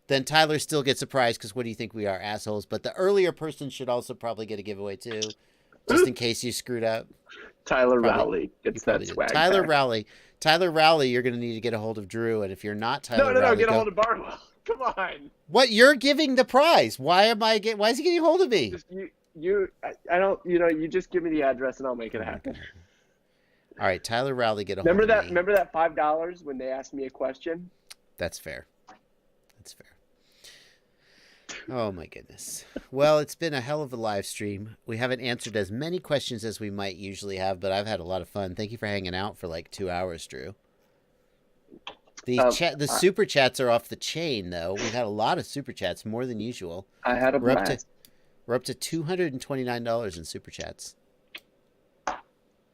then Tyler still gets a prize because what do you think we are, assholes? But the earlier person should also probably get a giveaway too, just in case you screwed up. Tyler Rowley gets that swag. Tyler Rowley, you're going to need to get a hold of Drew, and if you're not Tyler Rowley, get a hold of Bardwell. Come on. What? You're giving the prize. Why is he getting a hold of me? I don't, you just give me the address and I'll make it happen. All right, Tyler Rowley, get a hold of me. Remember that $5 when they asked me a question? That's fair. That's fair. Oh my goodness. Well, it's been a hell of a live stream. We haven't answered as many questions as we might usually have, but I've had a lot of fun. Thank you for hanging out for like 2 hours, Drew. The super chats are off the chain, though. We've had a lot of super chats, more than usual. I had a blast. We're up to $229 in super chats.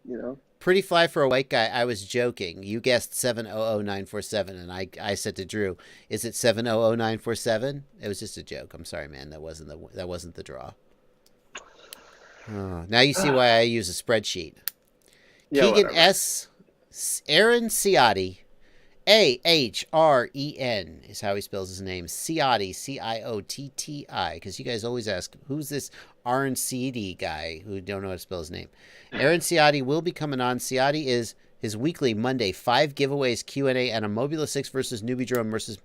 You know, pretty fly for a white guy. I was joking. You guessed 700947, and I said to Drew, "Is it 700947?" It was just a joke. I'm sorry, man. That wasn't the draw. Oh, now you see why I use a spreadsheet. Yeah, Keegan whatever. S. Aaron Ciotti. Ahren is how he spells his name. Ciotti, Ciotti, because you guys always ask, who's this RNCD guy who don't know how to spell his name? Aaron Ciotti will be coming on. Ciotti is his weekly Monday 5 giveaways, Q&A, and a Mobula 6 versus Newbie Drone versus...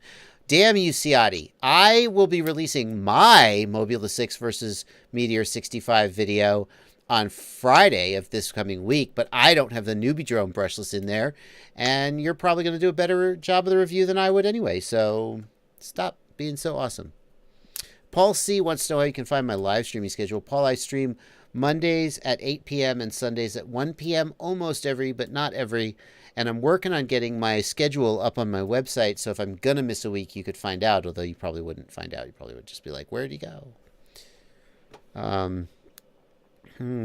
Damn you, Ciotti. I will be releasing my Mobula 6 versus Meteor 65 video on Friday of this coming week, but I don't have the Newbie Drone brushless in there, and you're probably going to do a better job of the review than I would anyway, so stop being so awesome. Paul C. wants to know how you can find my live streaming schedule. Paul, I stream Mondays at 8 p.m. and Sundays at 1 p.m. almost every, but not every, and I'm working on getting my schedule up on my website, so if I'm going to miss a week, you could find out, although you probably wouldn't find out. You probably would just be like, where'd he go?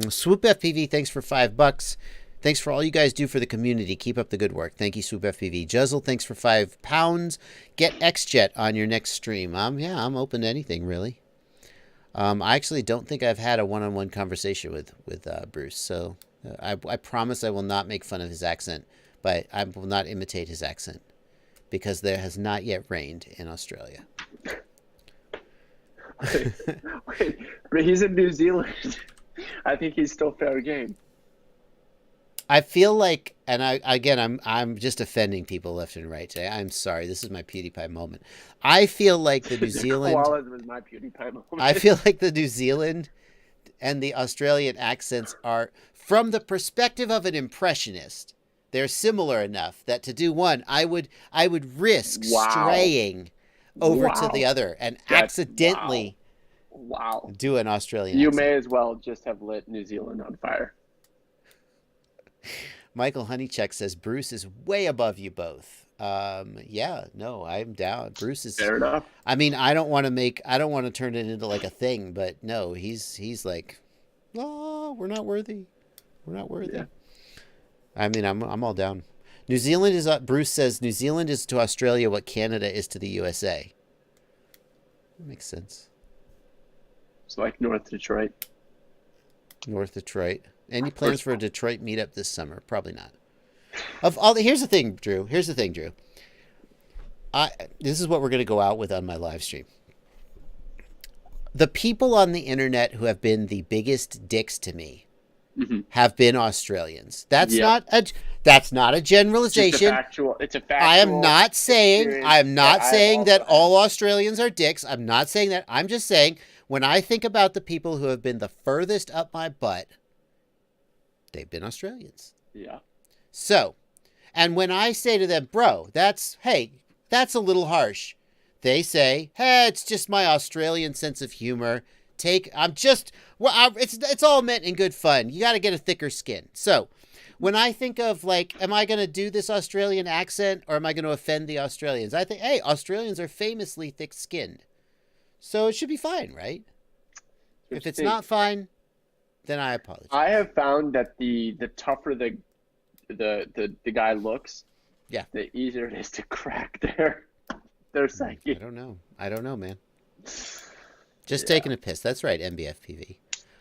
Swoop FPV, thanks for $5. Thanks for all you guys do for the community. Keep up the good work. Thank you, Swoop FPV. Juzzle, thanks for £5. Get XJet on your next stream. Yeah, I'm open to anything, really. I actually don't think I've had a one-on-one conversation with Bruce, so I promise I will not make fun of his accent, but I will not imitate his accent, because there has not yet rained in Australia. Wait, but he's in New Zealand. I think he's still fair game. I feel like, and I'm just offending people left and right today. I'm sorry. This is my PewDiePie moment. I feel like the New Zealand. Koalas was my PewDiePie moment. I feel like the New Zealand and the Australian accents are, from the perspective of an impressionist, they're similar enough that to do one, I would risk straying over to the other and accidentally do an Australian accent. You may as well just have lit New Zealand on fire. Michael Honeycheck says Bruce is way above you both. Yeah, no, I'm down. Bruce is Fair enough. I mean, I don't want to turn it into like a thing, but no, he's like, oh, we're not worthy. We're not worthy. Yeah. I mean, I'm all down. New Zealand is Bruce says New Zealand is to Australia what Canada is to the USA. That makes sense. It's like North Detroit. North Detroit. Any plans for a Detroit meetup this summer? Probably not. Here's the thing, Drew. This is what we're going to go out with on my live stream. The people on the internet who have been the biggest dicks to me have been Australians. That's not a generalization. It's a factual. I am not saying that also all Australians are dicks. I'm not saying that. I'm just saying when I think about the people who have been the furthest up my butt, they've been Australians. Yeah. So, and when I say to them, bro, that's a little harsh. They say, hey, it's just my Australian sense of humor. It's all meant in good fun. You got to get a thicker skin. So when I think of like, am I going to do this Australian accent or am I going to offend the Australians? I think, hey, Australians are famously thick skinned. So it should be fine, right? If it's not fine, then I apologize. I have found that the tougher the guy looks, yeah, the easier it is to crack their psyche. I don't know, man. Just taking a piss. That's right, MBFPV.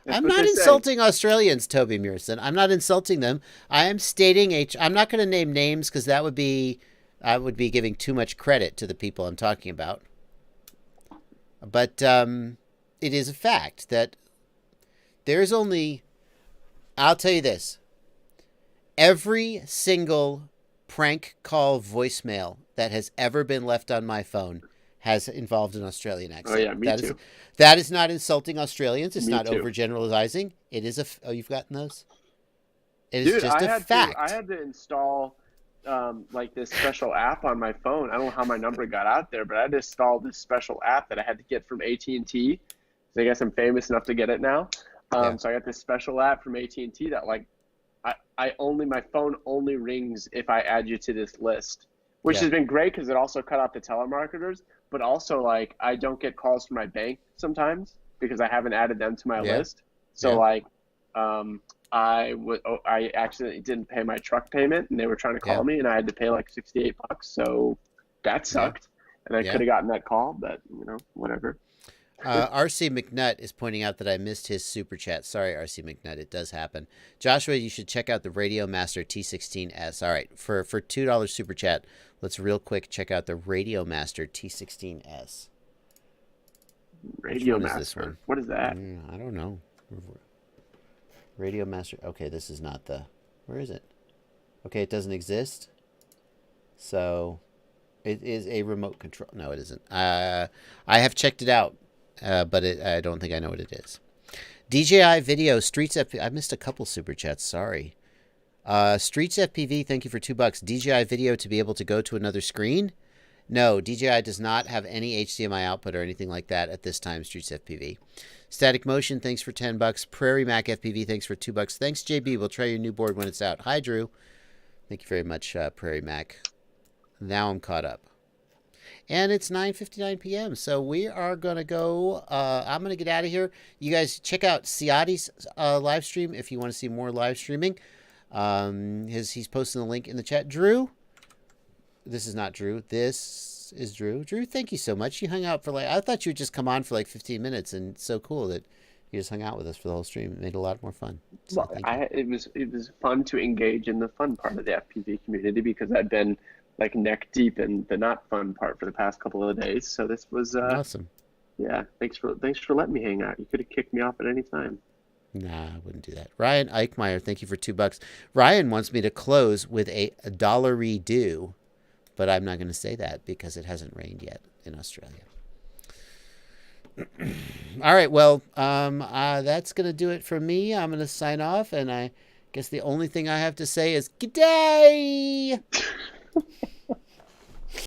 I'm not insulting Australians, Toby Mearson. I'm not insulting them. I am stating I'm not going to name names because I would be giving too much credit to the people I'm talking about. But it is a fact that there's only, I'll tell you this, every single prank call voicemail that has ever been left on my phone has involved an Australian accent. Oh, yeah, me too. That is not insulting Australians. It's not too. Overgeneralizing. It is you've gotten those? It is just a fact. I had to install like this special app on my phone. I don't know how my number got out there, but I had to install this special app that I had to get from AT&T. So I guess I'm famous enough to get it now. So I got this special app from AT&T that like my phone only rings if I add you to this list, which has been great because it also cut out the telemarketers, but also like I don't get calls from my bank sometimes because I haven't added them to my list. So like I accidentally didn't pay my truck payment and they were trying to call me and I had to pay like $68. So that sucked. And I could have gotten that call, but whatever. RC McNutt is pointing out that I missed his super chat. Sorry, RC McNutt. It does happen. Joshua, you should check out the Radio Master T16S. All right, for $2 super chat, let's real quick check out the Radio Master T16S. Radio Master. Is this one? What is that? I don't know. Radio Master. Okay, this is not the. Where is it? Okay, it doesn't exist. So, it is a remote control. No, it isn't. I have checked it out. But I don't think I know what it is. DJI Video, Streets FPV. I missed a couple super chats. Sorry. Streets FPV, thank you for $2. DJI Video to be able to go to another screen? No, DJI does not have any HDMI output or anything like that at this time, Streets FPV. Static Motion, thanks for $10. Prairie Mac FPV, thanks for $2. Thanks, JB. We'll try your new board when it's out. Hi, Drew. Thank you very much, Prairie Mac. Now I'm caught up. And it's 9:59 p.m. So we are going to go. I'm going to get out of here. You guys check out Ciati's live stream if you want to see more live streaming. He's posting the link in the chat. Drew, this is not Drew. This is Drew. Drew, thank you so much. You hung out for I thought you would just come on for 15 minutes. And it's so cool that you just hung out with us for the whole stream. It made it a lot more fun. So it was fun to engage in the fun part of the FPV community because I've been neck deep in the not fun part for the past couple of days. So this was awesome. Yeah, thanks for letting me hang out. You could have kicked me off at any time. Nah, I wouldn't do that. Ryan Eichmeyer, thank you for $2. Ryan wants me to close with a $1 do, but I'm not going to say that because it hasn't rained yet in Australia. All right, well, that's going to do it for me. I'm going to sign off, and I guess the only thing I have to say is g'day.